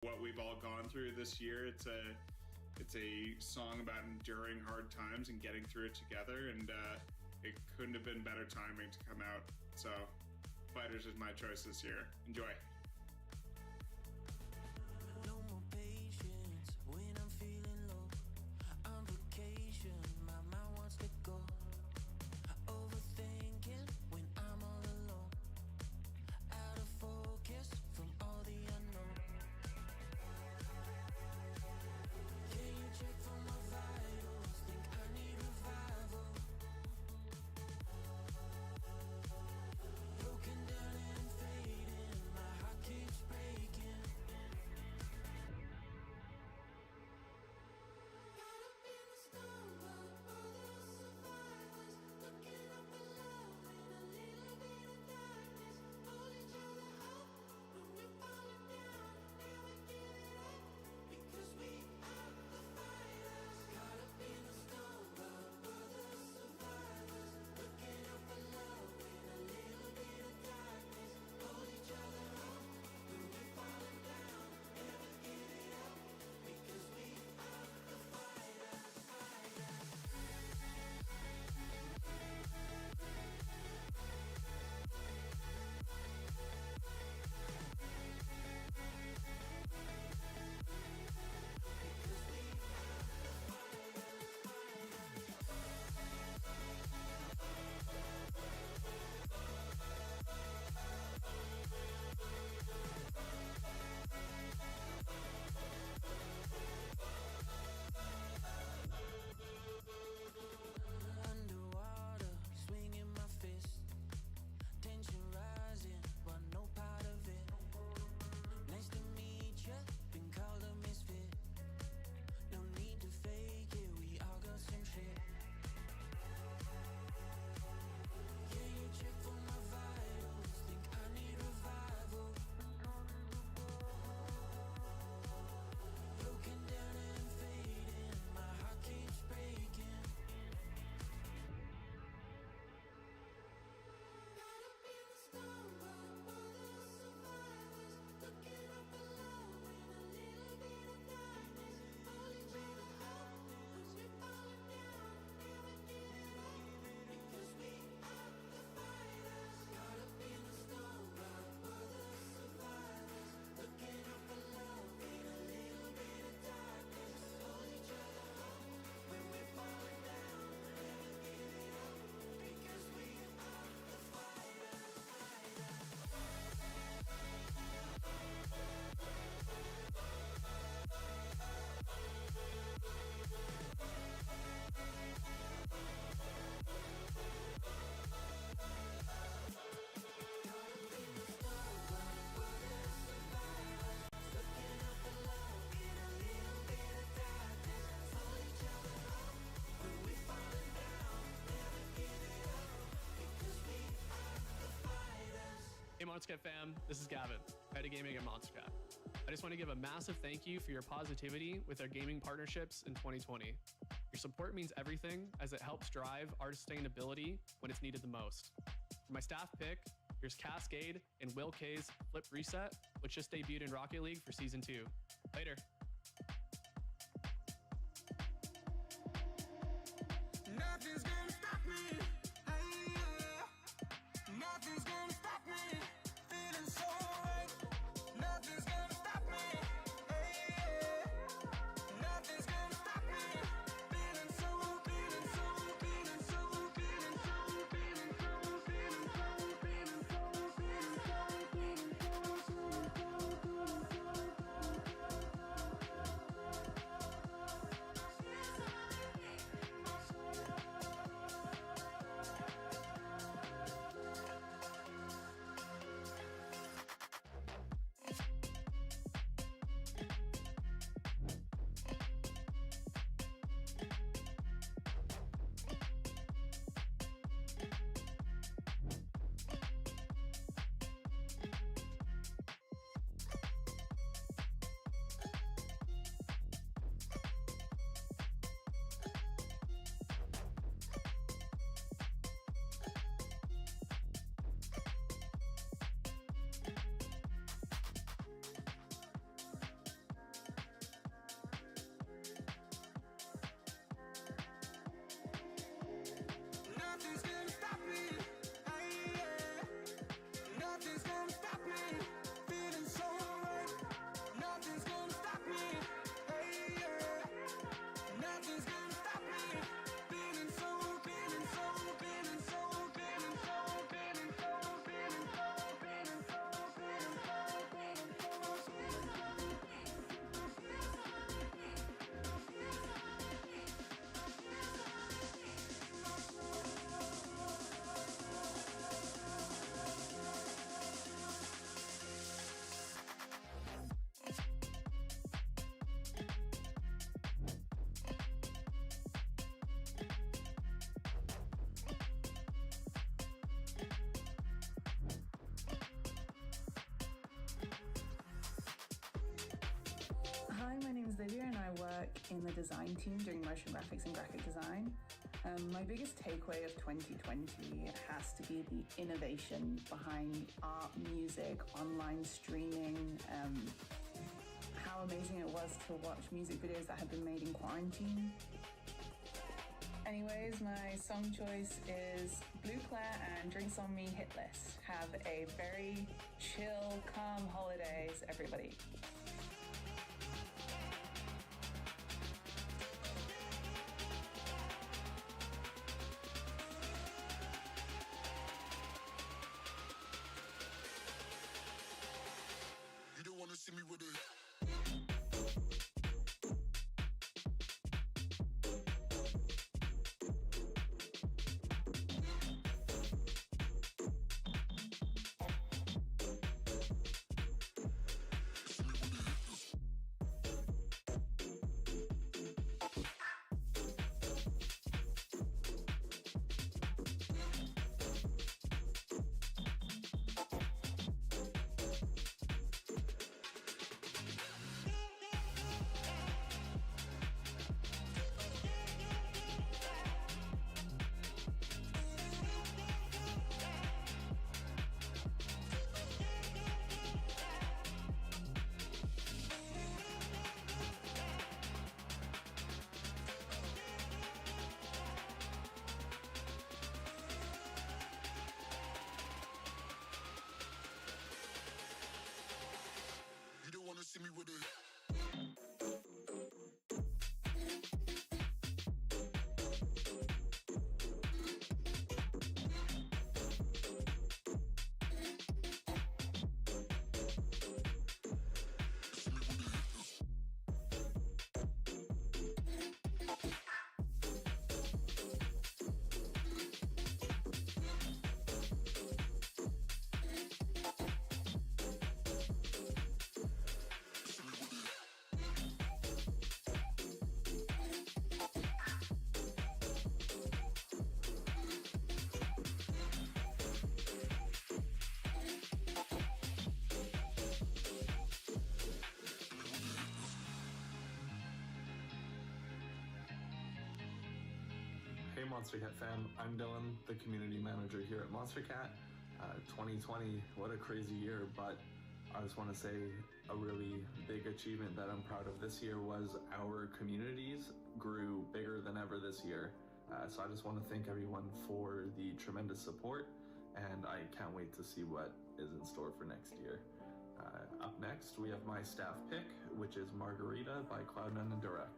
what we've all gone through this year. It's a song about enduring hard times and getting through it together, and it couldn't have been better timing to come out. So Fighters is my choice this year. Enjoy. No more patience when I'm feeling low. On vacation, my mind wants to go. Overthinking when I'm all alone. Out of focus from all the unknown. Can you check for my vitals? Think I need revival. Broken down and fading, my heart keeps breaking. Caught up in the storm, but we're the survivors. Looking up for love in a little bit of darkness. Hold each other up when we're falling down. Never give it up because we are the fighters. Caught up in the storm, but we're the survivors. Looking up for love in a little bit of darkness. Hold each other up when we're falling down. Never give it up because we are the fighters. Underwater, swinging my fist. Tension rising, but no part of it. Nice to meet ya, been called a misfit. No need to fake it, we all got some shit. Can you check for my vitals? Think I need revival. Broken down and fading, my heart keeps breaking. Caught up in the storm, but we're the survivors. Looking up for love in a little bit of darkness. Hold each other up when we're falling down. Never give it up because we are the fighters. Caught up in the storm, but we're the survivors. Looking up for love in a little bit of darkness. Hold each other up when we're falling down. Never give it up because we are the fighters. Hey Monstercat fam, this is Gavin, head of gaming at Monstercat. I just want to give a massive thank you for your positivity with our gaming partnerships in 2020. Your support means everything as it helps drive our sustainability when it's needed the most. For my staff pick, here's Cascade and Will K's Flip Reset, which just debuted in Rocket League for Season 2. Later. Nothing's gonna stop me. Hey, yeah. Nothing's gonna stop me. Feeling so right. Nothing's gonna stop me. Hey, yeah. Nothing's gonna stop me. Feeling so, feeling so, feeling so, feeling so, feeling so, feeling so, feeling so, feeling work in the design team doing motion graphics and graphic design. My biggest takeaway of 2020 has to be the innovation behind art, music, online streaming, how amazing it was to watch music videos that had been made in quarantine. Anyways, my song choice is Blue Claire and Drinks on Me Hit List. Have a very chill, calm holidays, everybody. You don't wanna see me with it. You don't wanna see me with it. Hey Monster Cat fam, I'm Dylan, the community manager here at Monster Cat. 2020, what a crazy year, but I just want to say a really big achievement that I'm proud of this year was our communities grew bigger than ever this year. So I just want to thank everyone for the tremendous support, and I can't wait to see what is in store for next year. Up next, we have my staff pick, which is Margarita by Cloud9 and Direct.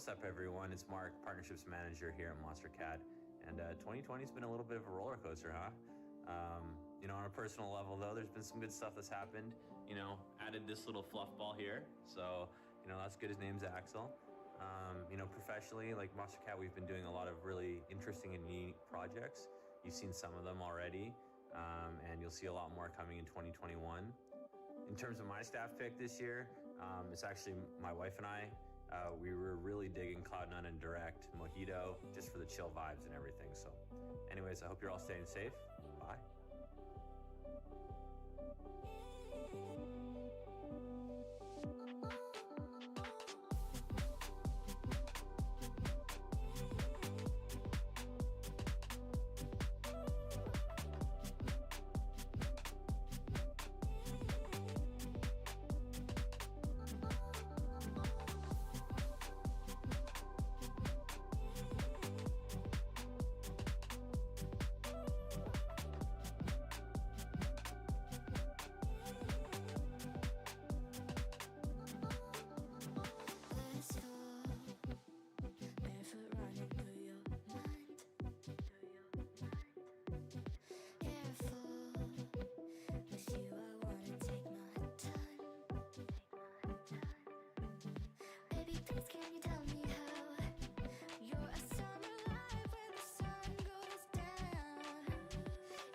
what's up, everyone? It's Mark, Partnerships Manager here at Monster Cat. And 2020 has been a little bit of a roller coaster, huh? On a personal level, though, there's been some good stuff that's happened. Added this little fluff ball here. So, that's good. His name's Axel. Professionally, like Monster Cat, we've been doing a lot of really interesting and unique projects. You've seen some of them already, and you'll see a lot more coming in 2021. In terms of my staff pick this year, it's actually my wife and I. We were really digging Cloud9 and Direct, Mojito, just for the chill vibes and everything. So anyways, I hope you're all staying safe. Bye. Let's go. Barefoot running through your mind. Careful. With you, I wanna take my time. Baby, please can you tell me how you're a summer light when the sun goes down?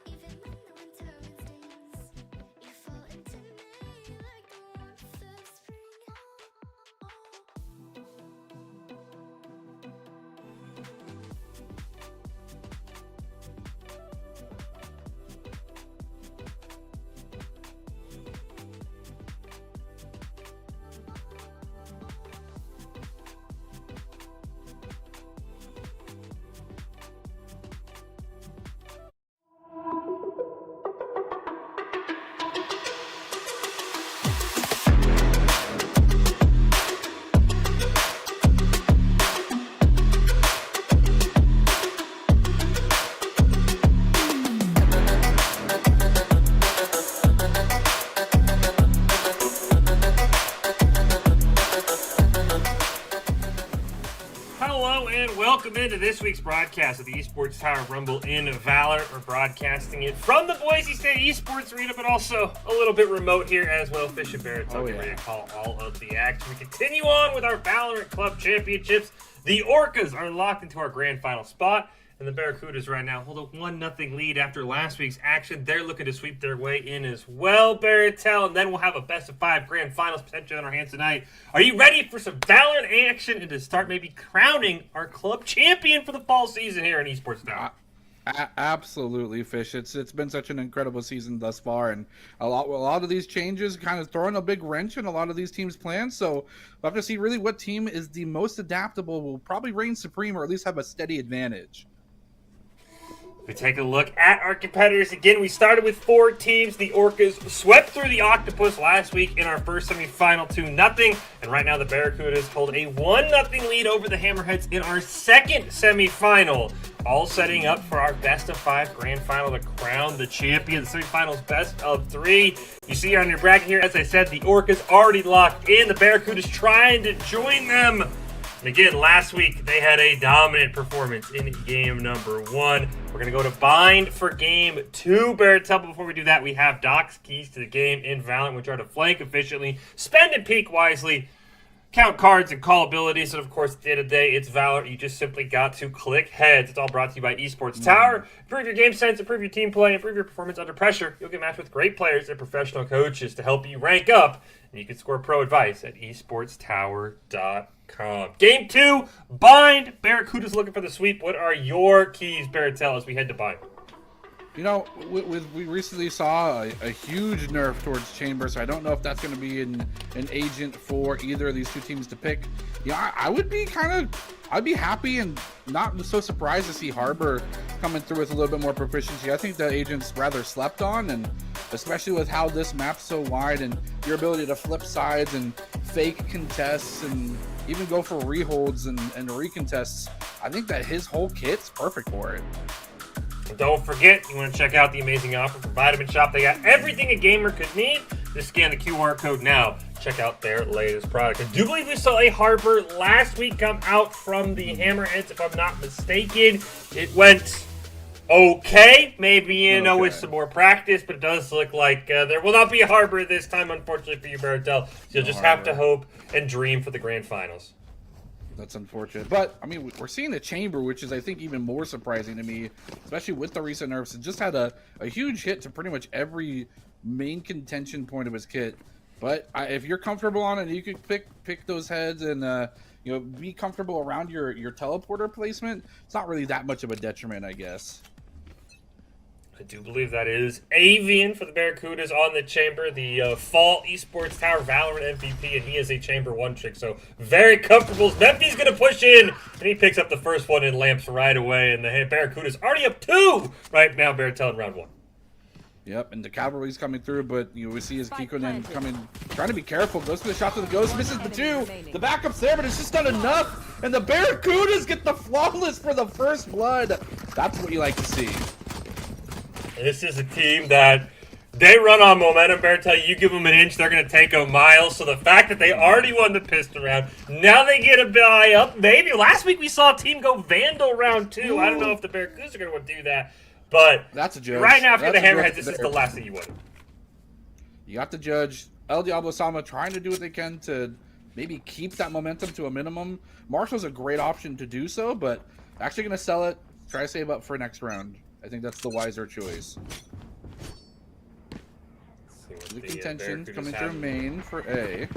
Even when the winter wind stings, you fall into me like the warmth of spring. Hello and welcome into this week's broadcast of the Esports Tower Rumble in Valor. We're broadcasting it from the Boise State Esports Arena, but also a little bit remote here as well. Fish and Barrett getting ready to call all of the action. We continue on with our Valorant Club Championships. The Orcas are locked into our grand final spot, and the Barracudas right now hold a 1-0 lead after last week's action. They're looking to sweep their way in as well, Barrettel, and then we'll have a best-of-5 grand finals potential in our hands tonight. Are you ready for some Valorant action and to start maybe crowning our club champion for the fall season here in Esports Tower? Absolutely, Fish. It's been such an incredible season thus far, and a lot of these changes kind of throwing a big wrench in a lot of these teams' plans. So we'll have to see really what team is the most adaptable, will probably reign supreme, or at least have a steady advantage. We take a look at our competitors again. We started with 4 teams. The Orcas swept through the Octopus last week in our first semifinal 2-0. And right now the Barracudas hold a 1-0 lead over the Hammerheads in our second semifinal. All setting up for our best-of-5 grand final to crown the champion. The semifinal's best of 3. You see on your bracket here, as I said, the Orcas already locked in. The Barracudas trying to join them. And again, last week, they had a dominant performance in game number 1. We're going to go to Bind for game 2. Barrettel, but before we do that, we have Doc's keys to the game in Valorant, which are to flank efficiently, spend and peek wisely, count cards and call abilities, and of course, at the end of the day, it's Valorant. You just simply got to click heads. It's all brought to you by Esports Tower. Improve your game sense, improve your team play, improve your performance under pressure. You'll get matched with great players and professional coaches to help you rank up, and you can score pro advice at esportstower.com. Game 2, Bind. Barracuda's looking for the sweep. What are your keys, Barrettel, as we head to Bind? You know, we recently saw a huge nerf towards Chamber, so I don't know if that's going to be an agent for either of these two teams to pick. Yeah, I'd be happy and not so surprised to see Harbor coming through with a little bit more proficiency. I think the agent's rather slept on, and especially with how this map's so wide and your ability to flip sides and fake contests and even go for reholds and recontests, I think that his whole kit's perfect for it. And don't forget, you want to check out the amazing offer from Vitamin Shop. They got everything a gamer could need. Just scan the QR code now check out their latest product. I do believe we saw a Harbor last week come out from the Hammerheads, if I'm not mistaken. It went okay, maybe with some more practice, but it does look like there will not be a Harbor this time, unfortunately for you, Baratel. So you'll just have to hope and dream for the grand finals. That's unfortunate. But, I mean, we're seeing a Chamber, which is, I think, even more surprising to me, especially with the recent nerfs. It just had a huge hit to pretty much every main contention point of his kit. But if you're comfortable on it, you could pick those heads and, be comfortable around your teleporter placement. It's not really that much of a detriment, I guess. I do believe that is Avian for the Barracudas on the Chamber, the Fall Esports Tower Valorant MVP, and he is a Chamber 1 trick, so very comfortable. Memphi's going to push in, and he picks up the first one in lamps right away, and the Barracudas already up 2 right now, Baratel in round 1. Yep, and the cavalry's coming through, but we see his Kikonen coming, trying to be careful. Goes for the shot to the ghost, misses the 2. The backup's there, but it's just not enough. And the Barracudas get the flawless for the first blood. That's what you like to see. This is a team that they run on momentum. Baratel, you give them an inch, they're going to take a mile. So the fact that they already won the pistol round, now they get a buy up. Maybe last week we saw a team go Vandal round 2. Ooh. I don't know if the Barracudas are going to do that. But that's a judge. Right now, for the Hammerheads, this is the last thing you want. You got the judge. El Diablo Sama trying to do what they can to maybe keep that momentum to a minimum. Marshall's a great option to do so, but actually going to sell it. Try to save up for next round. I think that's the wiser choice. The contention coming through main for A.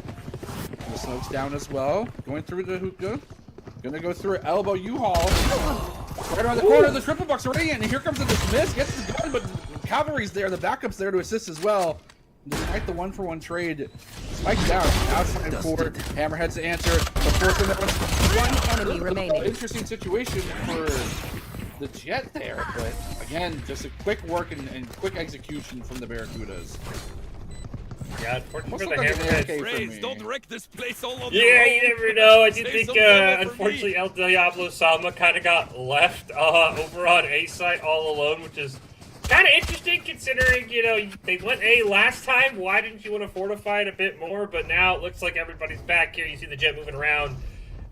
The smoke's down as well. Going through the hookah. Gonna go through elbow U-Haul. Right around the corner, the triple box already in, and here comes the dismiss. Gets the gun, but the cavalry's there. The backup's there to assist as well. Despite the 1-for-1 trade, Spike down. Outside forward. Hammerheads to answer. The fourth one. 1 enemy remaining. Interesting situation for the Jet there, but again, just a quick work and quick execution from the Barracudas. Yeah, unfortunately for the Hammerheads. Don't wreck this place all on yeah, you never know. I do think, unfortunately, El Diablo Sama kind of got left over on A side all alone, which is kind of interesting considering, they went A last time. Why didn't you want to fortify it a bit more? But now it looks like everybody's back here. You see the Jet moving around,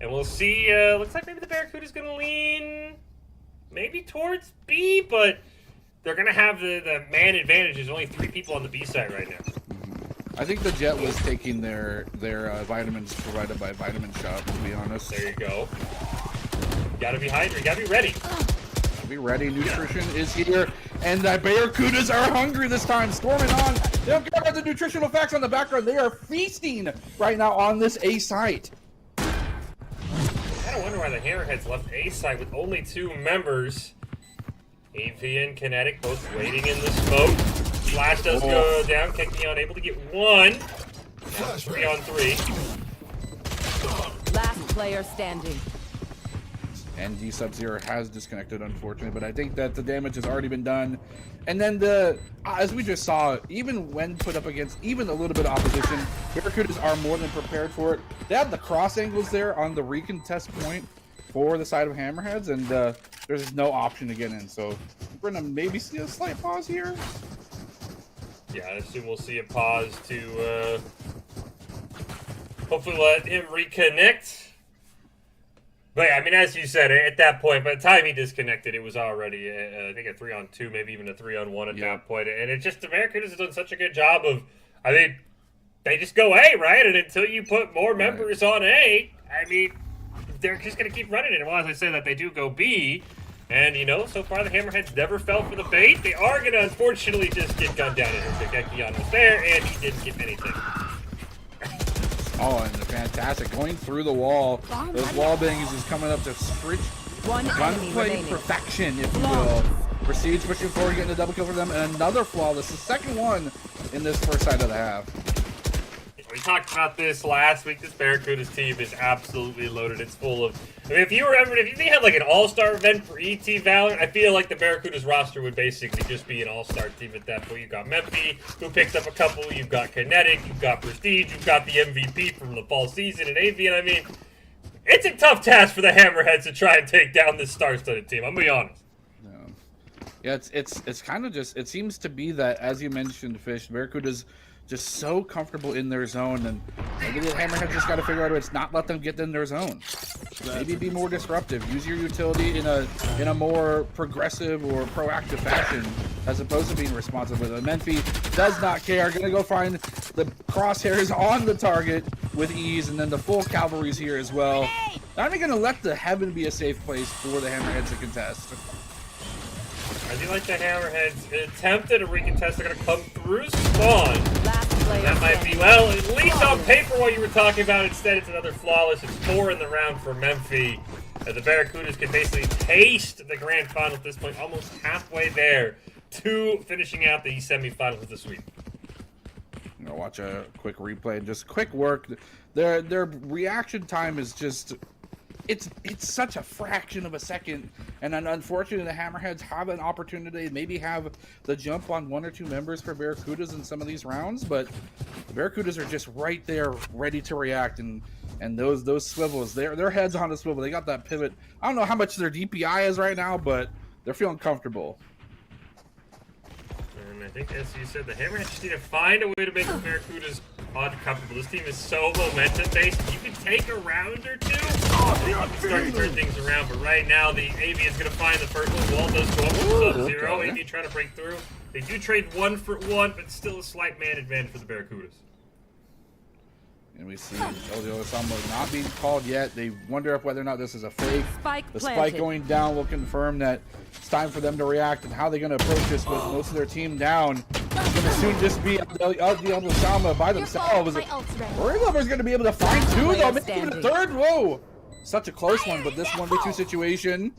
and we'll see. Looks like maybe the Barracuda's going to lean maybe towards B, but they're going to have the man advantage. There's only 3 people on the B side right now. I think the Jet was taking their vitamins provided by Vitamin Shop, to be honest. There you go. You gotta be hydrated. You gotta be ready. Be ready. Nutrition is here, and the Barracudas are hungry this time. Storming on. They don't care about the nutritional facts on the background. They are feasting right now on this A site. I kind of wonder why the Hammerheads left A side with only 2 members. AV and Kinetic both waiting in the smoke. Flash does go down. Keki unable to get 1. 3 on 3. Last player standing. And D Sub-Zero has disconnected, unfortunately, but I think that the damage has already been done. And then as we just saw, even when put up against even a little bit of opposition, Barracudas are more than prepared for it. They have the cross angles there on the recontest point for the side of Hammerheads, and there's no option to get in. So we're gonna maybe see a slight pause here. Yeah, I assume we'll see a pause to hopefully let him reconnect. But yeah, I mean, as you said, at that point, by the time he disconnected, it was already, I think, a 3-on-2, maybe even a 3-on-1 at that point. And it just, America has done such a good job of, I mean, they just go A, right? And until you put more members on A, I mean, they're just going to keep running it. Well, as I say that, they do go B. And, so far the Hammerheads never fell for the bait. They are going to, unfortunately, just get gunned down. And Kekion was there, and he didn't get anything. Oh, and fantastic. Going through the wall. Those wall bangs is coming up to strict gunplay perfection, if you will. Proceeds pushing forward, getting a double kill for them, and another flawless. The second one in this first side of the half. We talked about this last week. This Barracudas team is absolutely loaded. It's full of... I mean, if they had like an all-star event for ET Valorant, I feel like the Barracudas roster would basically just be an all-star team at that point. You've got Memphi, who picks up a couple. You've got Kinetic. You've got Prestige. You've got the MVP from the fall season and Avian. I mean, it's a tough task for the Hammerheads to try and take down this star-studded team. I'm going to be honest. Yeah, it's kind of just... It seems to be that, as you mentioned, Fish, Barracudas just so comfortable in their zone, and maybe the Hammerheads just got to figure out it's not let them get in their zone. Maybe be more disruptive. Use your utility in a more progressive or proactive fashion as opposed to being responsive with it. Menfi does not care. Gonna go find the crosshairs on the target with ease, and then the full cavalry's here as well. Not even gonna let the heaven be a safe place for the Hammerheads to contest. I do like the Hammerheads attempted a recontest. They're going to come through spawn. Last player That might be, standing. well, at least on paper what you were talking about. Instead, it's another flawless. It's 4 in the round for Memphis. As the Barracudas can basically taste the grand final at this point, almost halfway there to finishing out the semifinals of this week. You know, watch a quick replay and just quick work. Their reaction time is just... It's such a fraction of a second, and then unfortunately the Hammerheads have an opportunity, maybe have the jump on 1 or 2 members for Barracudas in some of these rounds, but the Barracudas are just right there, ready to react, and those swivels, their heads on a swivel. They got that pivot. I don't know how much their DPI is right now, but they're feeling comfortable. And I think, as you said, the Hammerheads just need to find a way to make the Barracudas uncomfortable. This team is so momentum-based. You can take a round or two, you can start to turn things around. But right now, the Avian's going to find the first one. Wall does go up to Sub-Zero. Okay. Avian trying to break through. They do trade 1 for 1, but still a slight man advantage for the Barracudas. And we see Elio Osama not being called yet. They wonder if whether or not this is a fake. Spike The planted. spike going down will confirm that it's time for them to react, and how they're going to approach this with most of their team down. It's going to soon just be Elio Osama by themselves. Rory Lover's going to be able to find 2, though. Maybe even a third. Whoa! Such a close one, but this 1v2 situation.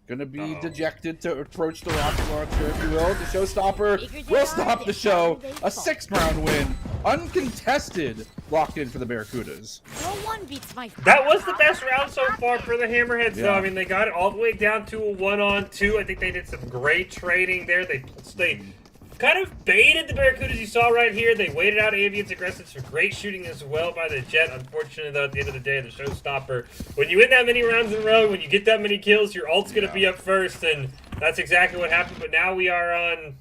Gonna be dejected to approach the rocket launcher, if you will. The showstopper will stop the show. A 6th round win. Uncontested. Locked in for the Barracudas. No one beats my. That was the best round so far for the Hammerheads, though. Yeah. I mean, they got it all the way down to a 1-on-2. I think they did some great trading there. They kind of baited the Barracudas you saw right here. They waited out Avian's aggressive. Some great shooting as well by the Jet. Unfortunately, though, at the end of the day, the showstopper, when you win that many rounds in a row, when you get that many kills, your ult's going to be up first, and that's exactly what happened. But now we are on...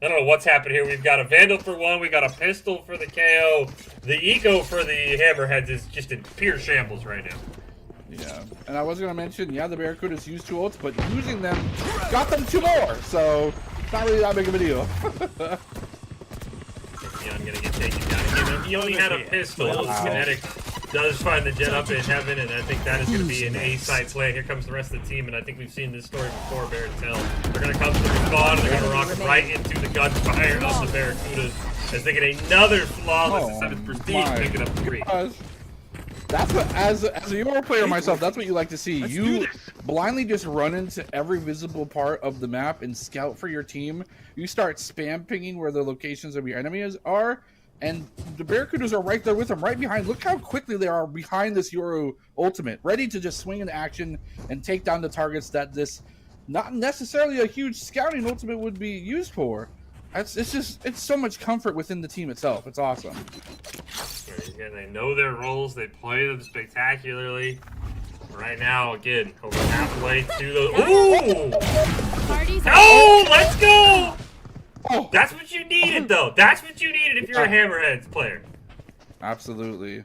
I don't know what's happened here. We've got a Vandal for 1. We got a pistol for the KO. The Eco for the Hammerheads is just in pure shambles right now. Yeah, and I was going to mention, yeah, the Barracudas used 2 ults, but using them got them 2 more, so not really that big of a deal. Yeah, I'm going to get taken down again. He only had a pistol. Wow. Kinetic does find the Jet up in heaven, and I think that is going to be an A-side play. Here comes the rest of the team, and I think we've seen this story before, Bear and Tell. They're going to come to the spawn, and they're going to rock right into the gunfire of the Barracudas as they get another flawless instead of prestige, picking up 3. That's what, as a Euro player myself, that's what you like to see. You blindly just run into every visible part of the map and scout for your team. You start spam pinging where the locations of your enemies are, and the Barracudas are right there with them, right behind. Look how quickly they are behind this Euro ultimate, ready to just swing into action and take down the targets that this not necessarily a huge scouting ultimate would be used for. It's so much comfort within the team itself. It's awesome. Again, they know their roles. They play them spectacularly. Right now, again, over halfway to the... Ooh! Oh, let's go! Oh, That's what you needed, though. That's what you needed if you're a Hammerheads player. absolutely.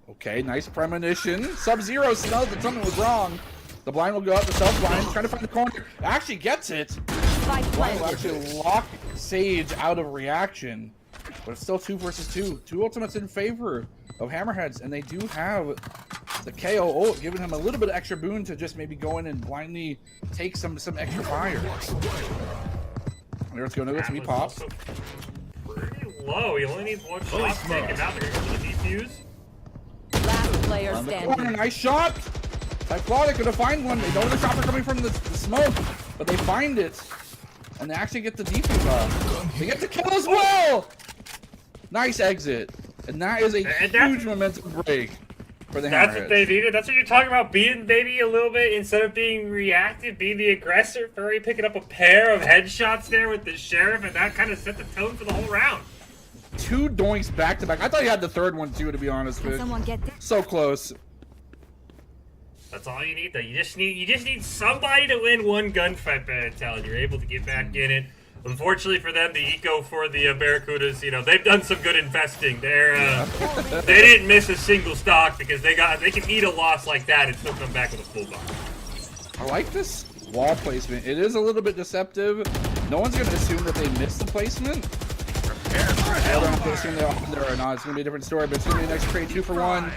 Okay, nice premonition. Sub-Zero smelled that something was wrong. The blind will go out, the self-blind, trying to find the corner. Actually gets it. Spike Blind will planted. actually lock Sage out of reaction. But it's still 2 versus 2. 2 ultimates in favor of Hammerheads, and they do have the KO ult, giving him a little bit of extra boon to just maybe go in and blindly take some extra fire. There's going to That be was popped. also pretty low. He only needs 1 shot to take him out. They're going to go for the defuse. Last player On the corner, standing. nice shot. Typhlotic gonna find one. They know the shots are coming from the smoke, but they find it. And they actually get the defense off. They get the kill as well! Nice exit. And that is a huge momentum break for the That's what they Hammerheads. needed. That's what you're talking about. Being maybe a little bit, instead of being reactive, being the aggressor. Furry picking up a pair of headshots there with the Sheriff, and that kind of set the tone for the whole round. 2 doinks back to back. I thought he had the third one too, to be honest with you. Get this? So close. That's all you need, though. You just need somebody to win one gunfight, Bad Talent. You're able to get back in it. Unfortunately for them, the eco for the Barracudas, they've done some good investing. They didn't miss a single stock because they can eat a loss like that and still come back with a full bar. I like this wall placement. It is a little bit deceptive. No one's going to assume that they missed the placement. I don't know if they assume they're off there or not. It's going to be a different story, but it's going to be an next trade 2 for 1.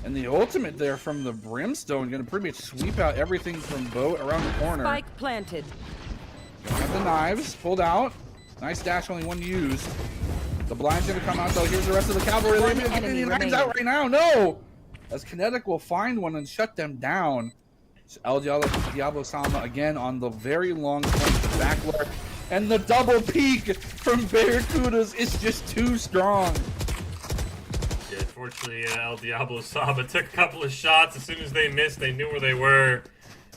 And the ultimate there from the Brimstone going to pretty much sweep out everything from Boat around the corner. Spike planted. Got the knives pulled out. Nice dash, only one used. The blind's going to come out, though. Here's the rest of the cavalry. They're going to get the knives out right now. No! As Kinetic will find one and shut them down. El Diablo Sama again on the very long point back lurk. And the double peek from Barracudas is just too strong. Yeah, unfortunately, El Diablo Sama took a couple of shots. As soon as they missed, they knew where they were.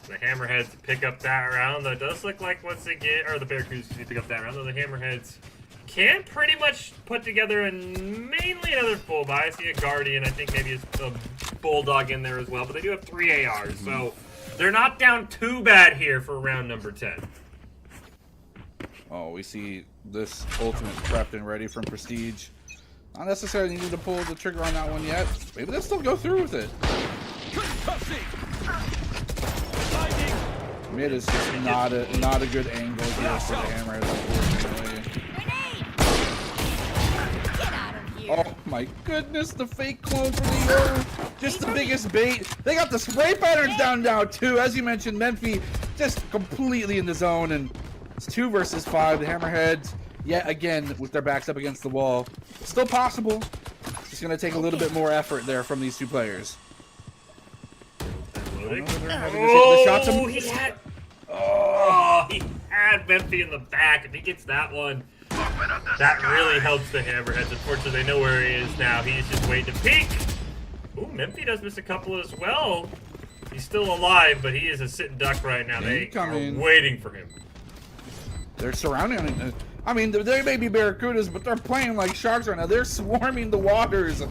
The Hammerheads pick up that round. Though it does look like once they get, or the Barracudas pick up that round, though the Hammerheads can pretty much put together mainly another full buy. I see a Guardian. I think maybe a Bulldog in there as well. But they do have 3 ARs, so they're not down too bad here for round number 10. Oh, we see this ultimate prepped and ready from Prestige. Not necessarily needed to pull the trigger on that one yet. Maybe they'll still go through with it. Mid is just not a good angle here for the Hammerheads, unfortunately. Oh my goodness, the fake clone for the just the biggest bait. They got the spray patterns down now too. As you mentioned, Menfi just completely in the zone, and it's 2 versus 5. The Hammerheads, yet again, with their backs up against the wall. Still possible. It's just going to take a little bit more effort there from these 2 players. Oh, he had Menfi in the back. If he gets that one, that really helps the Hammerheads. Unfortunately, they know where he is now. He's just waiting to peek. Ooh, Menfi does miss a couple as well. He's still alive, but he is a sitting duck right now. They are waiting for him. They're surrounding him. I mean, they may be Barracudas, but they're playing like sharks right now. They're swarming the waters.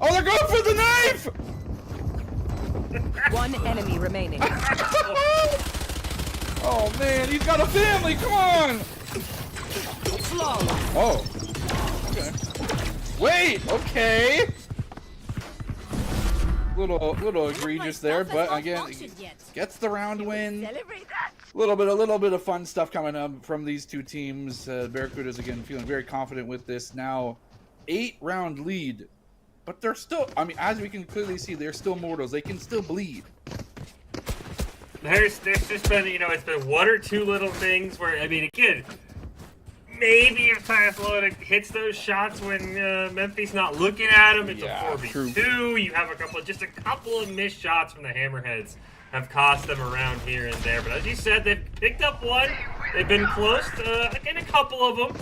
Oh, they're going for the knife! 1 enemy remaining. Oh, man, he's got a family. Come on! Oh. Okay. Wait, okay. Little egregious there, but again, gets the round win. A little bit of fun stuff coming up from these 2 teams. Barracudas again feeling very confident with this now 8-round lead, but they're still. I mean, as we can clearly see, they're still mortals. They can still bleed. There's just been it's been 1 or 2 little things where again. Maybe if Tyathlon hits those shots when Menfi's not looking at him, it's a 4v2. You have a couple of missed shots from the Hammerheads have cost them around here and there. But as you said, they've picked up 1. They've been close in a couple of them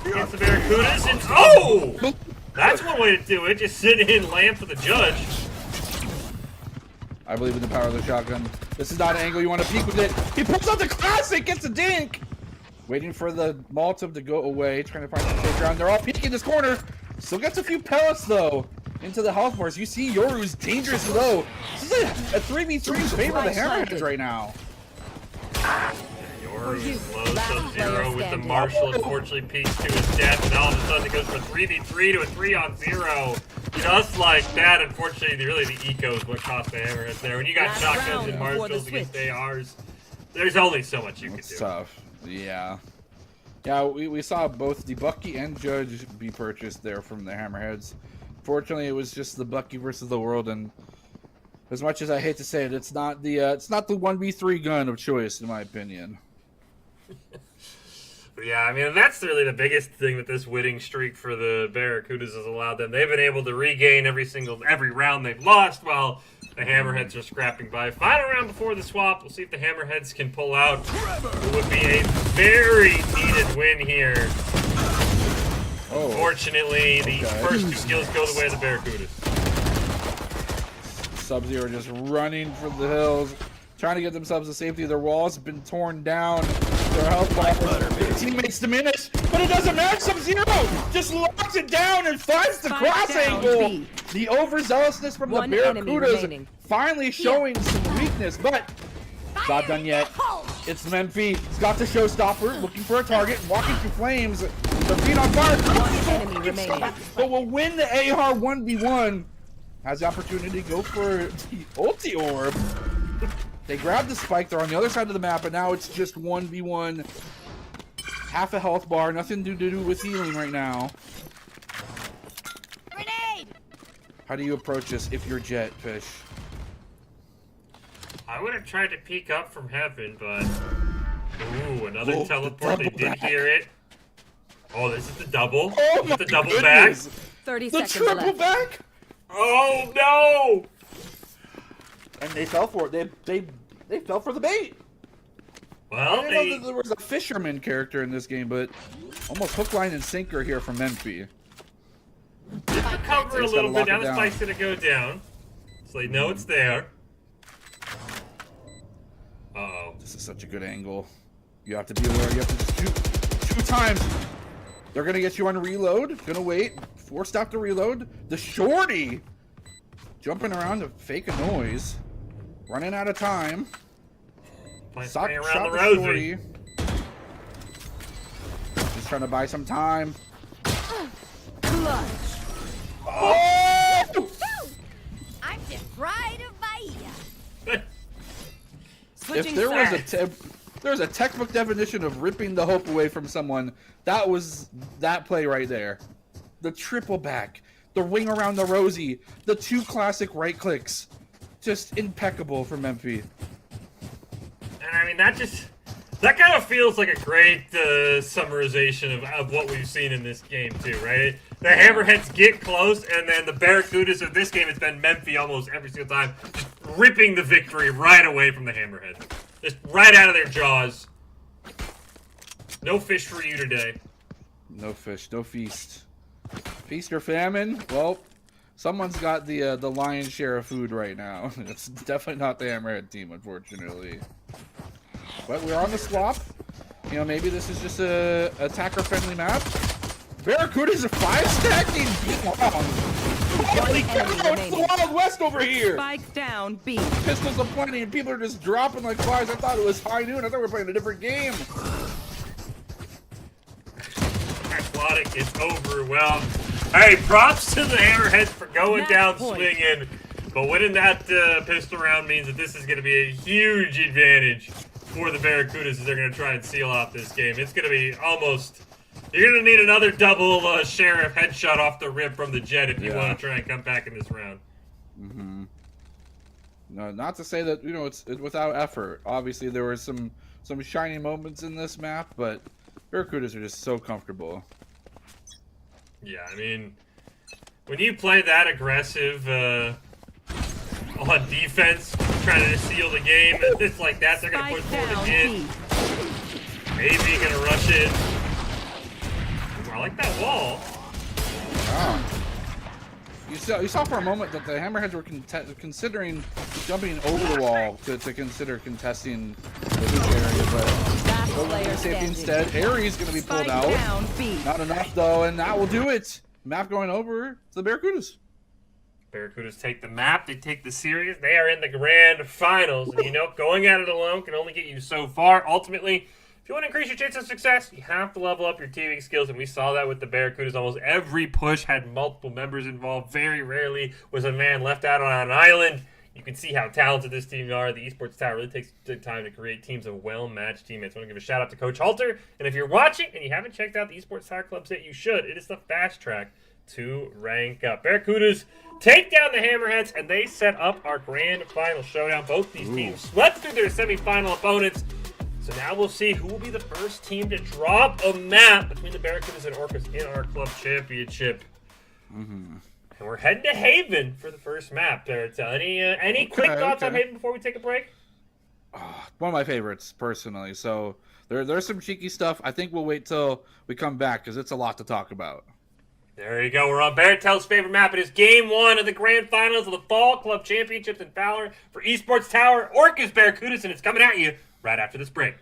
against the Barracudas. And that's one way to do it. Just sit in, lamp for the judge. I believe in the power of the shotgun. This is not an angle you want to peek with it. He pulls out the classic, gets a dink. Waiting for the Molotov to go away, trying to find the safe ground. They're all peeking this corner. Still gets a few pellets, though, into the health bars. You see Yoru's dangerous, though. This is a 3v3 in favor of the Hammerheads right now. Yoru is low sub-0 with the Marshal. Unfortunately, peaks to his death, and all of a sudden it goes from 3v3 to a 3-on-0. Just like that, unfortunately, really the eco is what cost the Hammerheads there. When you got shotguns and Marshals against ARs, there's only so much you can do. It's tough. Yeah. Yeah, we saw both the Bucky and Judge be purchased there from the Hammerheads. Fortunately, it was just the Bucky versus the world, and as much as I hate to say it, it's not the 1v3 gun of choice in my opinion. Yeah, I mean, that's really the biggest thing that this winning streak for the Barracudas has allowed them. They've been able to regain every round they've lost, while the Hammerheads are scrapping by. Final round before the swap. We'll see if the Hammerheads can pull out. It would be a very needed win here. Unfortunately, the first 2 kills go the way of the Barracudas. Sub-Zero just running for the hills, trying to get themselves to safety. Their walls have been torn down. Their health bars, their teammates diminished, but it doesn't matter. Sub-Zero just locks it down and finds the cross angle. The overzealousness from the Barracudas finally showing some weakness, but not done yet. It's Memphis. He's got the showstopper, looking for a target, walking through flames. The feet on fire. One enemy remaining. But will win the AR 1v1. Has the opportunity to go for the ulti orb. They grab the spike. They're on the other side of the map, and now it's just 1v1. Half a health bar. Nothing to do with healing right now. Grenade! How do you approach this if you're Jet, Fish? I would have tried to peek up from heaven, but... Ooh, another Oh, teleport. the They double did back. hear it. Oh, this is the double. Oh This my is the double goodness. back. 30 The seconds triple left. back? Oh, no! And they fell for it. They fell for the bait. I Well, didn't know that there was a fisherman character in this game, but almost hook, line, and sinker here from Memphis. did recover a Just little gotta bit. Now lock it the down. spike's gonna go down. So they know it's there. Uh-oh. This is such a good angle. You have to be aware. You have to just shoot 2 times. They're gonna get you on reload. Gonna wait. Forced out to reload. The shorty jumping around to fake a noise. Running out of time. Playing Shot around the the rosy. shorty. Just trying to buy some time. Clutch. Oh! I'm the pride of Bahia. If Switching there was sides. there's a textbook definition of ripping the hope away from someone, that was that play right there. The triple back, the wing around the rosy, the 2 classic right clicks. Just impeccable for Memphis. And I mean, that kind of feels like a great summarization of what we've seen in this game too, right? The Hammerheads get close, and then the Barracudas of this game, it's been Memphis almost every single time, just ripping the victory right away from the Hammerheads. Just right out of their jaws. No fish for you today. No fish, no feast. Feast or famine? Well, someone's got the lion's share of food right now. It's definitely not the Hammerhead team, unfortunately. But we're on the swap. You know, maybe this is just a attacker-friendly map. Barracudas are 5-stacking. Holy cow, it's the remaining. Wild West over here. Spike down, B. Pistols are plenty, and people are just dropping like flies. I thought it was high noon. I thought we were playing a different game. Aquatic is over. Well, hey, props to the Hammerheads for going Match down point. swinging. But winning that pistol round means that this is going to be a huge advantage for the Barracudas as they're going to try and seal off this game. It's going to be almost... You're going to need another double Sheriff headshot off the rib from the Jet if you Yeah. want to try and come back in this round. Mm-hmm. No, not to say that, you know, it's without effort. Obviously, there were some shining moments in this map, but Barracudas are just so comfortable. Yeah, I mean, when you play that aggressive on defense, trying to seal the game, and it's like that, they're going to push Spike forward down, again. B. Maybe going to rush in. Ooh, I like that wall. Ah. You saw for a moment that the Hammerheads were considering jumping over the wall to consider contesting the hoop area, but Last going player for safety standing. instead. Aries going to be pulled Spike out. down, B. Not enough though, and that will do it. Map going over to the Barracudas. Barracudas take the map, they take the series, they are in the grand finals. And you know, going at it alone can only get you so far. Ultimately, if you want to increase your chance of success, you have to level up your teaming skills, and we saw that with the Barracudas. Almost every push had multiple members involved. Very rarely was a man left out on an island. You can see how talented this team are. The Esports Tower really takes the time to create teams of well-matched teammates. I want to give a shout out to Coach Halter. And if you're watching and you haven't checked out the Esports Tower Club yet, you should. It is the fast track to rank up. Barracudas take down the Hammerheads, and they set up our grand final showdown. Both these teams swept through their semifinal opponents. So now we'll see who will be the first team to drop a map between the Barracudas and Orcas in our club championship. And we're heading to Haven for the first map. Any quick thoughts on Haven before we take a break? One of my favorites, personally. So there's some cheeky stuff. I think we'll wait till we come back because it's a lot to talk about. There you go. We're on Barratel's favorite map. It is Game 1 of the Grand Finals of the Fall Club Championships in Fowler for Esports Tower, Orcas Barracudas, and it's coming at you right after this break.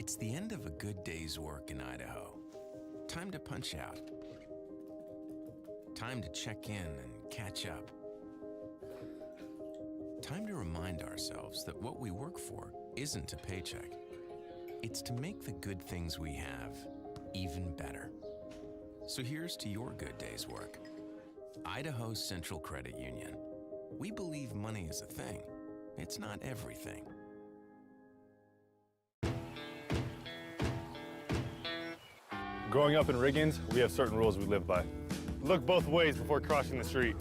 It's the end of a good day's work in Idaho. Time to punch out. Time to check in and catch up. Time to remind ourselves that what we work for isn't a paycheck. It's to make the good things we have even better. So here's to your good day's work. Idaho Central Credit Union. We believe money is a thing. It's not everything. Growing up in Riggins, we have certain rules we live by. Look both ways before crossing the street.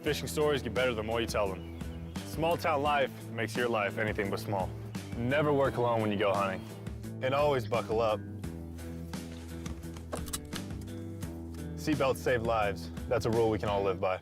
Fishing stories get better the more you tell them. Small town life makes your life anything but small. Never work alone when you go hunting. And always buckle up. Seatbelts save lives. That's a rule we can all live by.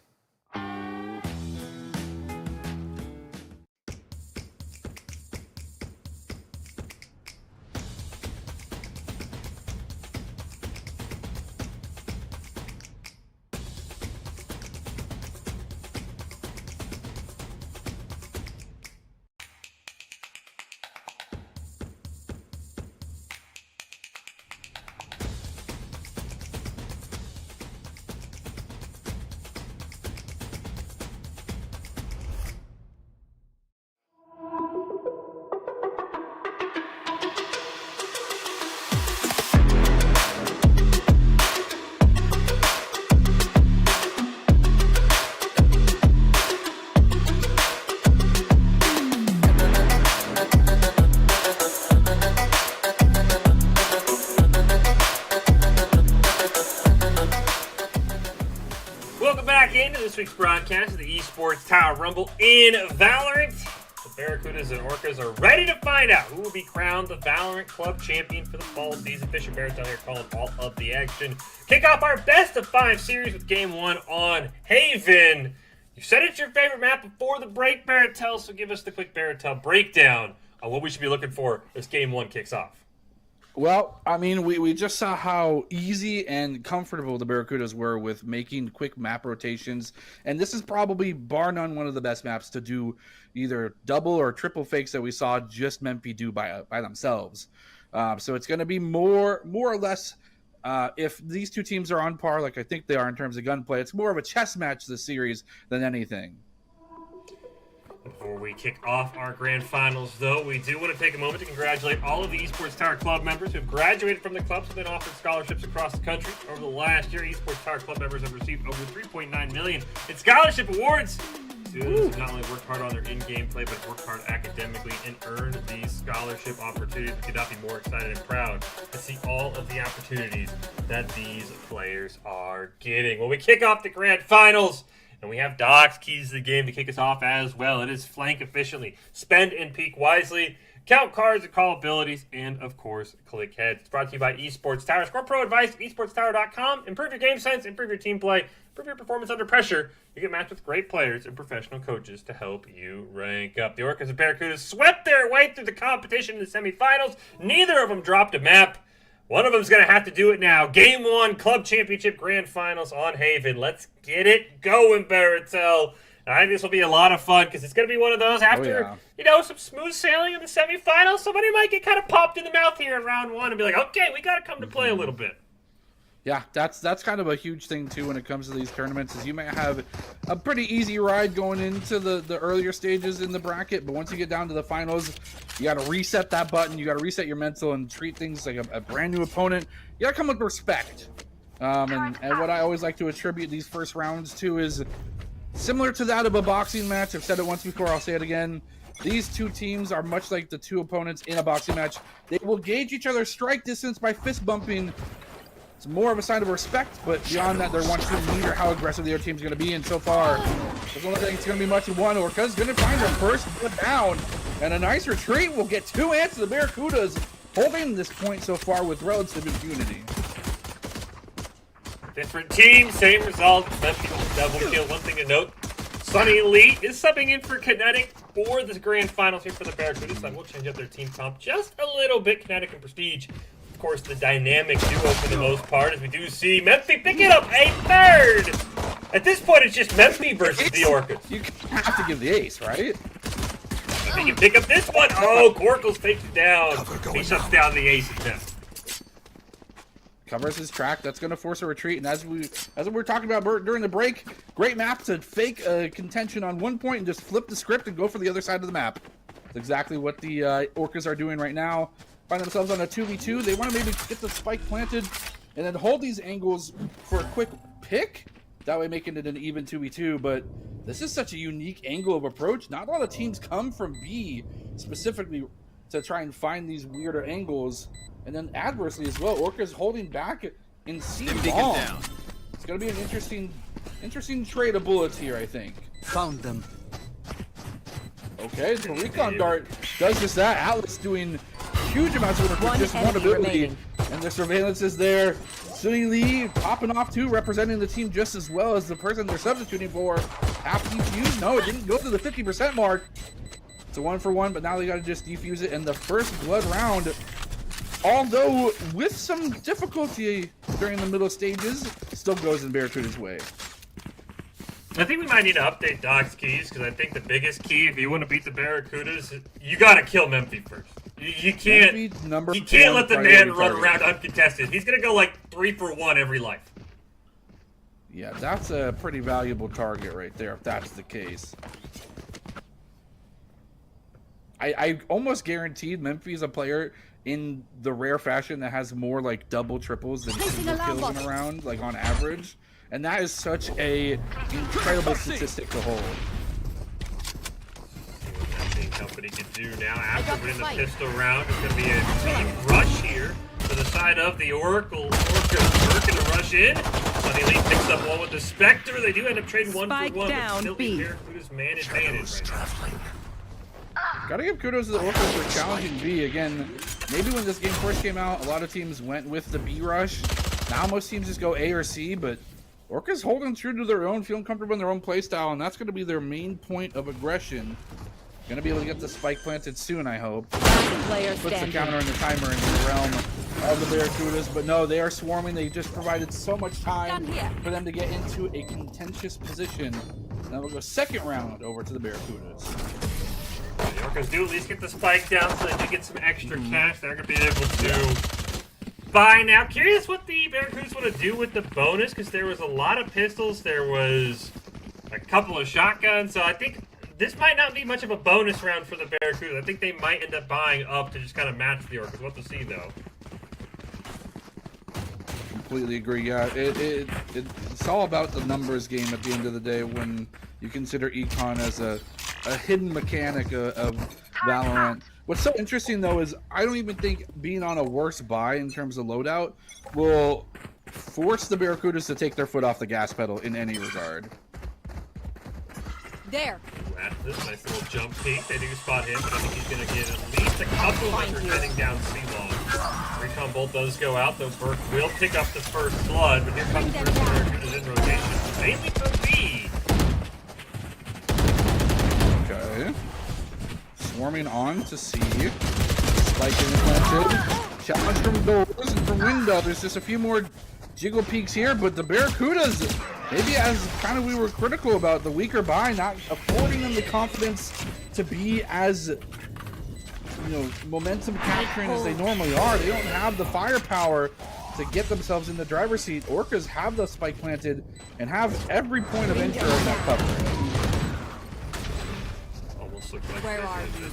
Into this week's broadcast of the Esports Tower Rumble in Valorant. The Barracudas and Orcas are ready to find out who will be crowned the Valorant Club Champion for the fall season. Fisher Barrett's down here calling all of the action. Kick off our best of 5 series with Game 1 on Haven. You said it's your favorite map before the break, Barrettel, so give us the quick Barrettel breakdown on what we should be looking for as Game 1 kicks off. Well, I mean, we just saw how easy and comfortable the Barracudas were with making quick map rotations. And this is probably, bar none, one of the best maps to do either double or triple fakes that we saw just Memphis do by themselves. So it's going to be more or less, if these two teams are on par, like I think they are in terms of gunplay, it's more of a chess match this series than anything. Before we kick off our grand finals, though, we do want to take a moment to congratulate all of the Esports Tower Club members who have graduated from the clubs and been offered scholarships across the country. Over the last year, Esports Tower Club members have received over $3.9 million in scholarship awards. Students have not only worked hard on their in-game play, but worked hard academically and earned these scholarship opportunities. We could not be more excited and proud to see all of the opportunities that these players are getting. Well, we kick off the grand finals. And we have Doc's keys to the game to kick us off as well. It is flank efficiently, spend and peek wisely, count cards and call abilities, and of course, click heads. It's brought to you by Esports Tower. Score pro advice at esportstower.com. Improve your game sense, improve your team play, improve your performance under pressure. You get matched with great players and professional coaches to help you rank up. The Orcas and Barracudas swept their way through the competition in the semifinals. Neither of them dropped a map. One of them's going to have to do it now. Game 1, Club Championship Grand Finals on Haven. Let's get it going, Barrettel. I think this will be a lot of fun because it's going to be one of those after, some smooth sailing in the semifinals. Somebody might get kind of popped in the mouth here in round 1 and be like, okay, we got to come to play a little bit. Yeah, that's kind of a huge thing, too, when it comes to these tournaments, is you may have a pretty easy ride going into the earlier stages in the bracket, but once you get down to the finals, you got to reset that button, you got to reset your mental and treat things like a brand new opponent. You got to come with respect. And what I always like to attribute these first rounds to is similar to that of a boxing match. I've said it once before, I'll say it again. These two teams are much like the two opponents in a boxing match. They will gauge each other's strike distance by fist bumping. It's more of a sign of respect, but beyond that, they're watching to meter how aggressive the other team's going to be. And so far, there's only think it's going to be much of one. Orca's going to find their first one down. And a nice retreat will get 2 ants to the Barracudas, holding this point so far with relative impunity. Different team, same result. Memphis double kill. One thing to note, Sunny Elite is subbing in for Kinetic for the grand finals here for the Barracudas. So we'll change up their team comp just a little bit. Kinetic and Prestige, of course, the dynamic duo for the most part, as we do see Memphis picking up a third. At this point, it's just Memphis versus the Orcas. You have to give the ace, right? He can pick up this one. Oh, Corkles takes it down. He shuts down the ace attempt. Covers his track. That's going to force a retreat. And as we were talking about during the break, great map to fake contention on one point and just flip the script and go for the other side of the map. That's exactly what the Orcas are doing right now. Find themselves on a 2v2. They want to maybe get the spike planted and then hold these angles for a quick pick. That way making it an even 2v2. But this is such a unique angle of approach. Not a lot of teams come from B specifically to try and find these weirder angles. And then adversely as well, Orca's holding back in C long. It's going to be an interesting trade of bullets here, I think. Found them. Okay, the recon dart does just that. Atlas doing huge amounts of work with just one ability. And the surveillance is there. Sunny Lee popping off too, representing the team just as well as the person they're substituting for. Half defuse. No, it didn't go to the 50% mark. It's a 1-for-1, but now they got to just defuse it. And the first blood round, although with some difficulty during the middle stages, still goes in Barracuda's way. I think we might need to update Doc's keys, because I think the biggest key, if you want to beat the Barracudas, you got to kill Memphis first. You can't let the man run around uncontested. He's going to go like 3-for-1 every life. Yeah, that's a pretty valuable target right there, if that's the case. I almost guaranteed Memphis a player in the rare fashion that has more like double triples than single kills in a round, like on average. And that is such a incredible statistic to hold. Company can do now after winning the pistol round. It's going to be a team rush here to the side of the Oracle. Orca's working to rush in. Sunny Lee picks up one with the Spectre. They do end up trading 1-for-1, but still be Barracuda's man advantage right now. Gotta give kudos to the Orcas for challenging B. Again, maybe when this game first came out, a lot of teams went with the B rush. Now most teams just go A or C, but Orcas holding true to their own, feeling comfortable in their own playstyle, and that's going to be their main point of aggression. Gonna be able to get the spike planted soon, I hope. Puts the counter and the timer into the realm of the Barracudas, but no, they are swarming. They just provided so much time for them to get into a contentious position. Now we'll go second round over to the Barracudas. The Orcas do at least get the spike down, so they do get some extra cash. They're gonna be able to buy now. Curious what the Barracudas want to do with the bonus, because there was a lot of pistols. There was a couple of shotguns, so I think this might not be much of a bonus round for the Barracudas. I think they might end up buying up to just kind of match the Orcas. We'll have to see, though. Completely agree. Yeah, it's all about the numbers game at the end of the day when you consider Econ as a hidden mechanic of Valorant. What's so interesting, though, is I don't even think being on a worse buy in terms of loadout will force the Barracudas to take their foot off the gas pedal in any regard. There. This nice little jump peek. They do spot him, but I think he's going to get at least a couple as they're heading down C-Long. Recon bolt does go out, though Burke will pick up the first blood, but here comes the Barracudas in rotation. Mainly from B. Okay. Swarming on to C. Spike implanted. Challenge from doors and from window. There's just a few more jiggle peeks here, but the Barracudas, maybe as kind of we were critical about the weaker buy, not affording them the confidence to be as, momentum capturing as they normally are. They don't have the firepower to get themselves in the driver's seat. Orcas have the spike planted and have every point of entry in that cover. Almost looked like where are you?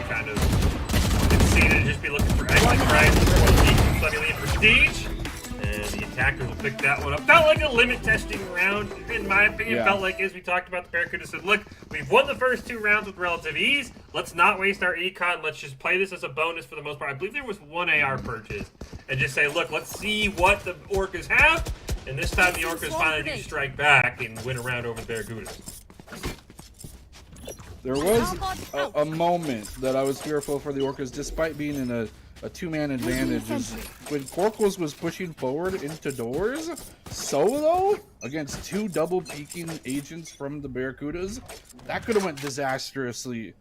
Kind of conceded, just be looking for exit right before Sunny Lee prestige. And the attackers will pick that one up. Felt like a limit testing round, in my opinion. Felt like, as we talked about, the Barracuda said, look, we've won the first two rounds with relative ease. Let's not waste our econ. Let's just play this as a bonus for the most part. I believe there was one AR purchase. And just say, look, let's see what the Orcas have. And this time the Orcas finally do strike back and win a round over the Barracudas. There was a moment that I was fearful for the Orcas, despite being in a two-man advantage, is when Corkles was pushing forward into doors solo against two double peeking agents from the Barracudas. That could have went disastrously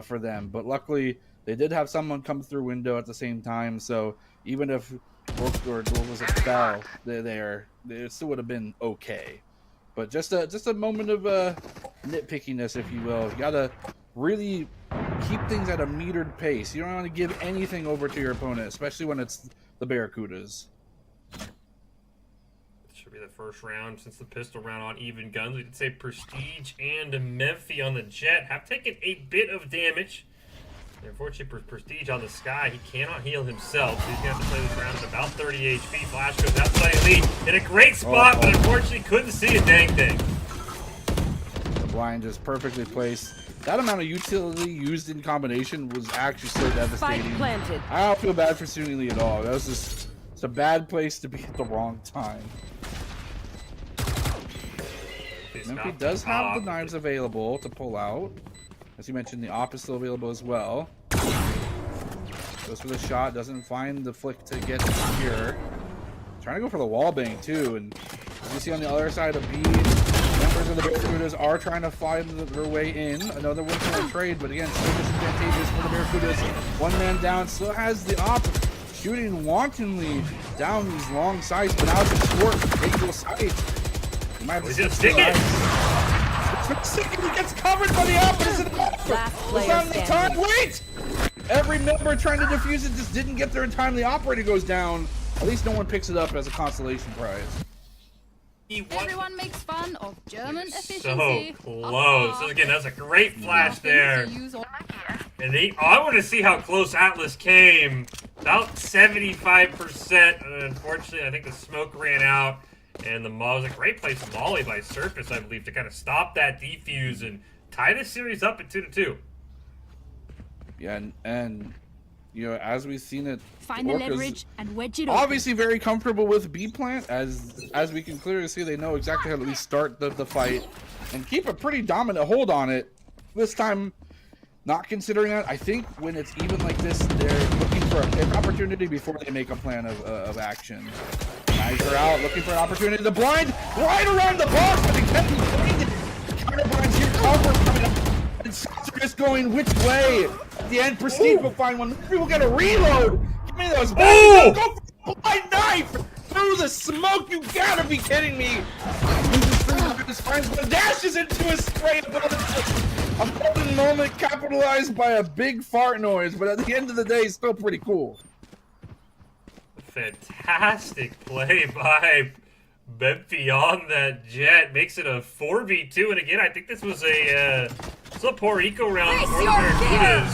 for them, but luckily they did have someone come through window at the same time, so even if Corkles was a foul there, it still would have been okay. But just a moment of nitpickiness, if you will. You gotta really keep things at a metered pace. You don't want to give anything over to your opponent, especially when it's the Barracudas. Should be the first round since the pistol round on even guns. We could say Prestige and Memphi on the Jet have taken a bit of damage. Unfortunately, Prestige on the Sky, he cannot heal himself, so he's going to have to play this round at about 30 HP. Flash goes out slightly in a great spot, but unfortunately couldn't see a dang thing. The blind is perfectly placed. That amount of utility used in combination was actually so devastating. Planted. I don't feel bad for Suni Lee at all. That was just it's a bad place to be at the wrong time. Memphi does have the knives available to pull out. As you mentioned, the op is still available as well. Goes for the shot, doesn't find the flick to get secure. Trying to go for the wall bang too, and as you see on the other side of B, members of the Barracudas are trying to find their way in. Another win for a trade, but again, still disadvantageous for the Barracudas. One man down, still has the op shooting wantonly down these long sights, but now it's a short, radial sight. He might have to stick it. He gets covered by the opposite. It's not the time. Wait! Every member trying to defuse it just didn't get there in time. The operator goes down. At least no one picks it up as a consolation prize. Everyone makes fun of German efficiency. So close. So again, that's a great flash there. And I want to see how close Atlas came. About 75%. Unfortunately, I think the smoke ran out. And the was a great play from Molly by Surface, I believe, to kind of stop that defuse and tie this series up at 2-2. Yeah, and you know, as we've seen it, find the leverage and wedge it. Obviously, very comfortable with B plant, as we can clearly see, they know exactly how to at least start the fight and keep a pretty dominant hold on it. This time, not considering that, I think when it's even like this, they're looking for a pick opportunity before they make a plan of action. Knives are out, looking for an opportunity. The blind right around the box, but it can't be played. Counter blinds here, cover coming up, and shots are just going which way. At the end, Prestige will find one. People get a reload. Give me those back. Go for the blind knife through the smoke. You gotta be kidding me. Loses finds one, dashes into a spray of bullets. A golden moment capitalized by a big fart noise, but at the end of the day, still pretty cool. Fantastic play by Memphi on that Jet. Makes it a 4v2. And again, I think this was a poor eco round for the Barracudas.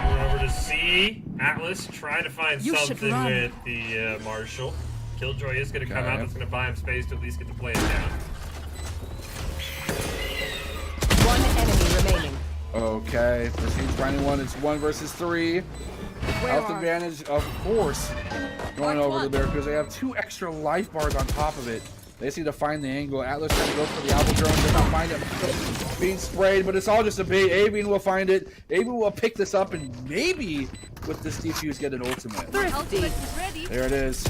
Going over to C. Atlas trying to find something with the Marshall. Killjoy is going to come out. That's going to buy him space to at least get the play down. One enemy remaining. Okay, Prestige finding one. It's 1 versus 3. Health advantage, of course, going over the Barracudas. They have 2 extra life bars on top of it. They just need to find the angle. Atlas trying to go for the Alpha drone, does not find it. Being sprayed, but it's all just a bait. Avian will find it. Avian will pick this up and maybe with this defuse get an ultimate. There it is.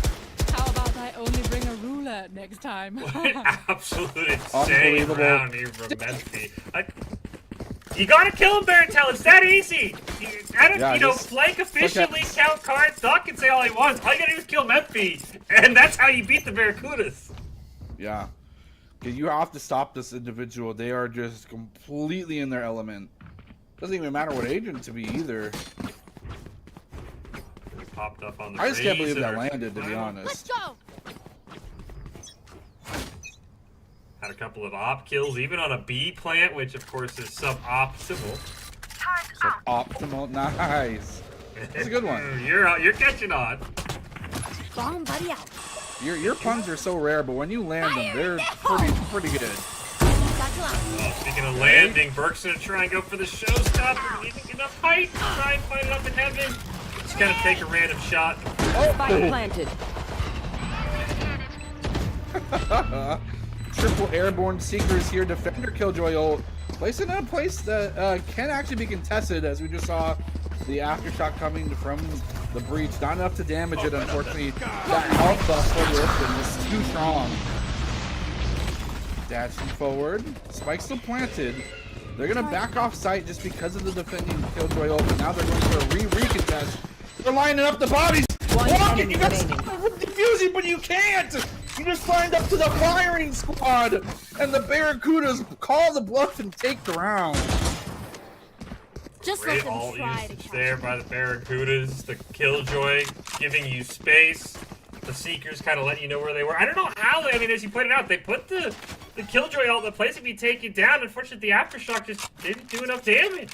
How about I only bring a ruler next time? What an absolute insane round here from Memphi. You gotta kill him, Baratel. It's that easy. Flank efficiently, count cards. Doc can say all he wants. All you gotta do is kill Memphi, and that's how you beat the Barracudas. Yeah. You have to stop this individual. They are just completely in their element. Doesn't even matter what agent to be either. Popped up on the I just can't believe that landed, to be honest. Let's go. Had a couple of op kills, even on a B plant, which of course is suboptimal. Suboptimal, nice. That's a good one. You're catching on. Bomb buddy out. Your puns are so rare, but when you land them, they're pretty good. Oh, speaking of landing, Burke's gonna try and go for the showstopper. Needing enough height to try and fight it up in heaven. Just kind of take a random shot. Spike planted. Triple airborne seekers here. Defender Killjoy ult. Placed in a place that can actually be contested, as we just saw the aftershock coming from the breach. Not enough to damage it, unfortunately. That health buff for Lifton is too strong. Dashing forward. Spike still planted. They're going to back off site just because of the defending Killjoy ult, but now they're going for a recontest. They're lining up the bodies. Walking, you got to stop defusing, but you can't. You just signed up to the firing squad, and the Barracudas call the bluff and take the round. Just Great let them all try usage to there by the Barracudas. The Killjoy giving you space. The Seekers kind of letting you know where they were. I don't know how they, I mean, as you pointed out, they put the Killjoy ult in the place to be taken down. Unfortunately, the Aftershock just didn't do enough damage.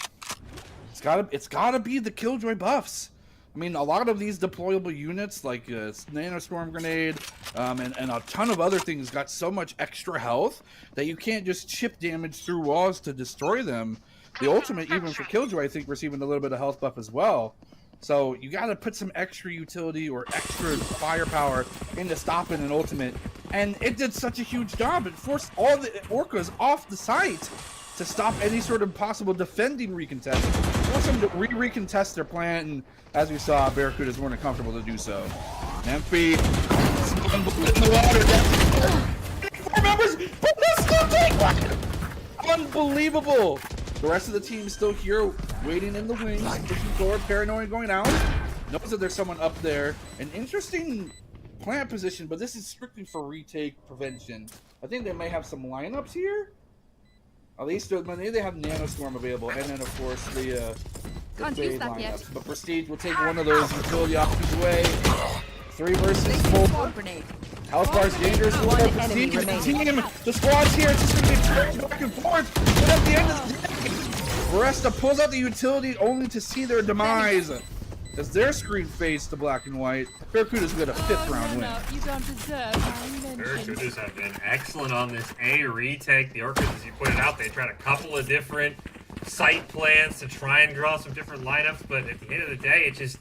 It's gotta be the Killjoy buffs. I mean, a lot of these deployable units, like Nano Storm Grenade, and a ton of other things, got so much extra health that you can't just chip damage through walls to destroy them. The ultimate, even for Killjoy, I think, receiving a little bit of health buff as well. So you got to put some extra utility or extra firepower into stopping an ultimate. And it did such a huge job. It forced all the Orcas off the site to stop any sort of possible defending recontest. Force them to recontest their plant, and as we saw, Barracudas weren't comfortable to do so. Emphy, in the water. 4 members, but they still take one! Unbelievable! The rest of the team is still here, waiting in the wings, pushing forward, paranoid going out. Knows that there's someone up there. An interesting plant position, but this is strictly for retake prevention. I think they may have some lineups here. At least maybe they have Nano Storm available, and then of course the Fade lineups. But Prestige will take one of those utility options away. 3 versus 4. Health bar's dangerous. Prestige and the team. The squad's here. It's just going to be turned back and forth. But at the end of the day, Foresta pulls out the utility only to see their demise. As their screen fades to black and white, Barracudas get a 5th round win. You don't deserve my mention. Barracudas have been excellent on this A retake. The Orcas, as you pointed out, they tried a couple of different site plans to try and draw some different lineups, but at the end of the day, it's just,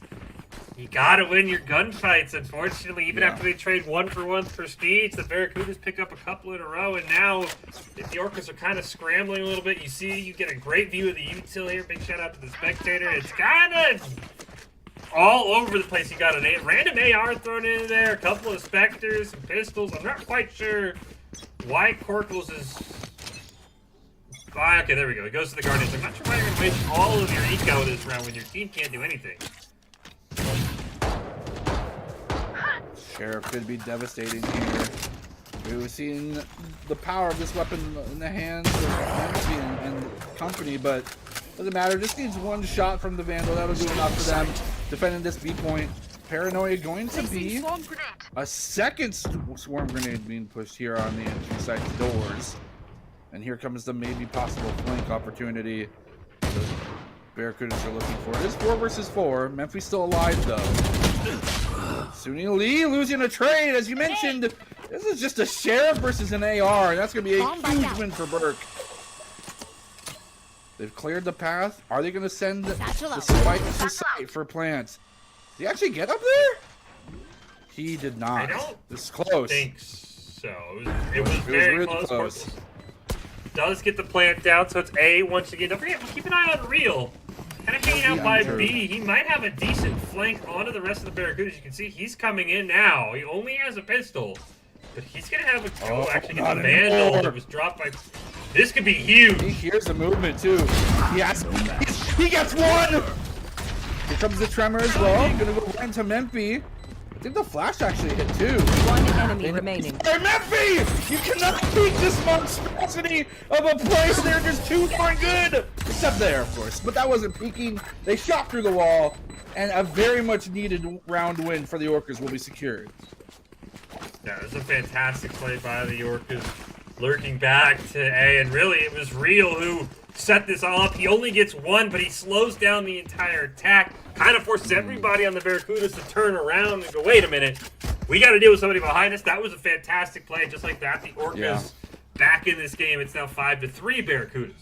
you gotta win your gunfights. Unfortunately, even after they trade 1-for-1 Prestige, the Barracudas pick up a couple in a row, and now if the Orcas are kind of scrambling a little bit, you get a great view of the util here. Big shout out to the spectator. It's kind of all over the place. You got a random AR thrown in there, a couple of Spectres, some pistols. I'm not quite sure why Corkles is... Okay, there we go. He goes to the Guardians. I'm not sure why you're going to waste all of your eco this round when your team can't do anything. Sheriff could be devastating here. We've seen the power of this weapon in the hands of Nancy and company, but doesn't matter. Just needs one shot from the Vandal. That'll do enough for them. Defending this B point. Paranoia going to be a second swarm grenade being pushed here on the entry site doors. And here comes the maybe possible flank opportunity the Barracudas are looking for. It is 4 versus 4. Memphis still alive though. Suni Lee losing a trade, as you mentioned. This is just a Sheriff versus an AR, and that's going to be a huge win for Burke. They've cleared the path. Are they going to send the spike to site for plants? Did he actually get up there? He did not. I don't This is close. think so. It was very really close. Does get the plant down, so it's A once again. Don't forget, keep an eye on Real. Kind of hanging out by B. He might have a decent flank onto the rest of the Barracudas. You can see he's coming in now. He only has a pistol, but he's going to have a go actually get the Vandal that was dropped by... This could be huge. He hears the movement, too. He gets one! Here comes the Tremor as well. Gonna go right into Memphis. I think the flash actually hit, too. One enemy remaining. Hey, Memphis! You cannot beat this monstrosity of a place. They're just too darn good! Except there, of course. But that wasn't peeking. They shot through the wall, and a very much needed round win for the Orcas will be secured. Yeah, it was a fantastic play by the Orcas. Lurking back to A, and really it was Real who set this all up. He only gets one, but he slows down the entire attack. Kind of forces everybody on the Barracudas to turn around and go, wait a minute, we got to deal with somebody behind us. That was a fantastic play. Just like that, the Orcas back in this game. It's now 5-3 Barracudas.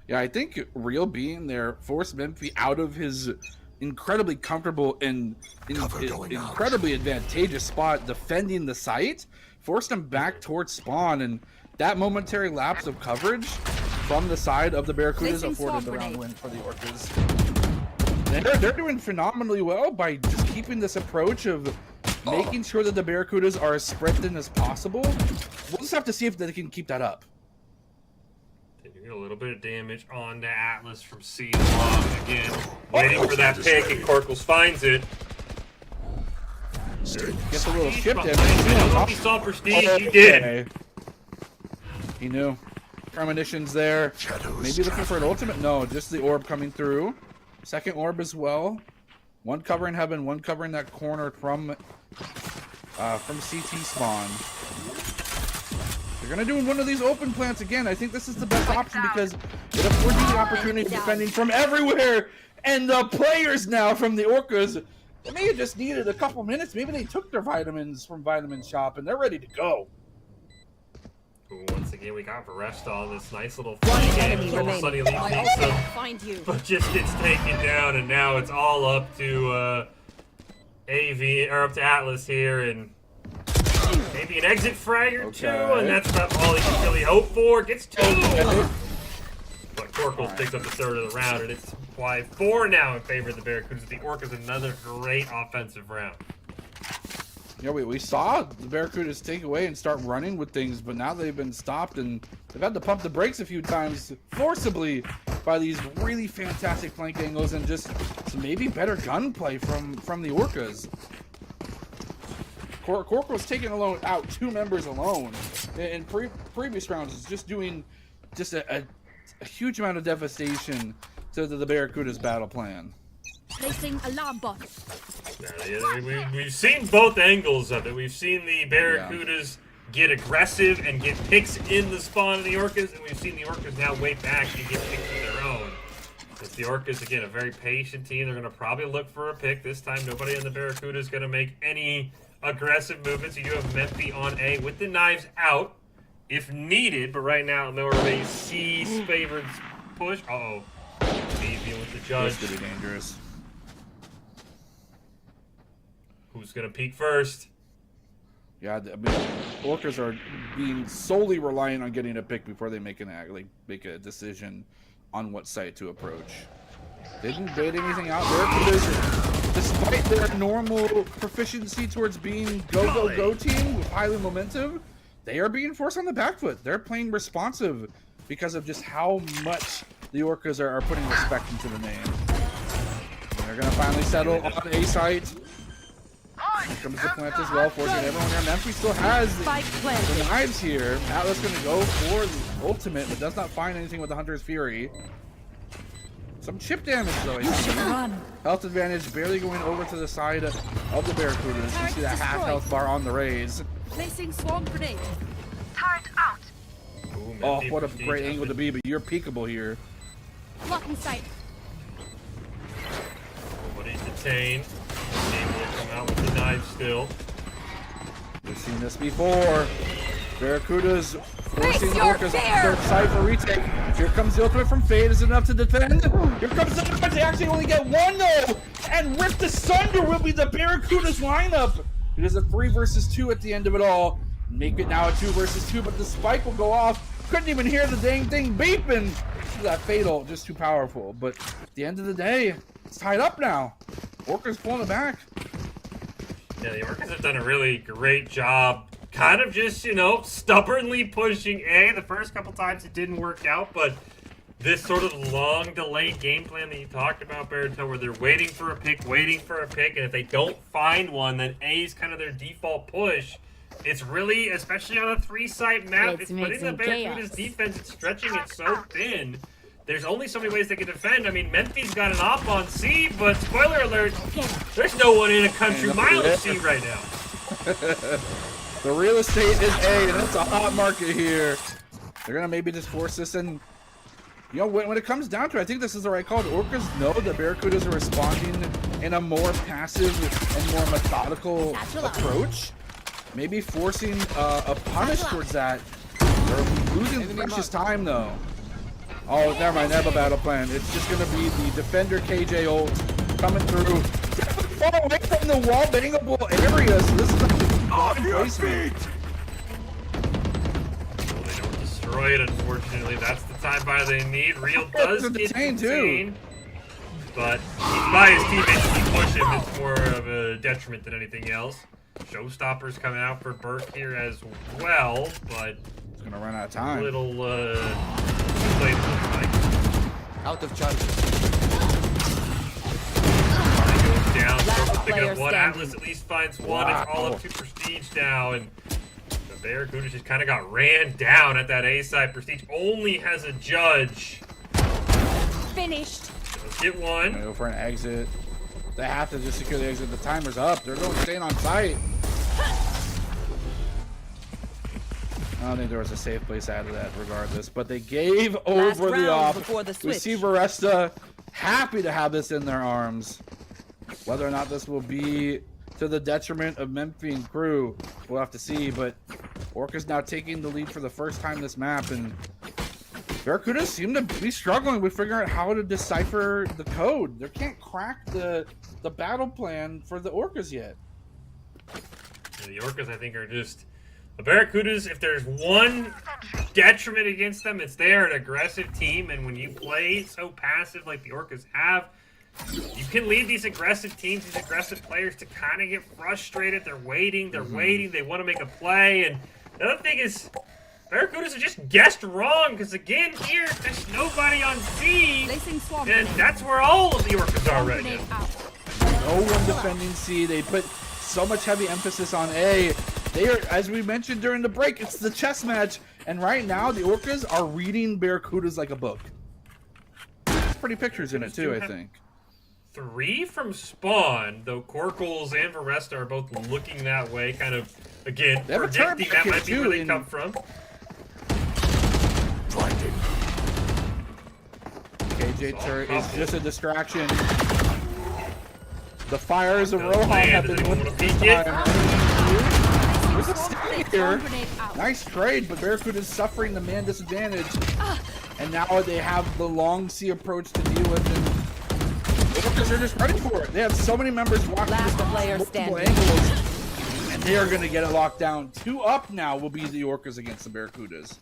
Yeah, I think Real being there forced Memphis out of his incredibly comfortable and incredibly advantageous spot defending the site. Forced him back towards spawn, and that momentary lapse of coverage from the side of the Barracudas afforded the round win for the Orcas. And they're doing phenomenally well by just keeping this approach of making sure that the Barracudas are as spread thin as possible. We'll just have to see if they can keep that up. Taking a little bit of damage on the Atlas from C long again. Waiting for that pick, and Corkles finds it. Gets a little ship damage. I don't know if he saw Prestige. He did. He knew. premonitions there. Maybe looking for an ultimate. No, just the orb coming through. Second orb as well. One covering heaven, one covering that corner from CT spawn. They're gonna do one of these open plants again. I think this is the best option because it affords you the opportunity of defending from everywhere. And the players now from the Orcas, they may have just needed a couple minutes. Maybe they took their vitamins from Vitamin Shop and they're ready to go. Ooh, once again, we got Varesta on this nice little One flank game. enemy remaining. Sunny Lee takes him, Find you. but just gets taken down, and now it's all up to AV, or up to Atlas here, and maybe an exit frag or two, and that's about all he can really hope for. Gets two! But Corkle picks up the third of the round, and it's 5-4 now in favor of the Barracudas. The Orcas another great offensive round. Yeah, we saw the Barracudas take away and start running with things, but now they've been stopped and they've had to pump the brakes a few times forcibly by these really fantastic flank angles and just some maybe better gunplay from the Orcas. Corkor's taking out 2 members alone in previous rounds. Is just doing just a huge amount of devastation to the Barracudas battle plan. Placing alarm bot. We've seen both angles of it. We've seen the Barracudas get aggressive and get picks in the spawn of the Orcas, and we've seen the Orcas now wait back and get picks of their own. It's the Orcas, again, a very patient team. They're going to probably look for a pick. This time, nobody in the Barracuda is going to make any aggressive movements. You do have Memphi on A with the knives out if needed, but right now, no a C's favored push. Uh-oh. Deviant with the judge. That's going to be dangerous. Who's going to peek first? Yeah, I mean, Orcas are being solely reliant on getting a pick before they make a decision on what site to approach. They didn't bait anything out there because despite their normal proficiency towards being go team with highly momentum, they are being forced on the back foot. They're playing responsive because of just how much the Orcas are putting respect into the name. And they're going to finally settle on A site. Here comes the plant as well, forcing everyone there. Memphi still has the knives here. Atlas going to go for the ultimate, but does not find anything with the Hunter's Fury. Some chip damage, though. Health advantage barely going over to the side of the Barracudas. You see that half health bar on the raise. Placing swarm grenade. Turret out. Ooh, Oh, what a great angle to be, but you're peekable here. Blocking sight. Nobody's detained. Able to come out with the knife still. We've seen this before. Barracudas forcing Orcas on their side for retake. Here comes the ultimate from Fade. Is it enough to defend? Here comes the defense. They actually only get one though. And ripped asunder will be the Barracudas lineup. It is a 3 versus 2 at the end of it all. Make it now a 2 versus 2, but the spike will go off. Couldn't even hear the dang thing beeping. That fatal, just too powerful. But at the end of the day, it's tied up now. Orcas pulling it back. Yeah, the Orcas have done a really great job kind of just, stubbornly pushing A. The first couple times it didn't work out, but this sort of long delayed game plan that you talked about, Barito, where they're waiting for a pick, and if they don't find one, then A is kind of their default push. It's really, especially on a 3-site map, it's putting the Barracuda's defense, it's stretching it so thin. There's only so many ways they can defend. I mean, Memphi's got an op on C, but spoiler alert, there's no one in a country mile of C right now. The real estate is A, and it's a hot market here. They're going to maybe just force this in. When it comes down to it, I think this is the right call. The Orcas know the Barracudas are responding in a more passive and more methodical approach. Maybe forcing a punish towards that. They're losing precious time, though. Oh, never mind. They have a battle plan. It's just going to be the Defender KJ ult coming through. Far away from the wall bangable area, so this is a placement. Well, they don't destroy it, unfortunately. That's the time buy they need. Real does get detained, but he's by his teammates. If he push him, it's more of a detriment than anything else. Showstopper's coming out for Burke here as well, but it's gonna run out of time. A little too late, like. Out of charges. Goes down. Picking up one. Atlas at least finds one. It's all up to Prestige now, and the Barracuda just kind of got ran down at that A side. Prestige only has a judge. Finished. Let's get one. Go for an exit. They have to just secure the exit. The timer's up. They're going staying on site. I don't think there was a safe place out of that regardless, but they gave over the off. We see Varesta happy to have this in their arms. Whether or not this will be to the detriment of Memphis and crew, we'll have to see, but Orca's now taking the lead for the first time this map, and Barracuda seem to be struggling with figuring out how to decipher the code. They can't crack the battle plan for the Orcas yet. The Orcas, I think, are just... The Barracudas, if there's one detriment against them, it's they're an aggressive team, and when you play so passive like the Orcas have, you can lead these aggressive teams, these aggressive players to kind of get frustrated. They're waiting, they want to make a play, and the other thing is, Barracudas are just guessed wrong, because again, here, there's nobody on C, and that's where all of the Orcas are right now. No one defending C. They put so much heavy emphasis on A. They are, as we mentioned during the break, it's the chess match, and right now the Orcas are reading Barracudas like a book. Pretty pictures in it too, I think. 3 from spawn, though Corkles and Varesta are both looking that way, kind of, again, predicting that might be where they come from. KJ turret is just a distraction. The fires of Rohan have been with this time. There's a stay here. Nice trade, but Barracuda is suffering the man disadvantage. And now they have the long C approach to deal with, and the Orcas are just ready for it. They have so many members watching this from multiple angles, and they are going to get it locked down. 2 up now will be the Orcas against the Barracudas.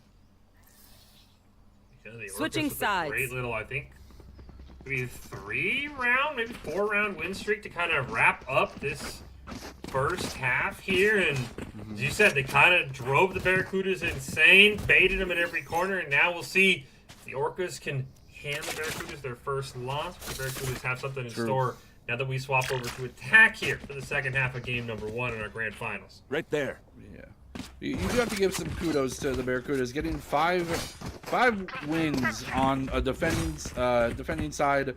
Yeah, the Switching sides. Great little, I think, maybe 3-round, maybe 4-round win streak to kind of wrap up this first half here, and as you said, they kind of drove the Barracudas insane, baited them in every corner, and now we'll see if the Orcas can hand the Barracudas their first loss. The Barracudas have something in store now that we swap over to attack here for the second half of game number 1 in our grand finals. Right there. Yeah. You do have to give some kudos to the Barracudas. Getting five wins on a defending side,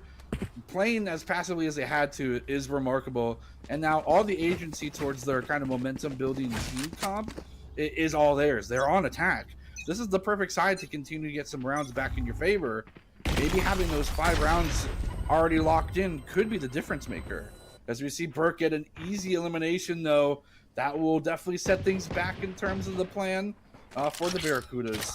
playing as passively as they had to, is remarkable. And now all the agency towards their kind of momentum building team comp is all theirs. They're on attack. This is the perfect side to continue to get some rounds back in your favor. Maybe having those 5 rounds already locked in could be the difference maker. As we see Burke get an easy elimination, though, that will definitely set things back in terms of the plan for the Barracudas.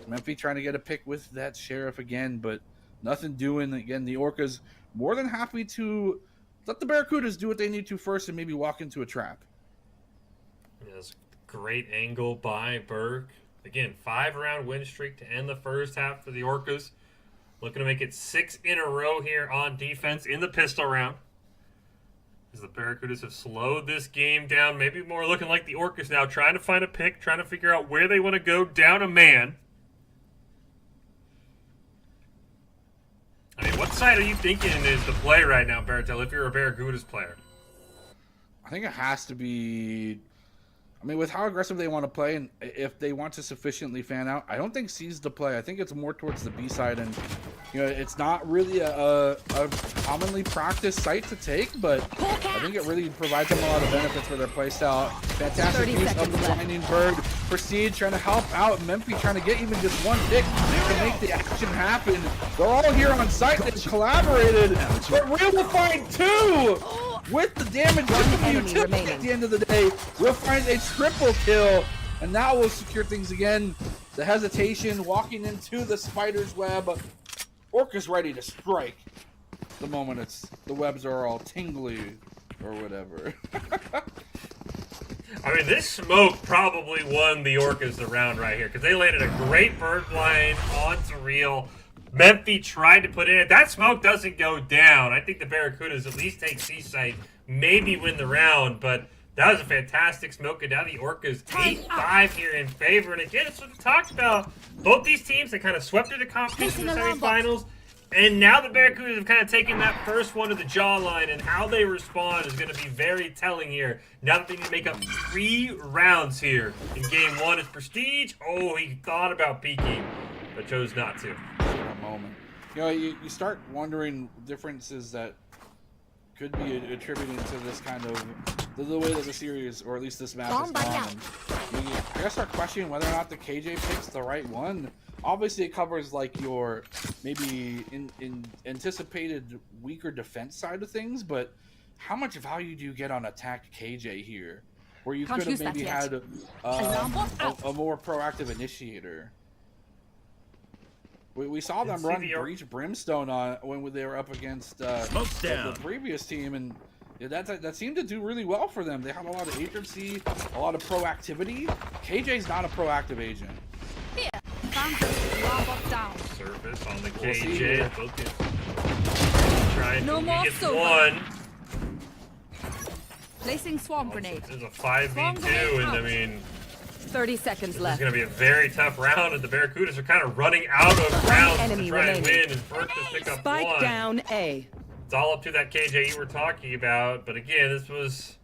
Memphis trying to get a pick with that Sheriff again, but nothing doing. Again, the Orcas more than happy to let the Barracudas do what they need to first and maybe walk into a trap. Yes, great angle by Burke. Again, 5-round win streak to end the first half for the Orcas. Looking to make it 6 in a row here on defense in the pistol round. As the Barracudas have slowed this game down, maybe more looking like the Orcas now, trying to find a pick, trying to figure out where they want to go down a man. I mean, what side are you thinking is the play right now, Baratel, if you're a Barracudas player? I think it has to be... I mean, with how aggressive they want to play, and if they want to sufficiently fan out, I don't think C's the play. I think it's more towards the B side, and you know, it's not really a commonly practiced site to take, but I think it really provides them a lot of benefits for their playstyle. Fantastic use of the Blinding Bird. Prestige trying to help out. Memphis trying to get even just 1 pick to make the action happen. They're all here on site. They've collaborated, but Real will find 2! With the damage utility at the end of the day, we'll find a triple kill, and now we'll secure things again. The hesitation, walking into the spider's web. Orca's ready to strike. The moment the webs are all tingly or whatever. I mean, this smoke probably won the Orcas the round right here, because they landed a great bird blind onto Real. Memphis tried to put in it. That smoke doesn't go down. I think the Barracudas at least take C-site, maybe win the round, but that was a fantastic smoke. And now the Orcas 8-5 here in favor. And again, it's what we talked about. Both these teams that kind of swept through the competition in the semifinals, And now the Barracudas have kind of taken that first one to the jawline, and how they respond is going to be very telling here. Now that they need to make up 3 rounds here in game 1. It's Prestige. Oh, he thought about peeking, but chose not to. That moment. You know, you start wondering differences that could be attributed to this kind of the way that the series, or at least this map, has gone. I gotta start questioning whether or not the KJ pick's the right one. Obviously, it covers like your maybe in anticipated weaker defense side of things, but how much value do you get on attack KJ here, where you could have maybe had a more proactive initiator? We saw them run Breach Brimstone on when they were up against the previous team, and that seemed to do really well for them. They had a lot of agency, a lot of proactivity. KJ's not a proactive agent. Here, down. Surface on the KJ. Trying to get one. Placing swarm grenade. There's a 5v2, and I mean, 30 seconds left. It's going to be a very tough round, and the Barracudas are kind of running out of rounds to try and win, and first to pick up Spike one. down A. It's all up to that KJ you were talking about, but again, this was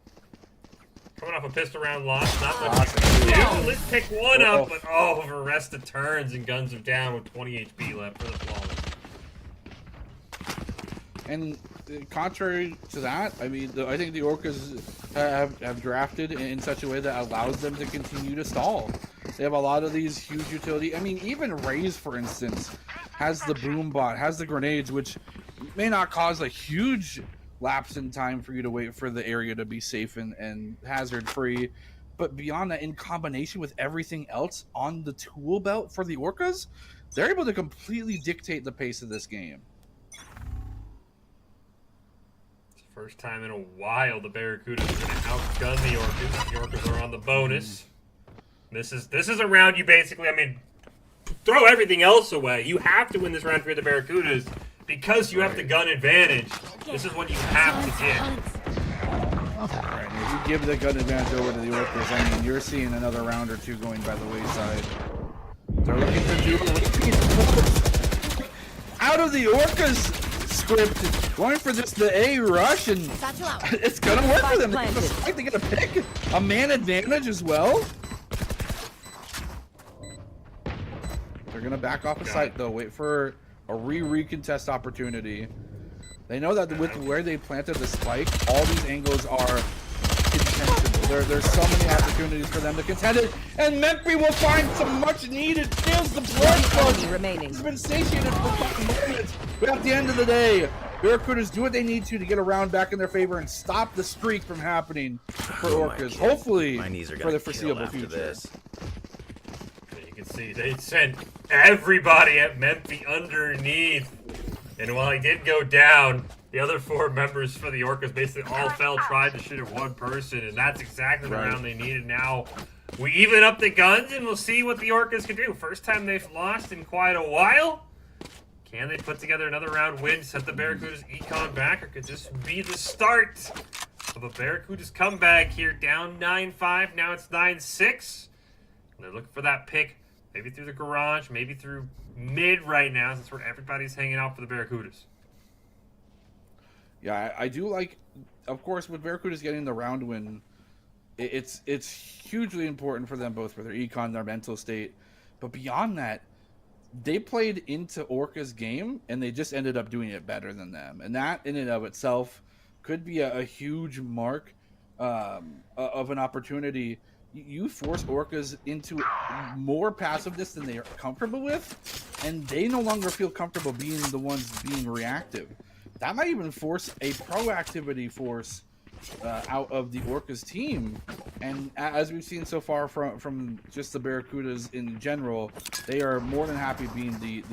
coming off a pistol round loss. Not much you can do. Let's pick one up, but arrested turns and guns him down with 20 HP left for the flawless. And contrary to that, I mean, I think the Orcas have drafted in such a way that allows them to continue to stall. They have a lot of these huge utility. I mean, even Raze, for instance, has the boom bot, has the grenades, which may not cause a huge lapse in time for you to wait for the area to be safe and hazard free. But beyond that, in combination with everything else on the tool belt for the Orcas, they're able to completely dictate the pace of this game. First time in a while the Barracudas are going to outgun the Orcas. The Orcas are on the bonus. This is a round you basically, I mean, throw everything else away. You have to win this round for the Barracudas because you have the gun advantage. This is what you have to get. Right, if you give the gun advantage over to the Orcas, I mean, you're seeing another round or two going by the wayside. They're looking to do out of the Orcas script, going for the A rush, and it's gonna work for them. They're gonna pick a man advantage as well. They're gonna back off a site though, wait for a recontest opportunity. They know that with where they planted the spike, all these angles are contestable. There's so many opportunities for them to contend it, and Memphi will find some much needed kills. The blood flush has been satiated for 5 minutes. But at the end of the day, Barracudas do what they need to get a round back in their favor and stop the streak from happening for Orcas. Hopefully, for the foreseeable future. You can see they sent everybody at Memphi underneath. And while he did go down, the other 4 members for the Orcas basically all fell, tried to shoot at one person, and that's exactly the round they needed. Now, we even up the guns, and we'll see what the Orcas can do. First time they've lost in quite a while. Can they put together another round win, set the Barracudas econ back, or could this be the start of a Barracudas comeback here? Down 9-5, now it's 9-6. They're looking for that pick, maybe through the garage, maybe through mid right now. That's where everybody's hanging out for the Barracudas. Yeah, I do like, of course, with Barracudas getting the round win, it's hugely important for them, both for their econ, their mental state. But beyond that, they played into Orca's game, and they just ended up doing it better than them. And that, in and of itself, could be a huge mark of an opportunity. You force Orcas into more passiveness than they are comfortable with, and they no longer feel comfortable being the ones being reactive. That might even force a proactivity force out of the Orcas team. And as we've seen so far from just the Barracudas in general, they are more than happy being the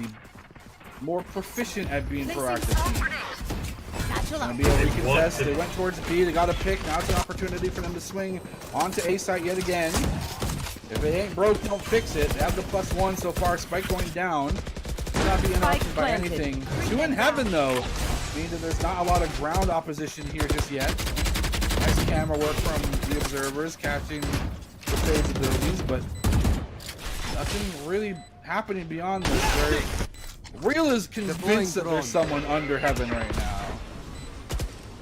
more proficient at being proactive team. Gonna be a recontest. They went towards B. They got a pick. Now it's an opportunity for them to swing onto A site yet again. If it ain't broke, don't fix it. They have the +1 so far. Spike going down. Will not be interrupted by anything. 2 in heaven though, meaning that there's not a lot of ground opposition here just yet. Nice camera work from the observers, catching the Fade's abilities, but nothing really happening beyond this. Real is convinced that there's someone under heaven right now.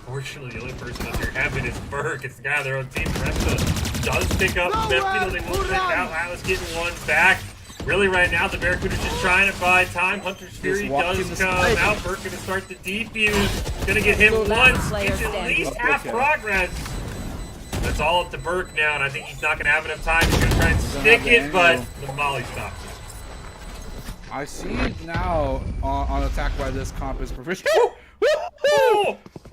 Fortunately, the only person under heaven is Burke. It's the guy on their own team. Resta does pick up Memphi. They will pick out. Atlas getting one back. Really, right now, the Barracuda's just trying to buy time. Hunter's Fury does come out. Burke going to start the defuse. Going to get hit once. Gets at least half progress. That's all up to Burke now, and I think he's not going to have enough time. He's going to try and stick it, but the molly stops it. I see now on attack by this comp is proficient.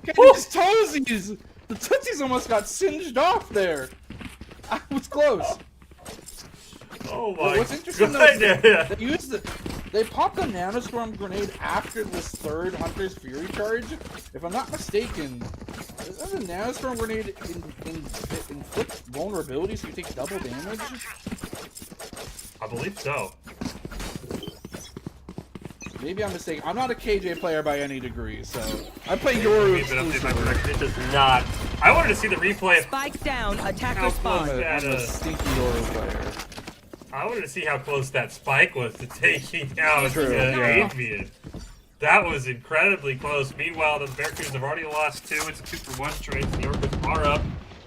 His toesies! The tootsies almost got singed off there. I was close. Oh my! What's interesting though is they popped the nanostorm grenade after this third Hunter's Fury charge. If I'm not mistaken, does the nanostorm grenade inflict vulnerability so you take double damage? I believe so. Maybe I'm mistaken. I'm not a KJ player by any degree, so I play Yoru exclusively. It does not. I wanted to see the replay. Spike down, attacker spawn. I'm a stinky Yoru player. I wanted to see how close that spike was to taking out Avian. That was incredibly close. Meanwhile, the Barracudas have already lost 2. It's a 2-for-1 trade. The Orcas are up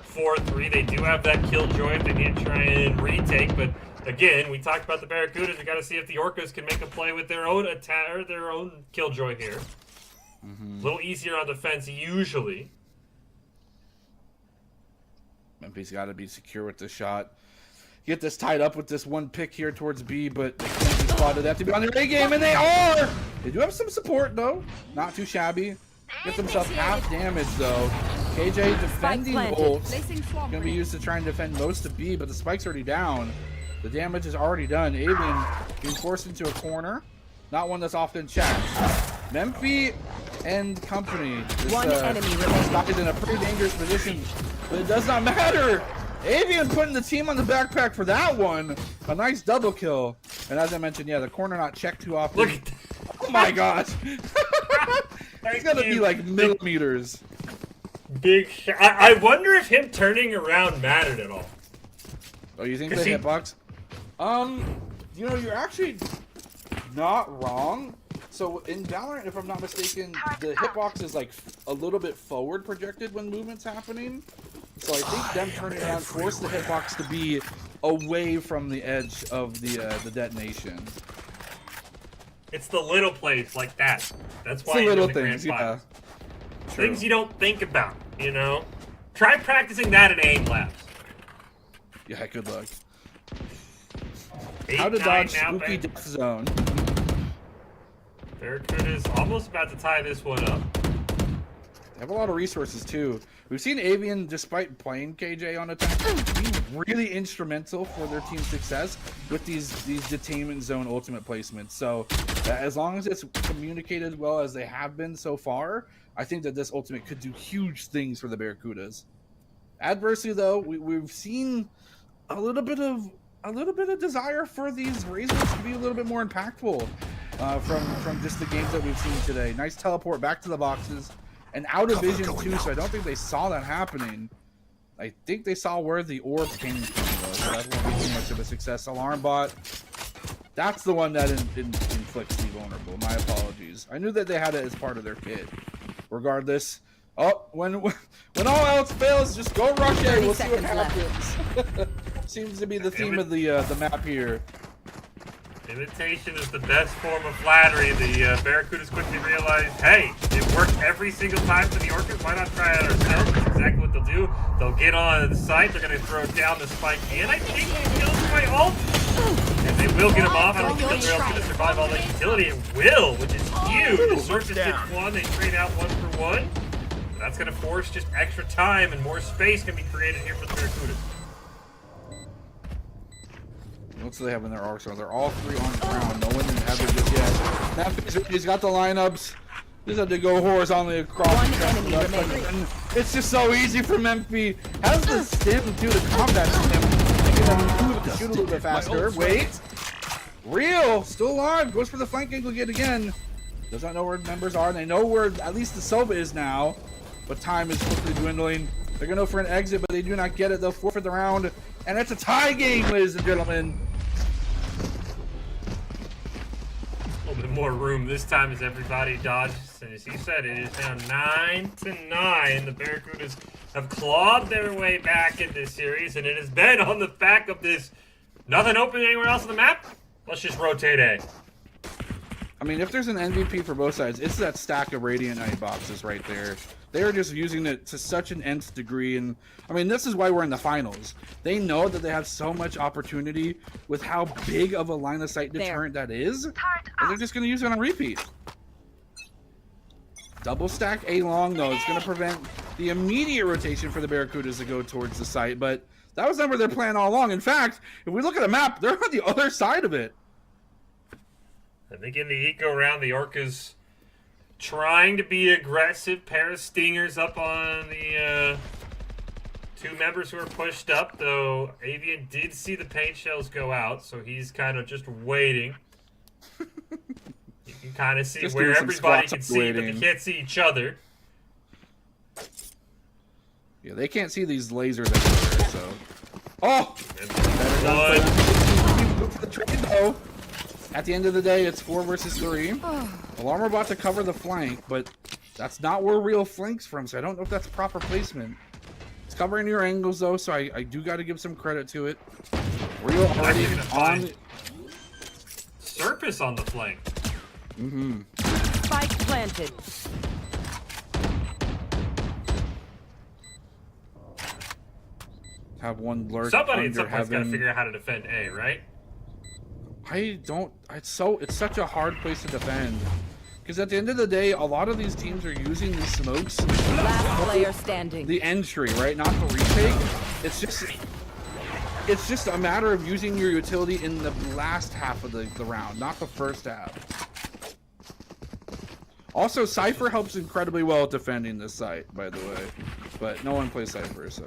4-3. They do have that killjoy if they need to try and retake, but again, we talked about the Barracudas. We got to see if the Orcas can make a play with their own attack or their own killjoy here. A little easier on defense usually. Memphi's got to be secure with this shot. Get this tied up with this one pick here towards B, but they can't be spotted. They have to be on their A game, and they are! They do have some support, though. Not too shabby. Gets himself half damage, though. KJ defending ult. Going to be used to try and defend most of B, but the spike's already down. The damage is already done. Avian being forced into a corner. Not one that's often checked. Memphi and company. One enemy remaining. Is in a pretty dangerous position, but it does not matter. Avian putting the team on the backpack for that one. A nice double kill. And as I mentioned, yeah, the corner not checked too often. Look at that. Oh my gosh. It's gonna be like millimeters. Big shot. I wonder if him turning around mattered at all. Oh, you think the hitbox? You know, you're actually not wrong. So in Valorant, if I'm not mistaken, the hitbox is like a little bit forward projected when movement's happening. So I think them turning around forced the hitbox to be away from the edge of the detonation. It's the little plays like that. That's why it's the you're little in the things, grand yeah. finals. Things you don't think about, you know? Try practicing that in aim labs. Yeah, good luck. 8, How to 9 dodge now, spooky babe. death zone. Barracuda's almost about to tie this one up. They have a lot of resources too. We've seen Avian, despite playing KJ on attack, be really instrumental for their team's success with these detainment zone ultimate placements. So as long as it's communicated well as they have been so far, I think that this ultimate could do huge things for the Barracudas. Adversely, though, we've seen a little bit of desire for these razors to be a little bit more impactful from just the games that we've seen today. Nice teleport back to the boxes and out of vision too, so I don't think they saw that happening. I think they saw where the orb came from, though, so that won't be too much of a success. Alarm bot, that's the one that inflicts the vulnerable. My apologies. I knew that they had it as part of their kit. Regardless, when all else fails, just go rush A. We'll see what happens. Seems to be the theme of the map here. Imitation is the best form of flattery. The Barracudas quickly realized, hey, it worked every single time for the Orcas. Why not try it ourselves? That's exactly what they'll do. They'll get on the site. They're going to throw down the spike. And I think he kills my ult. And they will get him off. I don't think they're able to survive all that utility. It will, which is huge. The Surface gets one. They trade out 1-for-1. That's going to force just extra time and more space can be created here for the Barracudas. What do they have in their arsenal? They're all three on the ground. No one in heaven just yet. He's got the lineups. Just have to go horizontally across. It's just so easy for Memphi. Has the stim to the combat stim. Shoot a little bit faster. Wait. Real. Still alive. Goes for the flank angle again. Does not know where members are. They know where at least the Sova is now. But time is quickly dwindling. They're going to go for an exit, but they do not get it. They'll forfeit the round. And it's a tie game, ladies and gentlemen. A little bit more room this time as everybody dodges. And as he said, it is now 9-9. The Barracudas have clawed their way back in this series, and it has been on the back of this. Nothing open anywhere else on the map? Let's just rotate A. I mean, if there's an MVP for both sides, it's that stack of Radiant Knight boxes right there. They're just using it to such an nth degree, and I mean, this is why we're in the finals. They know that they have so much opportunity with how big of a line of sight deterrent that is, and they're just going to use it on repeat. Double stack A long, though. It's going to prevent the immediate rotation for the Barracudas to go towards the site, but that was never their plan all along. In fact, if we look at the map, they're on the other side of it. I think in the eco round, the Orcas trying to be aggressive. Pair of stingers up on the two members who are pushed up, though Avian did see the paint shells go out, so he's kind of just waiting. You can kind of see Just where doing some everybody squats can see, waiting. but they can't see each other. Yeah, they can't see these lasers everywhere, so... Oh! One. At the end of the day, it's 4 versus 3. Alarm about to cover the flank, but that's not where real flank's from, so I don't know if that's proper placement. It's covering your angles, though, so I do got to give some credit to it. Real already on... Surface on the flank. Mm-hmm. Spike planted. Have one lurk Somebody at under some point's got to heaven. figure out how to defend A, right? I don't. It's such a hard place to defend. Because at the end of the day, a lot of these teams are using these smokes. Last player standing. The entry, right? Not the retake. It's just a matter of using your utility in the last half of the round, not the first half. Also, Cypher helps incredibly well at defending this site, by the way. But no one plays Cypher, so.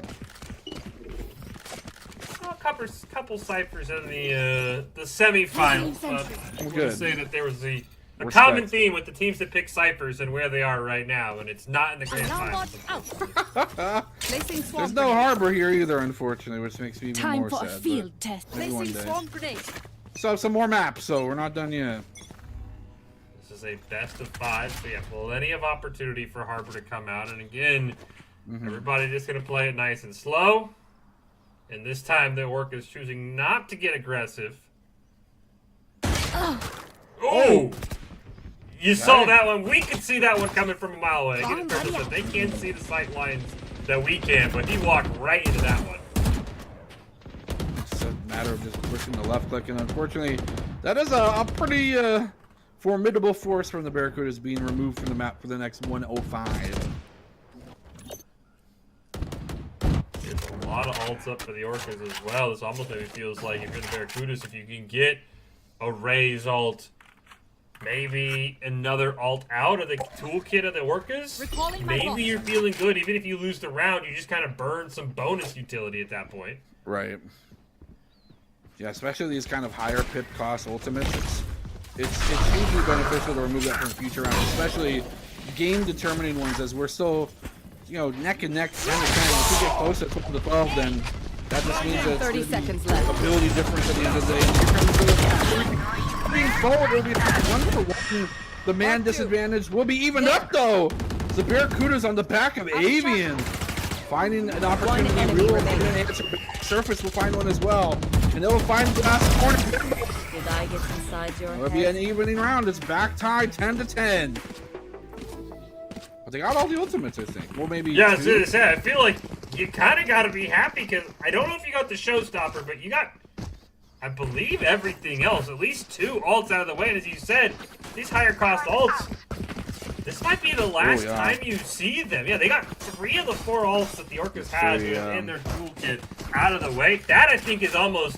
Couple ciphers in the semifinals. I want to say that there was a common theme with the teams that pick ciphers and where they are right now, and it's not in the grand finals. There's no harbor here either, unfortunately, which makes me even more sad. Time for a field test. Maybe one Placing day. swarm grenade. So some more maps, so we're not done yet. This is a best of 5, so yeah, plenty of opportunity for Harbor to come out, and again, everybody just gonna play it nice and slow. And this time, the Orcas choosing not to get aggressive. Oh! You saw that one. We could see that one coming from a mile away. They can't see the sight lines that we can, but he walked right into that one. It's a matter of just pushing the left click, and unfortunately, that is a pretty formidable force from the Barracudas being removed from the map for the next 105. A lot of ults up for the Orcas as well. This almost maybe feels like if you're the Barracudas, if you can get a Raze ult, maybe another ult out of the toolkit of the Orcas, maybe you're feeling good. Even if you lose the round, you just kind of burn some bonus utility at that point. Right. Yeah, especially these kind of higher pip cost ultimates. It's hugely beneficial to remove that from future rounds, especially game determining ones, as we're still, you know, neck and neck, 10 to 10. If we get close at 12 to 12, then that just means that 30 it's seconds left. ability difference at the end of the day. And moving forward, it'll be 1-for-1. The man disadvantage will be evened up, though. The Barracudas on the back of Avian, finding an opportunity. Surface will find one as well, and they'll find the last corner. Did I get inside your It'll be an evening round. It's back tied 10 to 10. But they got all the ultimates, I think. Well, maybe. Yeah, I was gonna say, I feel like you kind of got to be happy because I don't know if you got the showstopper, but you got, I believe, everything else. At least 2 ults out of the way. And as you said, these higher cost ults, this might be the last time you see them. Yeah, they got 3 of the 4 ults that the Orcas had in their toolkit out of the way. That, I think, is almost,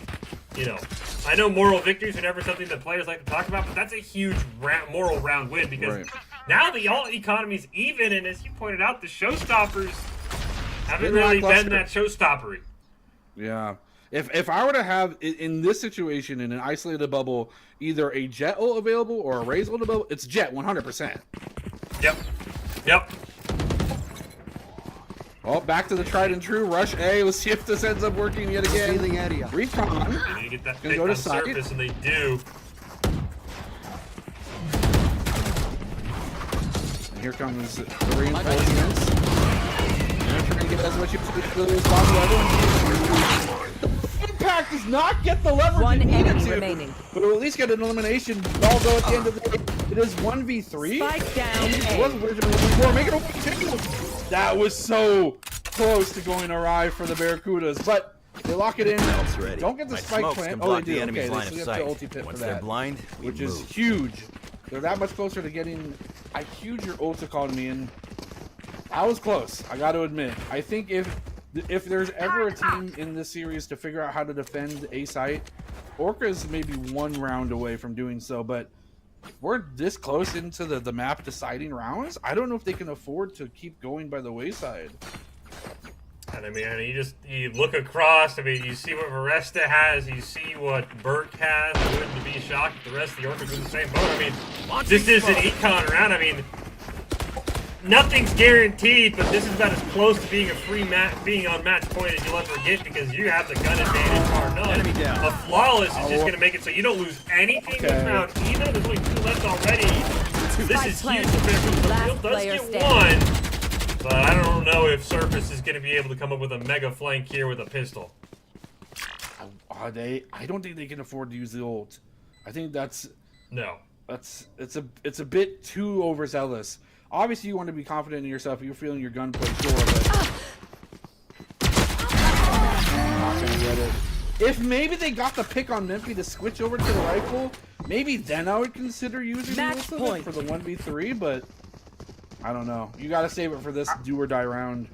you know, I know moral victories are never something that players like to talk about, but that's a huge moral round win because now the alt economy's even, and as you pointed out, the showstoppers haven't really been that showstoppery. Yeah. If I were to have, in this situation, in an isolated bubble, either a Jet ult available or a Raze ult available, it's Jet 100%. Yep. Yep. Oh, back to the tried and true. Rush A. Let's see if this ends up working yet again. Area. Recon. They need to get that Gonna pick go to on site. surface, and they do. here comes the reinforcements. And trying to get as much utility as possible. The impact does not get the leverage One it needed enemy to, remaining. but it'll at least get an elimination. Although at the end of the day, it is 1v3. Spike down It A. wasn't originally 1v4. Make it a 1v2. That was so close to going awry for the Barracudas, but they lock it in. Don't get the spike plant. Oh, they do. Okay, they still get the ulti pit for that, blind, which is huge. They're that much closer to getting a huger ult economy, and that was close. I got to admit. I think if there's ever a team in this series to figure out how to defend a site, Orca's maybe one round away from doing so, but if we're this close into the map deciding rounds, I don't know if they can afford to keep going by the wayside. And I mean, you look across. I mean, you see what Varesta has. You see what Burke has. I wouldn't be shocked if the rest of the Orcas in the same boat. I mean, this is an econ round. I mean, nothing's guaranteed, but this is about as close to being a free being on match point as you'll ever get because you have the gun advantage, bar none. A flawless is just going to make it so you don't lose anything this round. Even there's only 2 left already. This is huge. The field does get one. But I don't know if Surface is going to be able to come up with a mega flank here with a pistol. Are they? I don't think they can afford to use the ult. I think it's a bit too overzealous. Obviously, you want to be confident in yourself. You're feeling your gunplay sure, but not gonna get it. If maybe they got the pick on Memphis to switch over to the rifle, maybe then I would consider using the ult for the 1v3. But I don't know. You got to save it for this do or die round.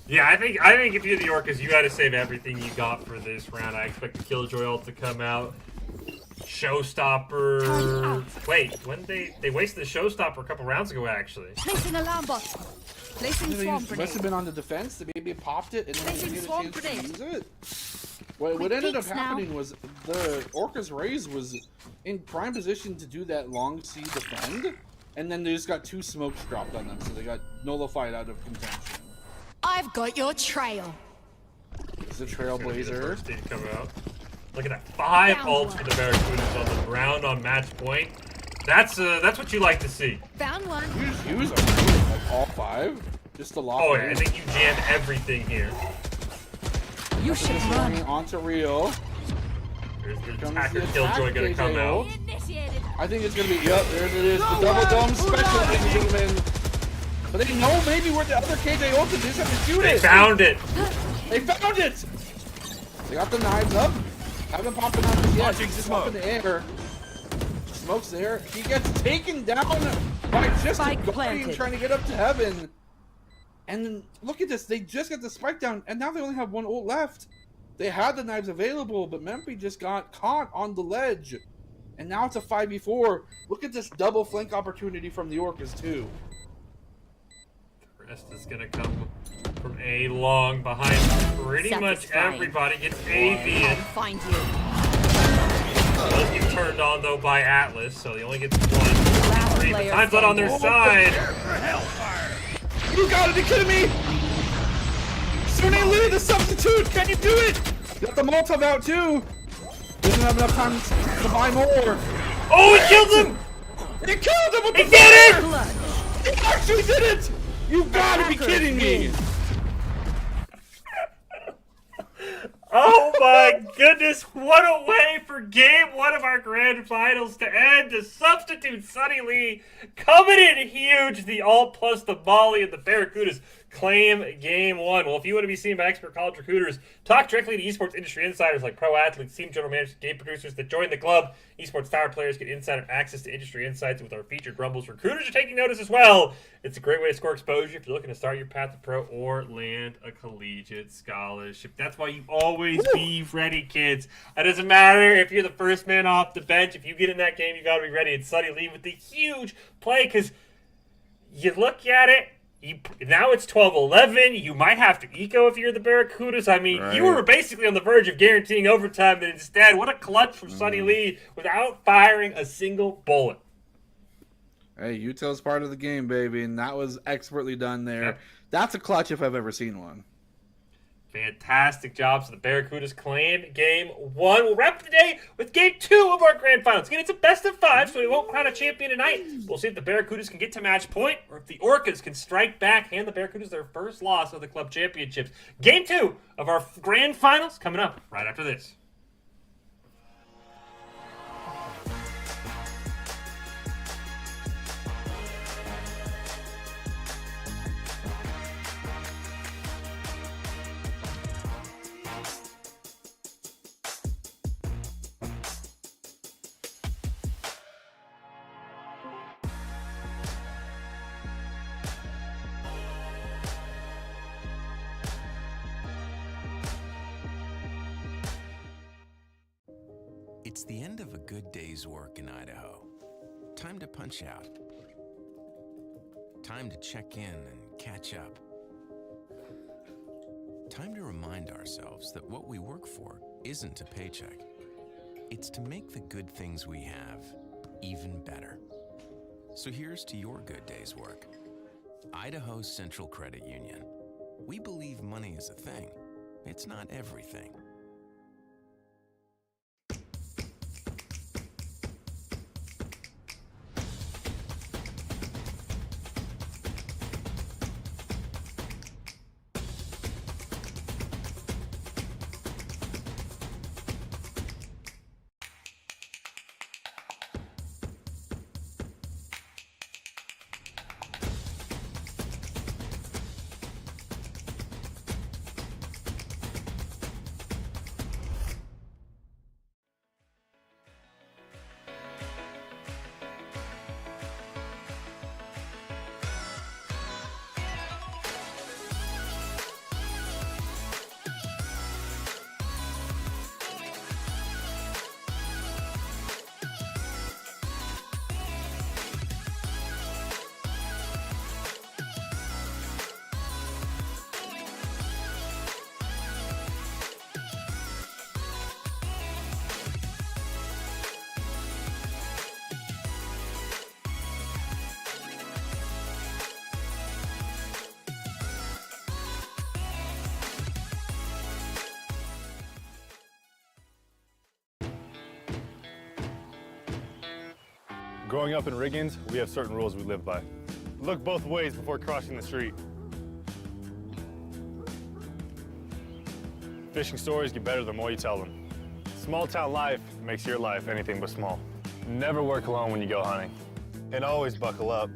Yeah, I think if you're the Orcas, you got to save everything you got for this round. I expect the Killjoy ult to come out. Showstopper. Wait, when they wasted the Showstopper a couple rounds ago, actually. Placing alarm bot. Placing swamp Must grenade. have been on the defense. They maybe popped it and then Placing they get a swamp chance to grenade. use it. What ended up happening was the Orcas Raze was in prime position to do that long C defend, and then they just got 2 smokes dropped on them, so they got nullified out of contention. I've got your trail. It's a Trailblazer. First team come out. Look at that, 5 ults for the Barracudas on the ground on match point. That's what you like to see. Found one. You just use them, like all 5, just to lock. Oh yeah, I think you jam everything here. You should run. Onto Rio. There's the attacker Killjoy gonna come out. I think it's gonna be, yep, there it is, the double dome special, ladies and gentlemen. But they know maybe where the other KJ ulted, they just have to shoot it. They found it. They found it. They got the knives up. Haven't popped them out yet. Just up in the air. Smoke's there. He gets taken down by just a guardian trying to get up to heaven. And then look at this. They just got the spike down, and now they only have 1 ult left. They had the knives available, but Memphis just got caught on the ledge. And now it's a 5v4. Look at this double flank opportunity from the Orcas, too. The rest is gonna come from A long behind pretty much everybody. Gets Avian. Find you. Does get turned on though by Atlas, so he only gets 1. 3, but time's not on their side. You gotta be kidding me! Sunny Lee, the substitute! Can you do it? Got the Molotov out too! Doesn't have enough time to buy more. Oh, he killed him! He killed him with He the did fire! He actually did it! You gotta be kidding me! Oh my goodness, what a way for game 1 of our grand finals to end. To substitute Sunny Lee coming in huge. The ult plus the volley, and the Barracudas claim game 1. Well, if you want to be seen by expert college recruiters, talk directly to esports industry insiders like pro athletes, team general managers, game producers that join the club. Esports Tower players get insider access to industry insights with our featured Rumbles. Recruiters are taking notice as well. It's a great way to score exposure if you're looking to start your path to pro or land a collegiate scholarship. That's why you always be ready, kids. It doesn't matter if you're the first man off the bench. If you get in that game, you got to be ready. And Sunny Lee with the huge play, because you look at it, now it's 12-11. You might have to eco if you're the Barracudas. I mean, you were basically on the verge of guaranteeing overtime, and instead, what a clutch from Sunny Lee without firing a single bullet. Hey, Utah's part of the game, baby, and that was expertly done there. That's a clutch if I've ever seen one. Fantastic job. So the Barracudas claim game 1. We'll wrap up the day with game 2 of our grand finals. Again, it's a best of 5, so we won't crown a champion tonight. We'll see if the Barracudas can get to match point or if the Orcas can strike back, hand the Barracudas their first loss of the club championships. Game 2 of our grand finals coming up right after this. It's the end of a good day's work in Idaho. Time to punch out. Time to check in and catch up. Time to remind ourselves that what we work for isn't a paycheck. It's to make the good things we have even better. So here's to your good day's work. Idaho Central Credit Union. We believe money is a thing. It's not everything. Growing up in Riggins, we have certain rules we live by. Look both ways before crossing the street. Fishing stories get better the more you tell them. Small town life makes your life anything but small. Never work alone when you go hunting. And always buckle up.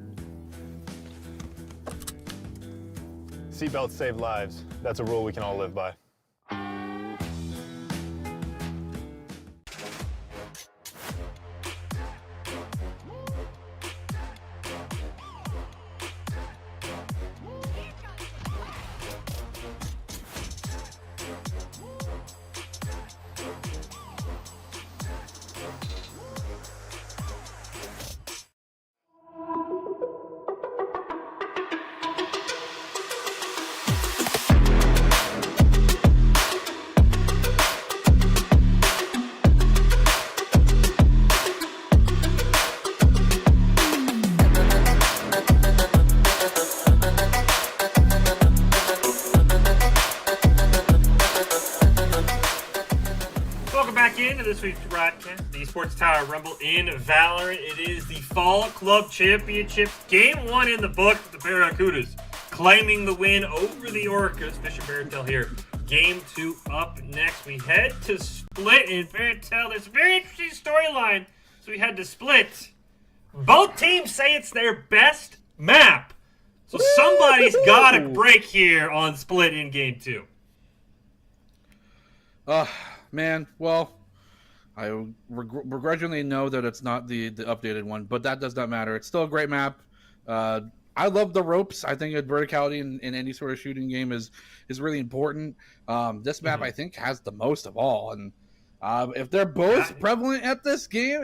Seatbelts save lives. That's a rule we can all live by. Into this week's broadcast, the Esports Tower Rumble in Valorant. It is the Fall Club Championship. Game 1 in the book with the Barracudas claiming the win over the Orcas. Fish and Baratel here. Game 2 up next. We head to Split in Baratel. There's a very interesting storyline. So we had to Split. Both teams say it's their best map. So somebody's got to break here on Split in Game 2. Man, well, I begrudgingly know that it's not the updated one, but that does not matter. It's still a great map. I love the ropes. I think verticality in any sort of shooting game is really important. This map, I think, has the most of all. And if they're both prevalent at this game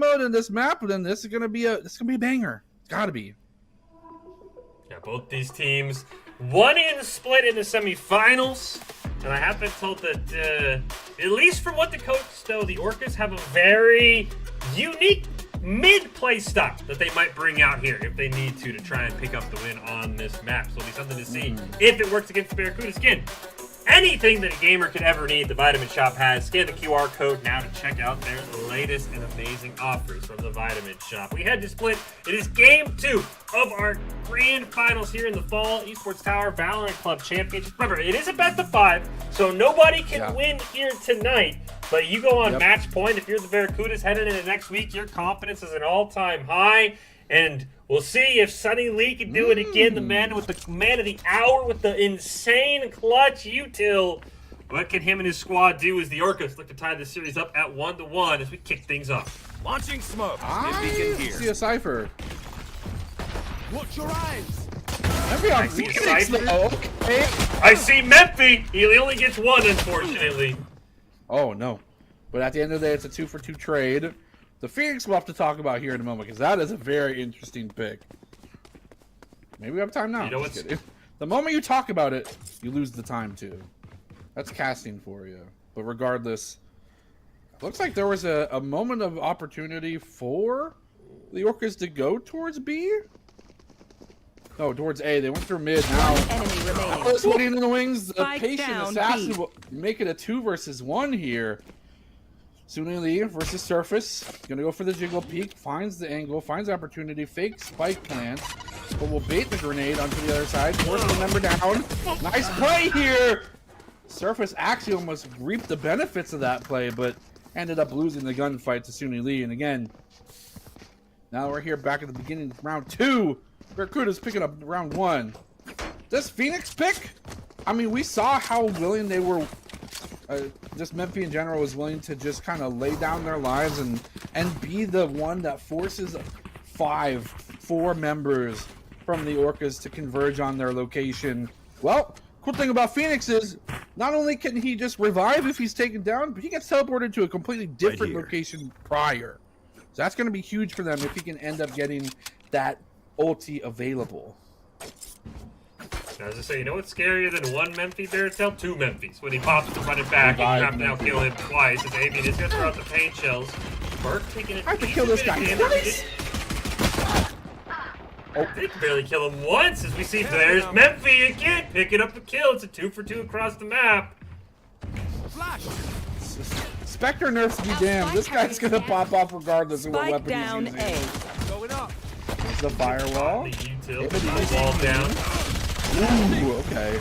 mode and this map, then this is gonna be a banger. It's gotta be. Yeah, both these teams won in Split in the semifinals. And I have been told that, at least from what the coach know, the Orcas have a very unique mid-play style that they might bring out here if they need to try and pick up the win on this map. So it'll be something to see if it works against the Barracudas. Again, anything that a gamer could ever need, the Vitamin Shop has. Scan the QR code now to check out their latest and amazing offers from the Vitamin Shop. We head to Split. It is game 2 of our grand finals here in the Fall Esports Tower Valorant Club Championship. Remember, it is a best of 5, so nobody can win here tonight. But you go on match point. If you're the Barracudas headed into next week, your confidence is an all-time high. And we'll see if Sonny Lee can do it again. The man of the hour with the insane clutch util. What can him and his squad do as the Orcas look to tie the series up at 1-1 as we kick things off? Launching smoke. I see a Cypher. Watch your eyes. I see a Cypher. Okay. I see Memphi. He only gets one, unfortunately. Oh, no. But at the end of the day, it's a 2-for-2 trade. The Phoenix we'll have to talk about here in a moment, because that is a very interesting pick. Maybe we have time now. You know what's... The moment you talk about it, you lose the time too. That's casting for you. But regardless, looks like there was a moment of opportunity for the Orcas to go towards B. No, towards A. They went through mid. Now, waiting in the wings. The patient assassin will make it a 2 versus 1 here. Suni Lee versus Surface. Gonna go for the jiggle peek. Finds the angle. Finds the opportunity. Fake spike plant. But will bait the grenade onto the other side. Force the member down. Nice play here. Surface actually almost reaped the benefits of that play, but ended up losing the gunfight to Suni Lee. And again, now we're here back at the beginning of round 2. Barracuda's picking up round 1. This Phoenix pick, I mean, we saw how willing they were. Just Memphi in general was willing to just kind of lay down their lives and be the one that forces 4 members from the Orcas to converge on their location. Well, cool thing about Phoenix is not only can he just revive if he's taken down, but he gets teleported to a completely different location prior. So that's going to be huge for them if he can end up getting that ulti available. As I say, you know what's scarier than one Memphi Beartail? 2 Memphis. When he pops to run it back, you have to now kill him twice. As Avian is going to throw out the pain shells. Burke taking it. I have to kill this guy twice. Oh, they can barely kill him once as we see there's Memphi again picking up the kill. It's a 2-for-2 across the map. Flash. Spectre nerfs be damned. This guy's going to pop off regardless of what weapon he's using. Going up. There's the firewall. The util. Wall down. Ooh, okay.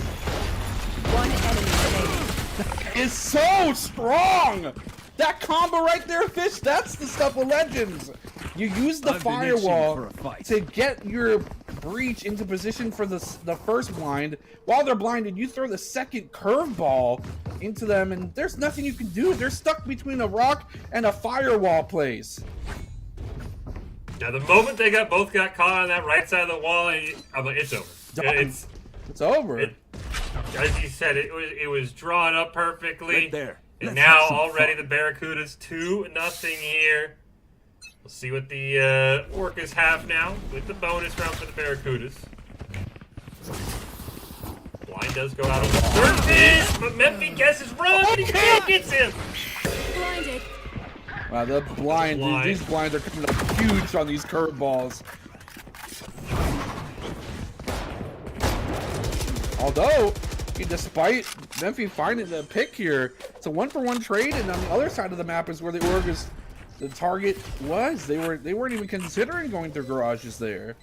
One enemy remaining. Is so strong. That combo right there, Fish. That's the stuff of legends. You use the firewall to get your breach into position for the first blind. While they're blinded, you throw the second curveball into them, and there's nothing you can do. They're stuck between a rock and a firewall place. Now, the moment they both got caught on that right side of the wall, I'm like, it's over. It's over. As you said, it was drawn up perfectly. Right there. And now already the Barracudas 2-0 here. We'll see what the Orcas have now with the bonus round for the Barracudas. Blind does go out on the surface, but Memphi guesses run, but he still gets him. Blinded. Wow, the blind. These blinds are coming up huge on these curveballs. Although, despite Memphi finding the pick here, it's a 1-for-1 trade, and on the other side of the map is where the Orcas, the target was. They weren't even considering going through garages there.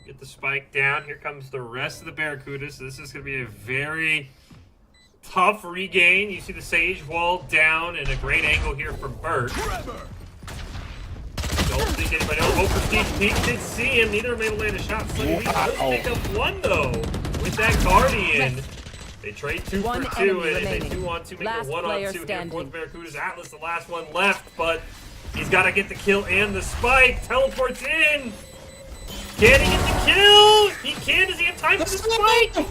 Get the spike down. Here comes the rest of the Barracudas. So this is going to be a very tough regain. You see the Sage wall down and a great angle here from Bert. Don't think anybody else. Oh, Prestige Peak did see him. Neither of them able to land a shot. So he does pick up one, though, with that Guardian. They trade 2 for 2, and they 2-on-2, make it 1-on-2 here for the Barracudas. Atlas, the last one left, but he's got to get the kill and the spike. Teleports in. Can he get the kill? He can. Does he have time for the spike?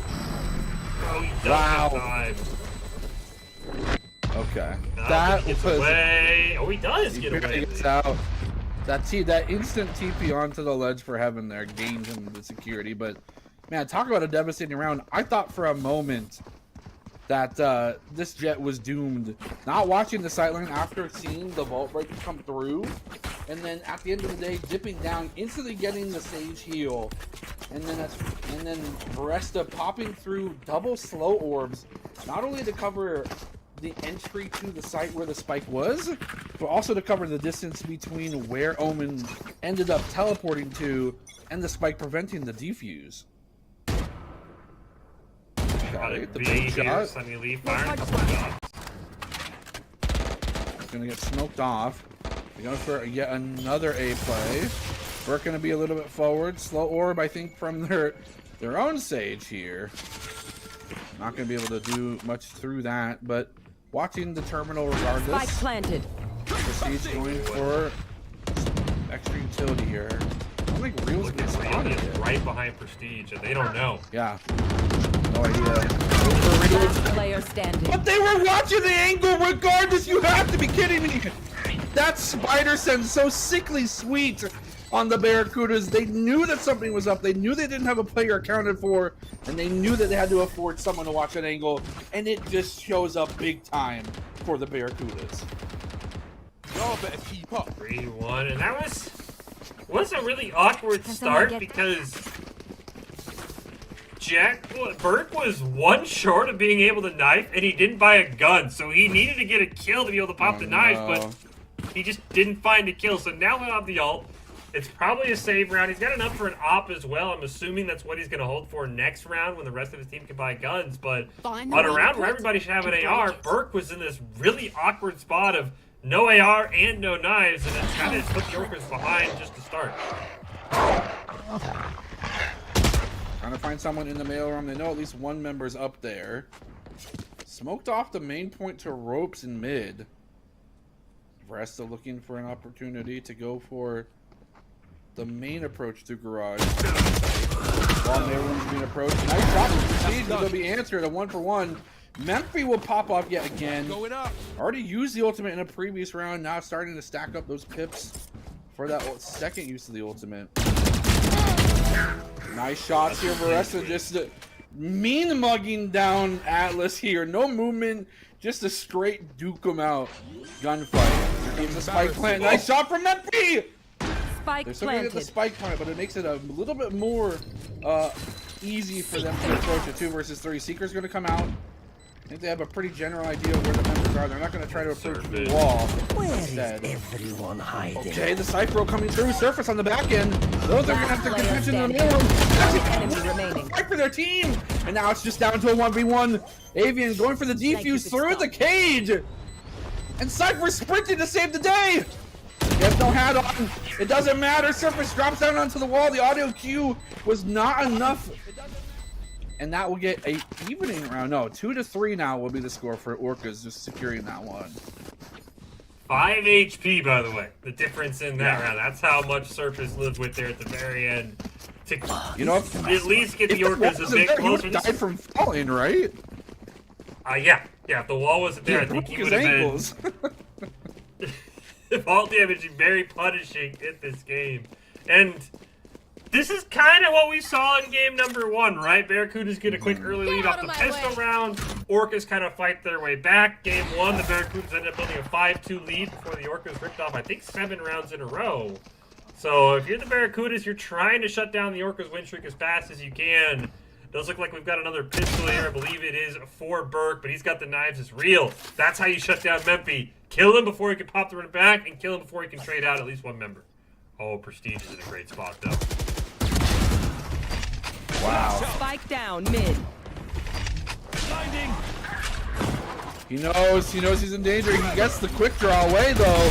Oh, he does have time. Okay. That gets was away. Oh, he does get away. Gets out. That instant TP onto the ledge for heaven there gained him the security, but man, talk about a devastating round. I thought for a moment that this Jet was doomed. Not watching the sideline after seeing the vault break come through and then at the end of the day, dipping down, instantly getting the Sage heal, and then Baresta popping through double slow orbs, not only to cover the entry to the site where the spike was, but also to cover the distance between where Omen ended up teleporting to and the spike preventing the defuse. Okay, the big shot. Sunny Lee firing a couple shots. Gonna get smoked off. They're going for yet another A play. We're gonna be a little bit forward. Slow orb, I think, from their own Sage here. Not gonna be able to do much through that, but watching the terminal regardless. Spike planted. Prestige going for extra utility here. I don't think Real's been spotted yet. Right behind Prestige, and they don't know. Yeah. No idea. Last player standing. But they were watching the angle regardless. You have to be kidding me. That spider sense so sickly sweet on the Barracudas. They knew that something was up. They knew they didn't have a player accounted for, and they knew that they had to afford someone to watch an angle, and it just shows up big time for the Barracudas. Y'all better keep up. 3-1, and that was a really awkward start because Burke was one short of being able to knife, and he didn't buy a gun, so he needed to get a kill to be able to pop the knife, but he just didn't find a kill. So now we have the ult. It's probably a save round. He's got enough for an op as well. I'm assuming that's what he's going to hold for next round when the rest of his team can buy guns. But on a round where everybody should have an AR, Burke was in this really awkward spot of no AR and no knives, and it's kind of put the Orcas behind just to start. Trying to find someone in the mail room. They know at least one member's up there. Smoked off the main point to ropes in mid. Vresta looking for an opportunity to go for the main approach to garage. While mail room's being approached. Nice shot from Prestige, but they'll be answered. A 1-for-1. Memphi will pop off yet again. Already used the ultimate in a previous round. Now starting to stack up those pips for that second use of the ultimate. Nice shots here. Baresta just mean mugging down Atlas here. No movement. Just a straight duke him out. Gunfight. Here comes the spike plant. Nice shot from Memphi! Spike They're still gonna get the spike plant, but it makes it a little bit more easy for them to approach a 2 versus 3. Seeker's gonna come out. I think they have a pretty general idea of where the members are. They're not going to try to approach the wall. Instead. Everyone hiding. Okay, the Cypher coming through. Surface on the back end. Those are going to have to contention in the middle. Fight for their team. And now it's just down to a 1v1. Avian going for the defuse through the cage. And Cypher sprinting to save the day. He has no hat on. It doesn't matter. Surface drops down onto the wall. The audio cue was not enough. And that will get a evening round. No, 2-3 now will be the score for Orcas, just securing that one. 5 HP, by the way. The difference in that round. That's how much Surface lived with there at the very end. To at least get the Orcas a bit closer. He died from falling, right? Yeah. If the wall wasn't there, I think he would have been. The fall damage is very punishing in this game. And this is kind of what we saw in game number 1, right? Barracudas get a quick early lead off the pistol round. Orcas kind of fight their way back. Game 1, the Barracudas ended up building a 5-2 lead before the Orcas ripped off, I think, 7 rounds in a row. So if you're the Barracudas, you're trying to shut down the Orcas win streak as fast as you can. Does look like we've got another pistol here. I believe it is for Burke, but he's got the knives. It's real. That's how you shut down Memphi. Kill him before he can pop the run back, and kill him before he can trade out at least one member. Oh, Prestige is in a great spot, though. Wow. Spike down mid. Blinding. He knows he's in danger. He gets the quick draw away though.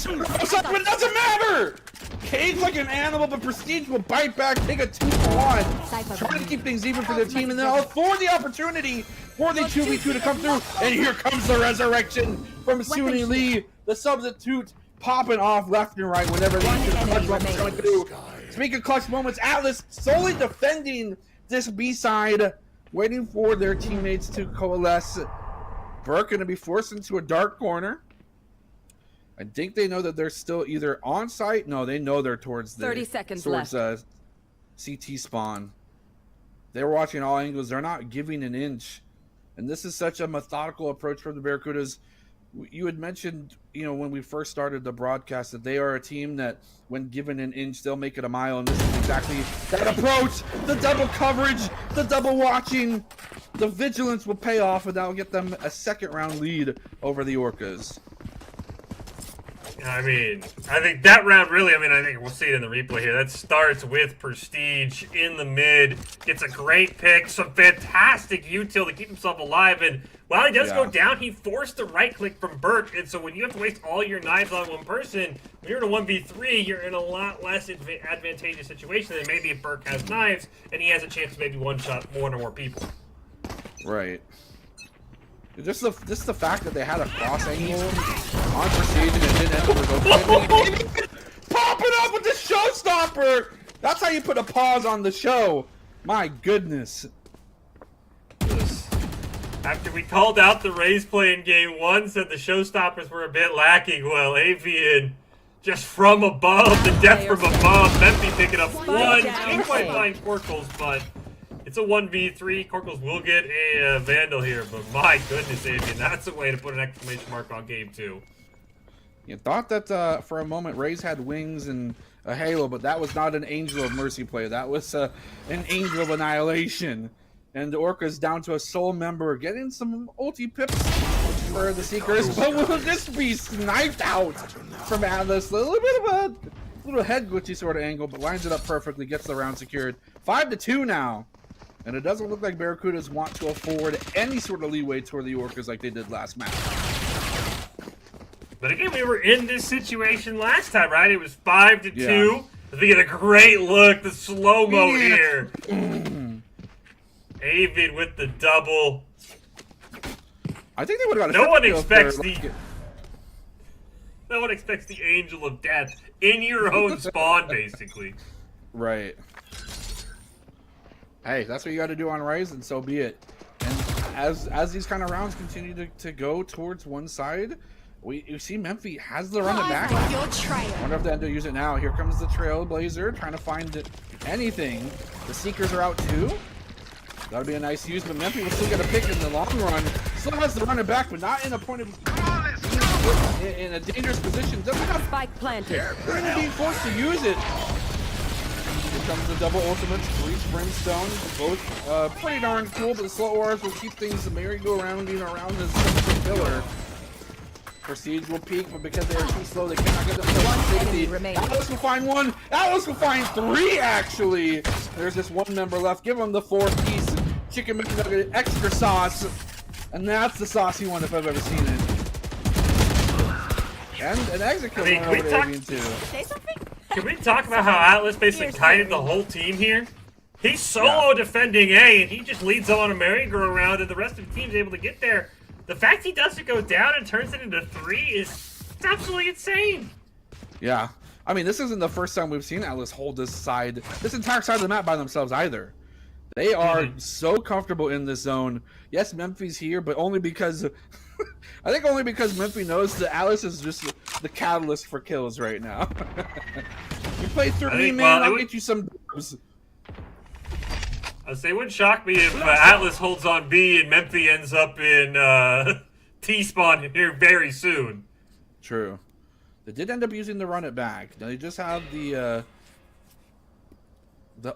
But it doesn't matter! Cade's like an animal, but Prestige will bite back, take a 2-for-1. Trying to keep things even for their team, and then afford the opportunity for the 2v2 to come through. And here comes the resurrection from Sunny Lee. The substitute popping off left and right whenever they see the clutch moments coming through. Speaking of clutch moments, Atlas solely defending this B-side, waiting for their teammates to coalesce. Burke going to be forced into a dark corner. I think they know that they're still either on site. No, they know they're towards the 30 seconds left. CT spawn. They're watching all angles. They're not giving an inch. And this is such a methodical approach from the Barracudas. you had mentioned, when we first started the broadcast, that they are a team that, when given an inch, they'll make it a mile, and this is exactly that approach. The double coverage, the double watching, the vigilance will pay off, and that will get them a second-round lead over the Orcas. I mean, I think that round really, I think we'll see it in the replay here. That starts with Prestige in the mid. Gets a great pick, some fantastic util to keep himself alive. And while he does go down, he forced the right click from Burke. And so when you have to waste all your knives on one person, when you're in a 1v3, you're in a lot less advantageous situation than maybe if Burke has knives and he has a chance to maybe one-shot one or more people. Right. Just the fact that they had a cross angle on Prestige and it didn't end up with popping up with the showstopper. That's how you put a pause on the show. My goodness. After we called out the Rays play in game 1, said the showstoppers were a bit lacking. Well, Avian just from above, the death from above. Memphis picking up one. Can't quite find Corkles, but it's a 1v3. Corkles will get a Vandal here, but my goodness, Avian, that's a way to put an exclamation mark on game 2. You thought that for a moment Rays had wings and a halo, but that was not an Angel of Mercy play. That was an Angel of Annihilation. And the Orcas down to a sole member, getting some ulti pips for the Seekers. But will this be sniped out from Atlas? A little bit of a little head glitchy sort of angle, but lines it up perfectly, gets the round secured. 5-2 now. And it doesn't look like Barracudas want to afford any sort of leeway toward the Orcas like they did last match. But again, we were in this situation last time, right? It was 5-2. Yeah. We get a great look, the slow-mo here. Avid with the double. I think they would have got a No one expects the Angel of Death in your own spawn, basically. Right. Hey, that's what you got to do on Rise, and so be it. And as these kind of rounds continue to go towards one side, you see Memphis has the run it back. Wonder if they end up use it now. Here comes the Trailblazer trying to find anything. The Seekers are out too. That'll be a nice use, but Memphis will still get a pick in the long run. Still has to run it back, but not in a point of in a dangerous position. Doesn't have spike planted. They're being forced to use it. Here comes the double ultimates, Breach, Brimstone. Both pretty darn cool, but the slow auras will keep things merry-go-rounding around this central pillar. Prestige will peek, but because they are too slow, they cannot get themselves to safety. Atlas will find one. Atlas will find 3, actually. There's just one member left. Give him the 4-piece chicken McNugget extra sauce. And that's the saucy one if I've ever seen it. And an exit kill over to Avian too. Can we talk about how Atlas basically kited the whole team here? He's solo defending A, and he just leads them on a merry-go-round, and the rest of the team's able to get there. The fact he doesn't go down and turns it into 3 is absolutely insane. Yeah. I mean, this isn't the first time we've seen Atlas hold this entire side of the map by themselves either. They are so comfortable in this zone. Yes, Memphis here, but only because I think only because Memphis knows that Atlas is just the catalyst for kills right now. You play through me, man. I'll get you some dubs. I'd say it wouldn't shock me if Atlas holds on B and Memphis ends up in T-spawn here very soon. True. They did end up using the run it back. Now they just have the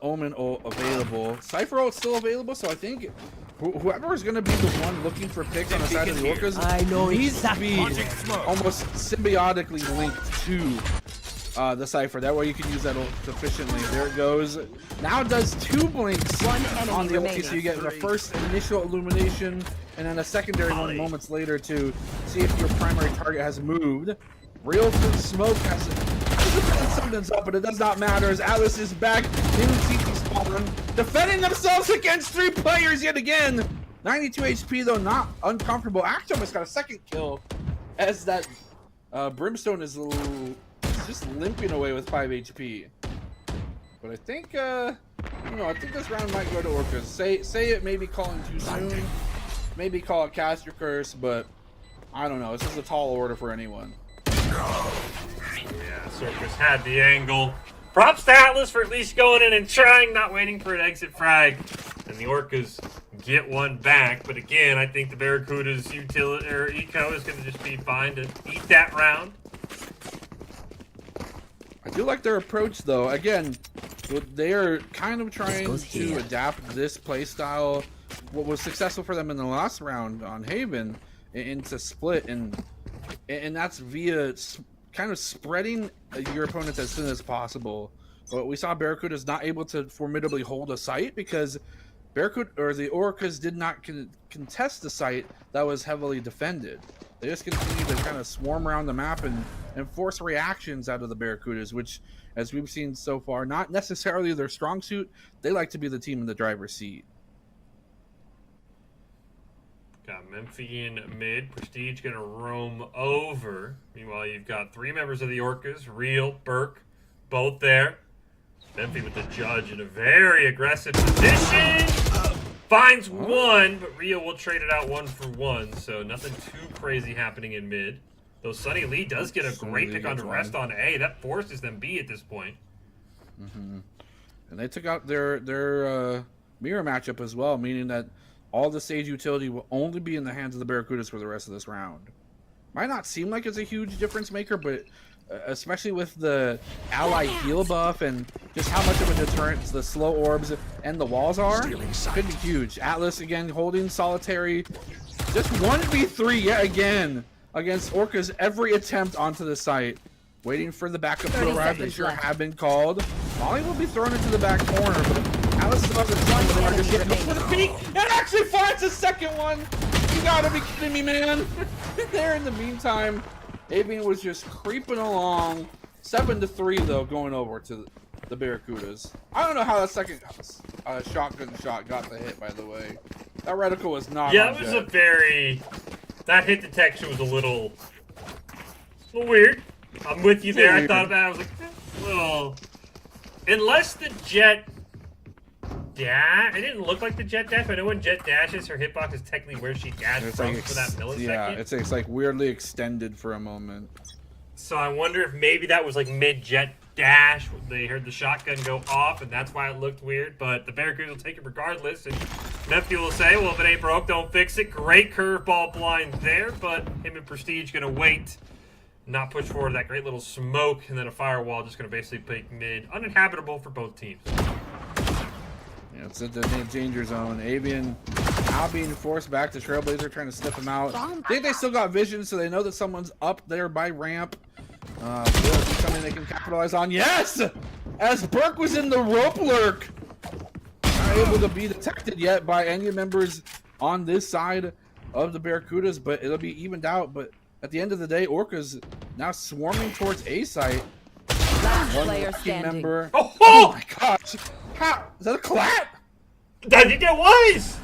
Omen ult available. Cypher ult still available, so I think whoever is going to be the one looking for picks on the side of the Orcas needs to be almost symbiotically linked to the Cypher. That way you can use that ult efficiently. There it goes. Now it does 2 blinks on the ulti, so you get the first initial illumination and then a secondary one moments later to see if your primary target has moved. Real smoke has something's up, but it does not matter as Atlas is back in CT spawn, defending themselves against 3 players yet again. 92 HP though, not uncomfortable. Actomus got a second kill as that Brimstone is just limping away with 5 HP. But I think I don't know. I think this round might go to Orcas. Say it may be calling too soon. Maybe call it Cast Your Curse, but I don't know. It's just a tall order for anyone. Yeah, Circus had the angle. Props to Atlas for at least going in and trying, not waiting for an exit frag. And the Orcas get one back. But again, I think the Barracuda's utility or eco is going to just be fine to eat that round. I do like their approach, though. Again, they are kind of trying to adapt this playstyle, what was successful for them in the last round on Haven, into split, and that's via kind of spreading your opponents as soon as possible. But we saw Barracuda's not able to formidably hold a site because Barracuda or the Orcas did not contest the site that was heavily defended. They just continue to kind of swarm around the map and force reactions out of the Barracudas, which, as we've seen so far, not necessarily their strong suit. They like to be the team in the driver's seat. Got Memphian mid. Prestige going to roam over. Meanwhile, you've got 3 members of the Orcas, Real, Burke, both there. Memphi with the judge in a very aggressive position. Finds one, but Rio will trade it out 1 for 1, so nothing too crazy happening in mid. Though Sunny Lee does get a great pick on the rest on A. That forces them B at this point. And they took out their mirror matchup as well, meaning that all the Sage utility will only be in the hands of the Barracudas for the rest of this round. Might not seem like it's a huge difference maker, but especially with the ally heal buff and just how much of a deterrent the slow orbs and the walls are, could be huge. Atlas again holding solitary, just 1v3 yet again against Orca's every attempt onto the site. Waiting for the backup to arrive. They sure have been called. Molly will be thrown into the back corner, but Atlas still has a ton, but they are just getting for the peak and actually finds a second one. You gotta be kidding me, man. There in the meantime, Avian was just creeping along. 7-3 though, going over to the Barracudas. I don't know how that second shotgun shot got the hit, by the way. That reticle was not. Yeah, it was a very. That hit detection was a little weird. I'm with you there. I thought about it. I was like, well, unless the jet dash. It didn't look like the jet dash, but I know when jet dashes, her hitbox is technically where she dashed from for that millisecond. Yeah, it's like weirdly extended for a moment. So I wonder if maybe that was like mid-jet dash. They heard the shotgun go off, and that's why it looked weird. But the Barracudas will take it regardless. And Memphi will say, well, if it ain't broke, don't fix it. Great curveball blind there, but him and Prestige going to wait. Not push forward that great little smoke, and then a firewall just going to basically make mid uninhabitable for both teams. Yeah, it's at the danger zone. Avian now being forced back to Trailblazer, trying to sniff him out. I think they still got vision, so they know that someone's up there by ramp. Will be something they can capitalize on. Yes! As Burke was in the rope lurk. Not able to be detected yet by any members on this side of the Barracudas, but it'll be evened out. But at the end of the day, Orca's now swarming towards A site. Last One player lucky standing. member. Oh! Oh my gosh! How? Is that a clap? I think it was!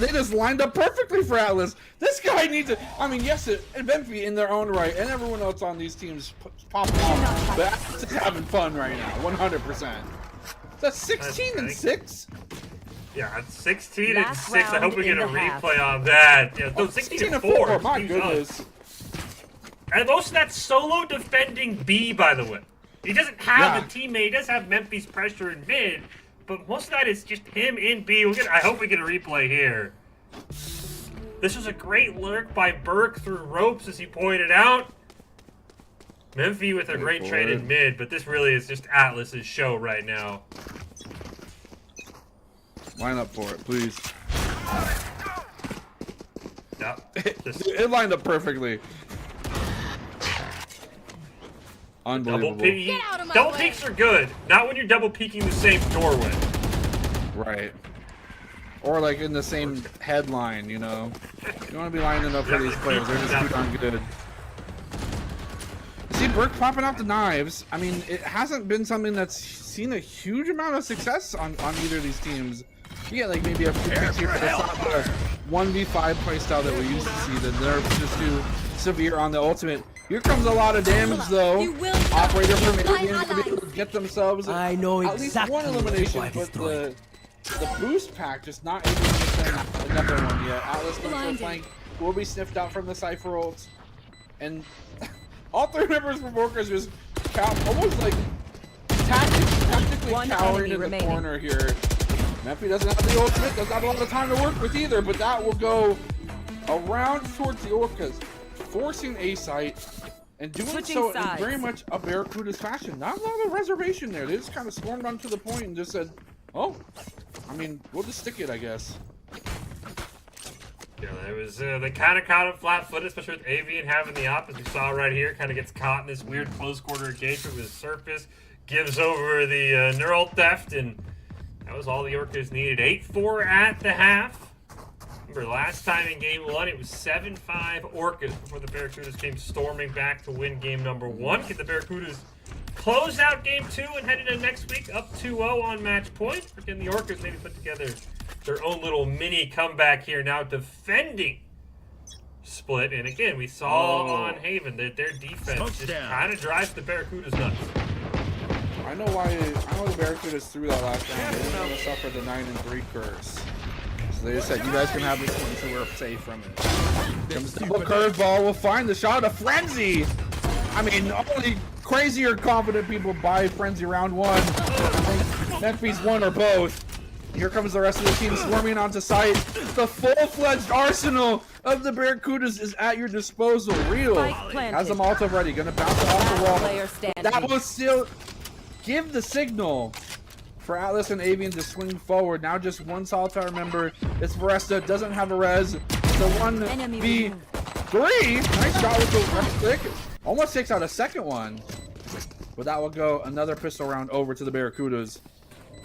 They just lined up perfectly for Atlas. This guy needs to. I mean, yes, Memphi in their own right, and everyone else on these teams popping off. But Atlas is having fun right now, 100%. That's 16 and 6. Yeah, it's 16 Last and 6. I hope round we get a in the half. replay on that. Yeah, no, 16 and 4. My Team's goodness. up. And most of that solo defending B, by the way. He doesn't have a teammate. He does have Memphi's pressure in mid, but most of that is just him in B. I hope we get a replay here. This was a great lurk by Burke through ropes, as he pointed out. Memphi with a great trade in mid, but this really is just Atlas's show right now. Line up for it, please. Yep. It lined up perfectly. Unbelievable. Double peeks are good. Not when you're double peeking the same doorway. Right. Or like in the same headline, you know. You want to be lining up for these players. They're just too darn good. See, Burke popping out the knives. I mean, it hasn't been something that's seen a huge amount of success on either of these teams. Yeah, like maybe a few picks here, but it's not the 1v5 playstyle that we used to see. The nerfs just too severe on the ultimate. Here comes a lot of damage, though. Operator from Indians to be able to get themselves at least one elimination, but the boost pack just not able to get them another one yet. Atlas going for a flank will be sniffed out from the Cypher ults. And all 3 members from Workers just count almost like tactically One cowering enemy in the remaining. corner here. Memphis doesn't have the ultimate, doesn't have a lot of time to work with either, but that will go around towards the Orcas, forcing A site and doing Switching so sides. in very much a Barracuda's fashion. Not a lot of reservation there. They just kind of stormed onto the point and just said, oh, I mean, we'll just stick it, I guess. Yeah, it was they kind of caught him flat-footed, especially with Avian having the op, as we saw right here. Kind of gets caught in this weird close quarter engagement with Surface, gives over the neural theft, and that was all the Orcas needed. 8-4 at the half. Remember, last time in game 1, it was 7-5 Orcas before the Barracudas came storming back to win game number 1. Get the Barracudas close out game 2 and head into next week up 2-0 on match point. Again, the Orcas maybe put together their own little mini comeback here, now defending Split. And again, we saw on Haven that their defense just kind of drives the Barracudas nuts. I know the Barracudas threw that last round. They didn't want to suffer the 9-3 curse. So they just said, you guys can have this one so we're safe from it. Comes double curveball, will find the shot of Frenzy. I mean, only crazy or confident people buy Frenzy round 1. I think Memphis 1 or both. Here comes the rest of the team swarming onto site. The full-fledged arsenal of the Barracudas is at your disposal. Real has them all ready. Gonna bounce it off the wall. That will still give the signal for Atlas and Avian to swing forward. Now just one solitaire member. It's Varesta. Doesn't have a res. It's a 1v3. Nice shot with the left stick. Almost takes out a second one. But that will go another pistol round over to the Barracudas.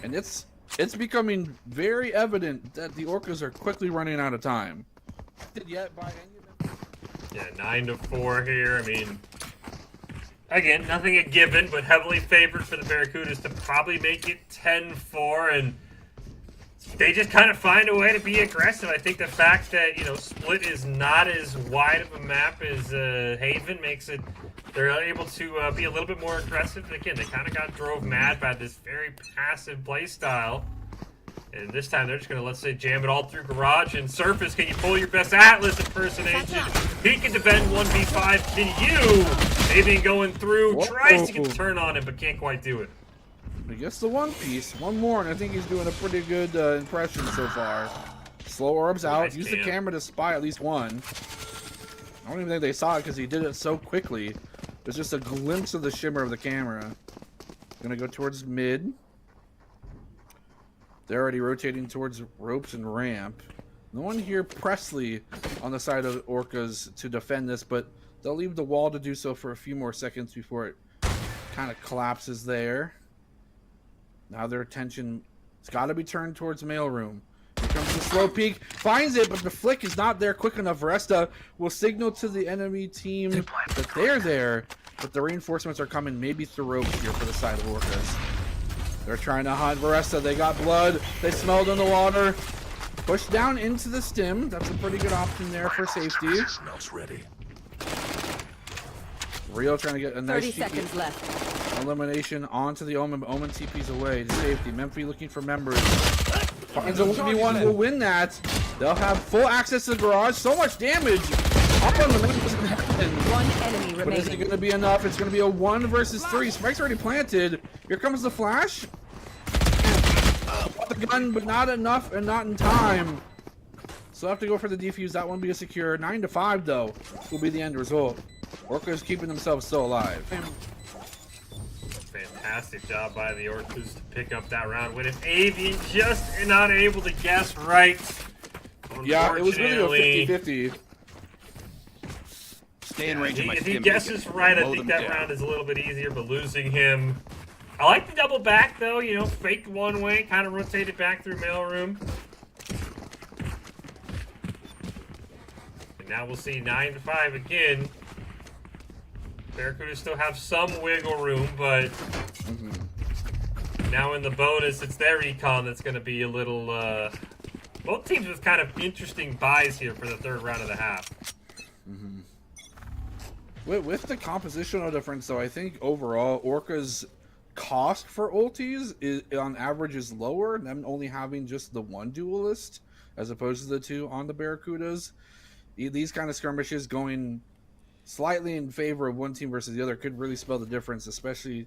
And it's becoming very evident that the Orcas are quickly running out of time. Yet by any of them? Yeah, 9-4 here. I mean, again, nothing a given, but heavily favored for the Barracudas to probably make it 10-4, and they just kind of find a way to be aggressive. I think the fact that, you know, Split is not as wide of a map as Haven makes it, they're able to be a little bit more aggressive. And again, they kind of got drove mad by this very passive play style. And this time they're just going to, let's say, jam it all through Garage and Surface. Can you pull your best Atlas impersonation? He can defend 1v5. Can you? Maybe going through, tries to get the turn on him, but can't quite do it. He gets the one piece. One more, and I think he's doing a pretty good impression so far. Slow orbs out. Nice Use the camera to spy at least one. I don't even think they saw it because he did it so quickly. There's just a glimpse of the shimmer of the camera. Gonna go towards mid. They're already rotating towards ropes and ramp. No one here, Presley, on the side of Orcas to defend this, but they'll leave the wall to do so for a few more seconds before it kind of collapses there. Now their attention has got to be turned towards mailroom. Here comes the slow peek, finds it, but the flick is not there quick enough. Resta will signal to the enemy team that they're there, but the reinforcements are coming maybe through ropes here for the side of Orcas. They're trying to hunt Varesta. They got blood. They smelled in the water. Push down into the stim. That's a pretty good option there for safety. Smells ready. Rio trying to get a nice 30 seconds left. elimination onto the Omen. Omen TP's away to safety. Memphis looking for members. Finds a 1v1 will win that. They'll have full access to the garage. So much damage. Up on the members. One enemy But is it remaining. going to be enough? It's going to be a 1 versus 3. Spike's already planted. Here comes the flash. The gun, but not enough and not in time. So have to go for the defuse. That one be a secure. 9-5 though will be the end result. Orcas keeping themselves still alive. Fantastic job by the Orcas to pick up that round win. If Avian just not able to guess right. Yeah, it was really a 50-50. Stay in range of my If he stim guesses again. right, I Blow think them that down. round is a little bit easier, but losing him. I like the double back though, you know, faked one way, kind of rotated back through mailroom. And now we'll see 9-5 again. Barracuda still have some wiggle room, but now in the bonus, it's their econ that's going to be a little. Both teams with kind of interesting buys here for the third round of the half. With the compositional difference, though, I think overall Orca's cost for ultis is on average is lower. Them only having just the one duelist as opposed to the two on the Barracudas. These kind of skirmishes going slightly in favor of one team versus the other could really spell the difference, especially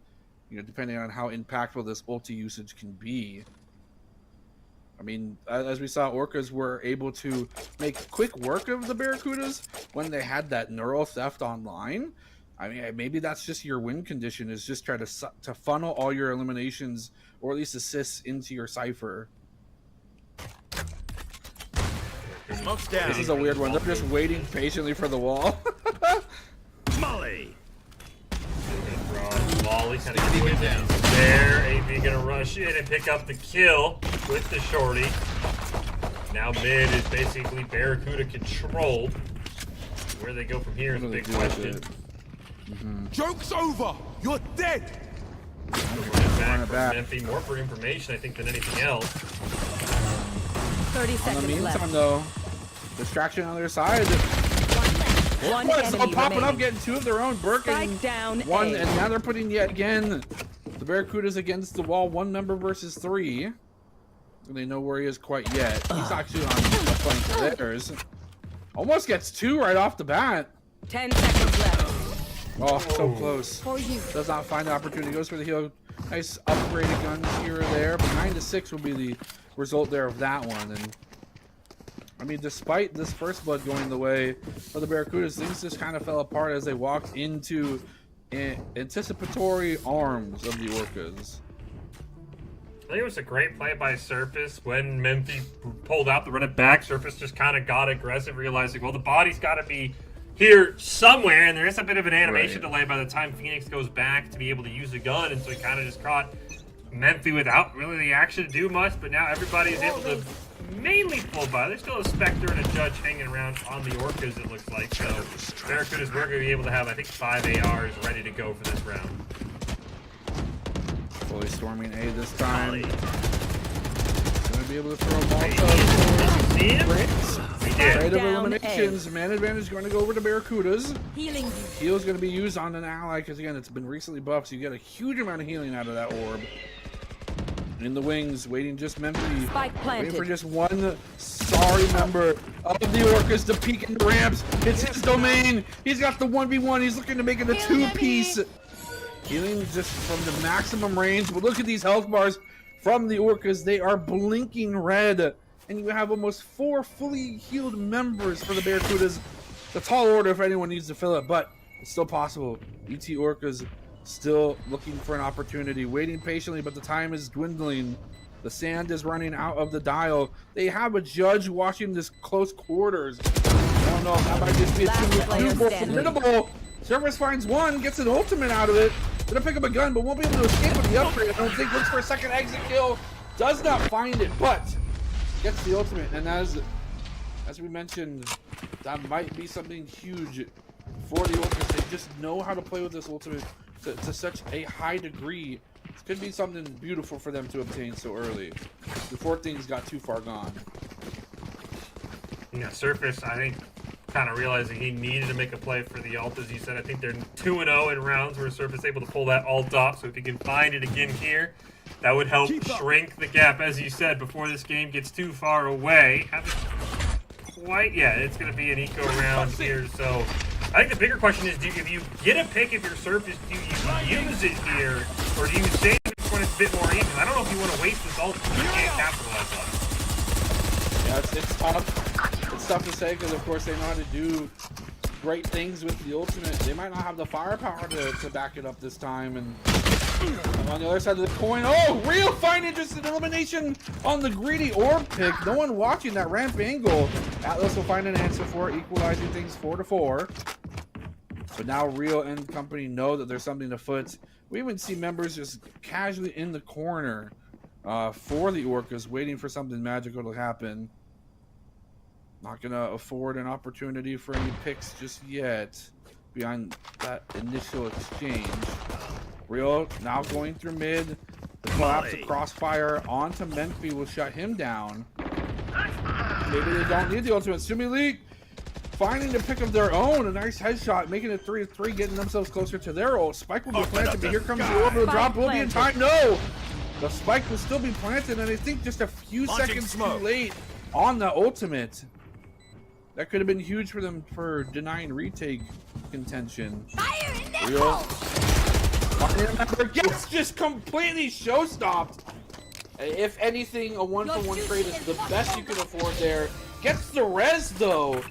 depending on how impactful this ulti usage can be. I mean, as we saw, Orcas were able to make quick work of the Barracudas when they had that neural theft online. I mean, maybe that's just your win condition, is just try to funnel all your eliminations or at least assists into your Cypher. Smoke's down. This is a weird one. They're just waiting patiently for the wall. Molly. Molly kind of getting down there. AB gonna rush in and pick up the kill with the shorty. Now mid is basically Barracuda controlled. Where they go from here is a big question. Joke's over. You're dead. Back from Memphis, more for information, I think, than anything else. 30 seconds In the meantime, left. though, distraction on their side. One All enemy popping up, remaining. getting two of their own. Birkin Spike down one, A. and now they're putting yet again the Barracudas against the wall. One member versus three. And they know where he is quite yet. He's actually on a flank of theirs. Almost gets two right off the bat. 10 seconds left. Oh, so close. For you. Does not find the opportunity. Goes for the heal. Nice upgraded guns here or there. But 9-6 will be the result there of that one. And I mean, despite this first blood going the way of the Barracudas, things just kind of fell apart as they walked into anticipatory arms of the Orcas. I think it was a great play by Surface when Memphis pulled out the run it back. Surface just kind of got aggressive, realizing, well, the body's got to be here somewhere, and there is a bit of an animation delay by the time Phoenix goes back to be able to use the gun, and so he kind of just caught Memphis without really the action to do much, but now everybody is able to mainly pull by. There's still a Spectre and a Judge hanging around on the Orcas, it looks like, so Barracudas we're going to be able to have, I think, 5 ARs ready to go for this round. Fully storming A this time. Gonna be able to throw Molotov. See him? Rate of eliminations. Man advantage going to go over to Barracudas. Healing. Heal is going to be used on an ally because, again, it's been recently buffed, so you get a huge amount of healing out of that orb. In the wings, waiting just Memphis. Spike planted. Waiting for just one sorry member of the Orcas to peek into ramps. It's his domain. He's got the 1v1. He's looking to make it a two-piece. Healing just from the maximum range. But look at these health bars from the Orcas. They are blinking red. And you have almost 4 fully healed members for the Barracudas. It's a tall order if anyone needs to fill it, but it's still possible. ET Orcas still looking for an opportunity, waiting patiently, but the time is dwindling. The sand is running out of the dial. They have a Judge watching this close quarters. I don't know if that might just be too more formidable. Service finds one, gets an ultimate out of it. Gonna pick up a gun, but won't be able to escape with the upgrade. I don't think. Looks for a second exit kill. Does not find it, but gets the ultimate. And as we mentioned, that might be something huge for the Orcas. They just know how to play with this ultimate to such a high degree. This could be something beautiful for them to obtain so early, before things got too far gone. Yeah, Surface, I think, kind of realizing he needed to make a play for the ult, as you said. I think they're 2-0 in rounds where Surface able to pull that ult off, so if he can find it again here, that would help shrink the gap, as you said, before this game gets too far away. Haven't quite yet. It's going to be an eco round here, so I think the bigger question is, if you get a pick of your Surface, do you use it here, or do you save it when it's a bit more even? I don't know if you want to waste this ult if you can't capitalize on it. Yeah, it's tough. It's tough to say because, of course, they know how to do great things with the ultimate. They might not have the firepower to back it up this time. And on the other side of the coin, oh, Real finding just an elimination on the greedy orb pick. No one watching that ramp angle. Atlas will find an answer for it, equalizing things 4-4. But now Real and company know that there's something afoot. We even see members just casually in the corner for the Orcas, waiting for something magical to happen. Not going to afford an opportunity for any picks just yet beyond that initial exchange. Real now going through mid. The collapse of Crossfire onto Memphis will shut him down. Maybe they don't need the ultimate. Sumi Leak finding the pick of their own. A nice headshot, making it 3-3, getting themselves closer to their ult. Spike will be planted, but here comes the orbital drop. Will be in time. No! The spike will still be planted, and I think just a few seconds too late on the ultimate. That could have been huge for them for denying retake contention. Real Gets just completely show-stopped. If anything, a 1-for-1 trade is the best you can afford there. Gets the res, though.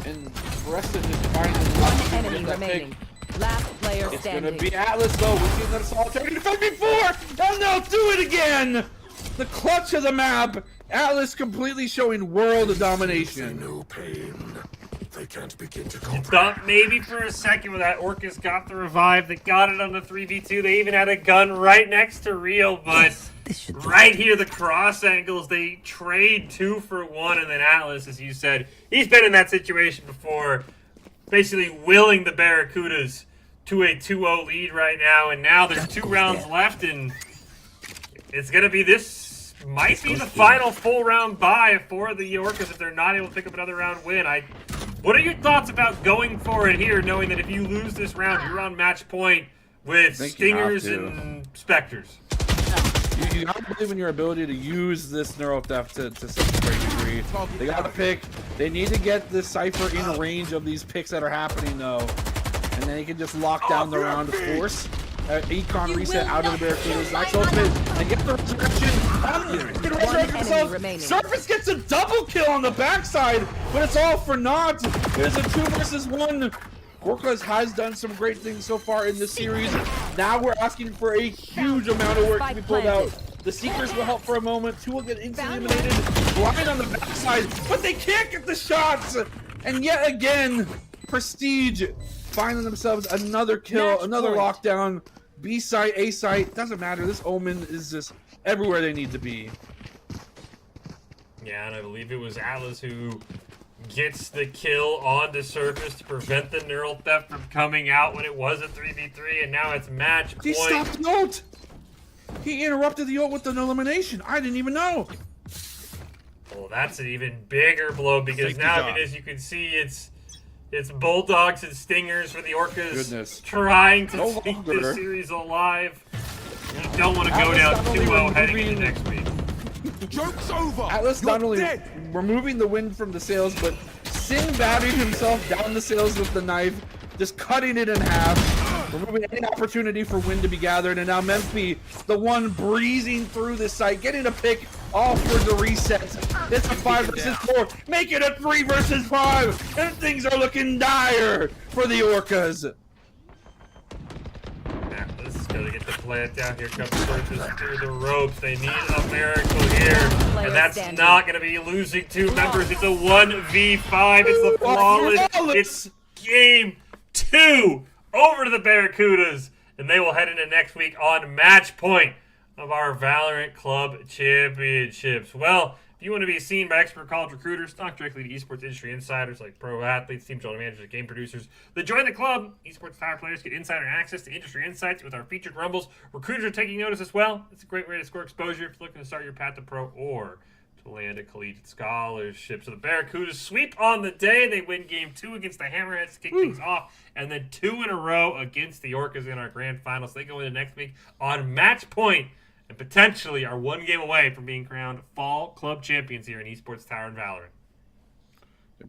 And Preston just finally One enemy remaining. Last player It's standing. gonna be Atlas, though. We've seen them solitary defend before, and they'll do it again. The clutch of the map. Atlas completely showing world domination. No pain. They can't begin to You thought maybe for a second when that Orcus got the revive, they got it on the 3v2. They even had a gun right next to Real, but right here, the cross angles, they trade 2 for 1, and then Atlas, as you said, he's been in that situation before, basically willing the Barracudas to a 2-0 lead right now, and now there's 2 rounds left, and it's going to be might be the final full round bye for the Orcas if they're not able to pick up another round win. What are your thoughts about going for it here, knowing that if you lose this round, you're on match point with Stingers and Spectres? You gotta believe in your ability to use this neural theft to such a great degree. They gotta pick. They need to get this Cypher in range of these picks that are happening, though. And then he can just lock down the round of force. Econ reset out of the Barracudas. Nice open. And get the resurrection. Surface gets a double kill on the backside, but it's all for naught. There's a 2 versus 1. Orcas has done some great things so far in this series. Now we're asking for a huge amount of work to be pulled out. The Seekers will help for a moment. 2 will get instantly eliminated. Blind on the backside, but they can't get the shots. And yet again, Prestige finding themselves another kill, another lockdown. B site, A site, doesn't matter. This Omen is just everywhere they need to be. Yeah, and I believe it was Atlas who gets the kill on the surface to prevent the neural theft from coming out when it was a 3v3, and now it's match point. He stopped the ult! He interrupted the ult with an elimination. I didn't even know. Well, that's an even bigger blow because now, I mean, as you can see, it's Bulldogs and Stingers for the Orcas trying to keep this series alive. You don't want to go down 2-0 heading into next week. Joke's over. Atlas not only removing the wind from the sails, but Sinbadding himself down the sails with the knife, just cutting it in half, removing any opportunity for wind to be gathered. And now Memphis, the one breezing through this site, getting a pick off for the reset. It's a 5 versus 4. Make it a 3 versus 5. And things are looking dire for the Orcas. Atlas is going to get the plant down here. Comes Surface through the ropes. They need a miracle here. And that's not going to be losing 2 members. It's a 1v5. It's the flawless. It's game 2 over to the Barracudas. And they will head into next week on match point of our Valorant Club Championships. Well, if you want to be seen by expert college recruiters, talk directly to esports industry insiders like pro athletes, team general managers, and game producers. Then join the club. Esports Tower players get insider access to industry insights with our featured rumbles. Recruiters are taking notice as well. It's a great way to score exposure if you're looking to start your path to pro or to land a collegiate scholarship. So the Barracudas sweep on the day. They win game 2 against the Hammerheads to kick things off, and then 2 in a row against the Orcas in our grand finals. They go into next week on match point and potentially are 1 game away from being crowned fall club champions here in Esports Tower and Valorant.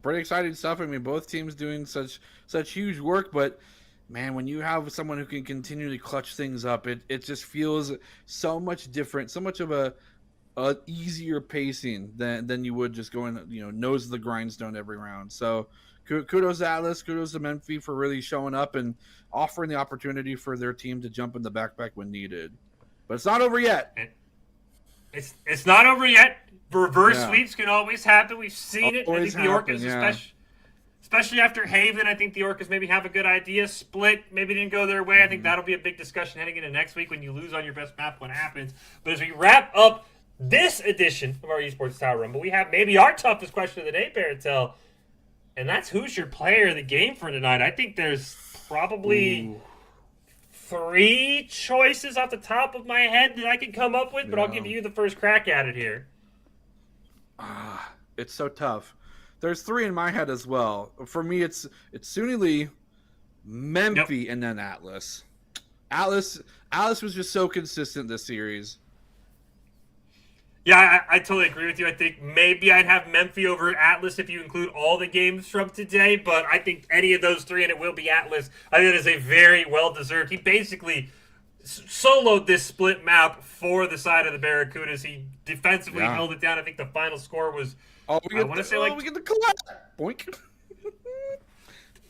Pretty exciting stuff. I mean, both teams doing such huge work, but man, when you have someone who can continually clutch things up, it just feels so much different, so much of a easier pacing than you would just going, nose of the grindstone every round. So kudos to Atlas, kudos to Memphis for really showing up and offering the opportunity for their team to jump in the backpack when needed. But it's not over yet. It's not over yet. Reverse sweeps can always happen. We've seen it. I think the Orcas, especially after Haven, I think the Orcas maybe have a good idea. Split maybe didn't go their way. I think that'll be a big discussion heading into next week when you lose on your best map. What happens? But as we wrap up this edition of our Esports Tower Rumble, we have maybe our toughest question of the day, Baratel, and that's who's your player of the game for tonight. I think there's probably 3 choices off the top of my head that I can come up with, but I'll give you the first crack at it here. It's so tough. There's 3 in my head as well. For me, it's Suni Lee, Memphis, and then Atlas. Atlas was just so consistent this series. Yeah, I totally agree with you. I think maybe I'd have Memphis over Atlas if you include all the games from today, but I think any of those three, and it will be Atlas, I think it is a very well-deserved. He basically soloed this split map for the side of the Barracudas. He defensively held it down. I think the final score was, we get the collapse. Boink.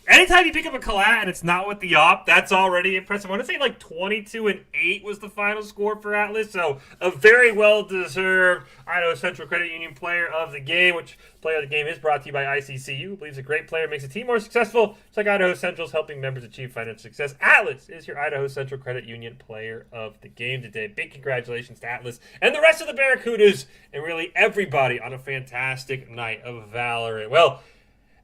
Anytime you pick up a collat and it's not with the op, that's already impressive. I want to say 22-8 was the final score for Atlas, so a very well-deserved Idaho Central Credit Union player of the game, which player of the game is brought to you by ICCU, who believes a great player makes a team more successful. It's like Idaho Central's helping members achieve financial success. Atlas is your Idaho Central Credit Union player of the game today. Big congratulations to Atlas and the rest of the Barracudas and really everybody on a fantastic night of Valorant. Well,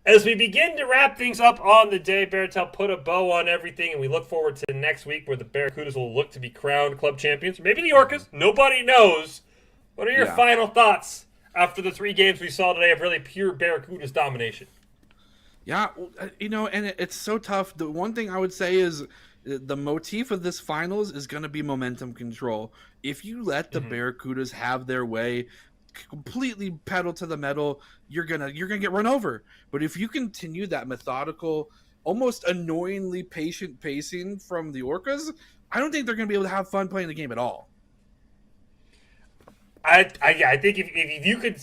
as we begin to wrap things up on the day, Baratel put a bow on everything, and we look forward to next week where the Barracudas will look to be crowned club champions. Maybe the Orcas. Nobody knows. What are your final thoughts after the 3 games we saw today of really pure Barracudas domination? Yeah, and it's so tough. The one thing I would say is the motif of this finals is going to be momentum control. If you let the Barracudas have their way, completely pedal to the metal, you're gonna get run over. But if you continue that methodical, almost annoyingly patient pacing from the Orcas, I don't think they're gonna be able to have fun playing the game at all. I think if you could,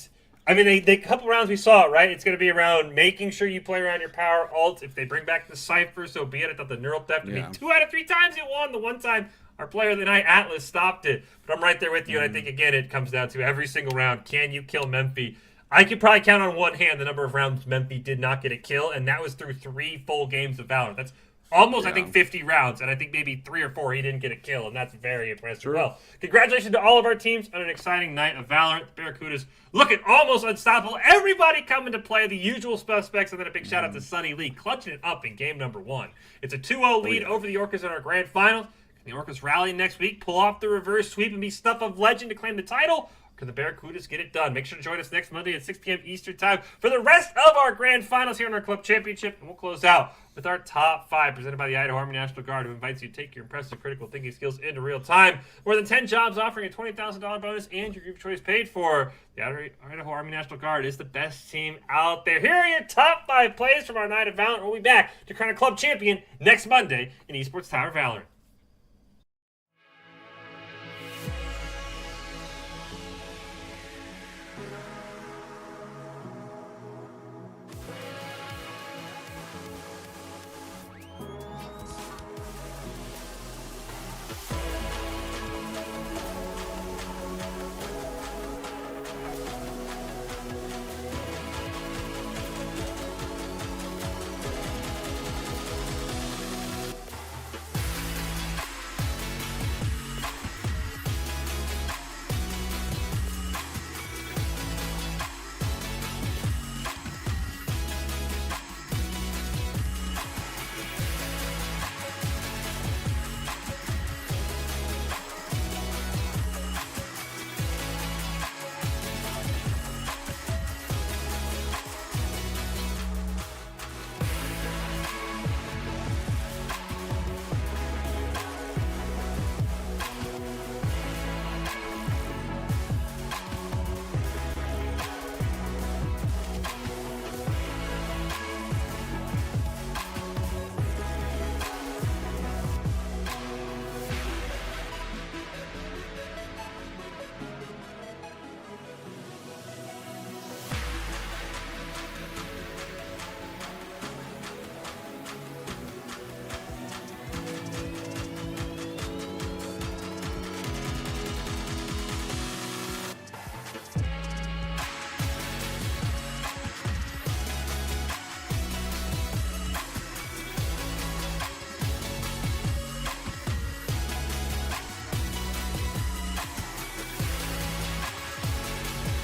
I mean, the couple rounds we saw it, right? It's going to be around making sure you play around your power ult. If they bring back the Cypher, so be it. I thought the neural theft, 2 out of 3 times it won. The one time our player of the night, Atlas, stopped it. But I'm right there with you, and I think, again, it comes down to every single round, can you kill Memphis? I could probably count on one hand the number of rounds Memphis did not get a kill, and that was through 3 full games of Valorant. That's almost, I think, 50 rounds, and I think maybe 3 or 4 he didn't get a kill, and that's very impressive. Well, congratulations to all of our teams on an exciting night of Valorant. The Barracudas looking almost unstoppable. Everybody coming to play, the usual suspects, and then a big shout out to Sunny Lee, clutching it up in game number 1. It's a 2-0 lead over the Orcas in our grand final. Can the Orcas rally next week, pull off the reverse sweep, and be Stuff of Legend to claim the title? Can the Barracudas get it done? Make sure to join us next Monday at 6 p.m. Eastern Time for the rest of our grand finals here in our club championship. And we'll close out with our top 5 presented by the Idaho Army National Guard, who invites you to take your impressive critical thinking skills into real time. More than 10 jobs offering a $20,000 bonus and your group choice paid for. The Idaho Army National Guard is the best team out there. Here are your top 5 plays from our night of Valorant. We'll be back to crown a club champion next Monday in Esports Tower Valorant.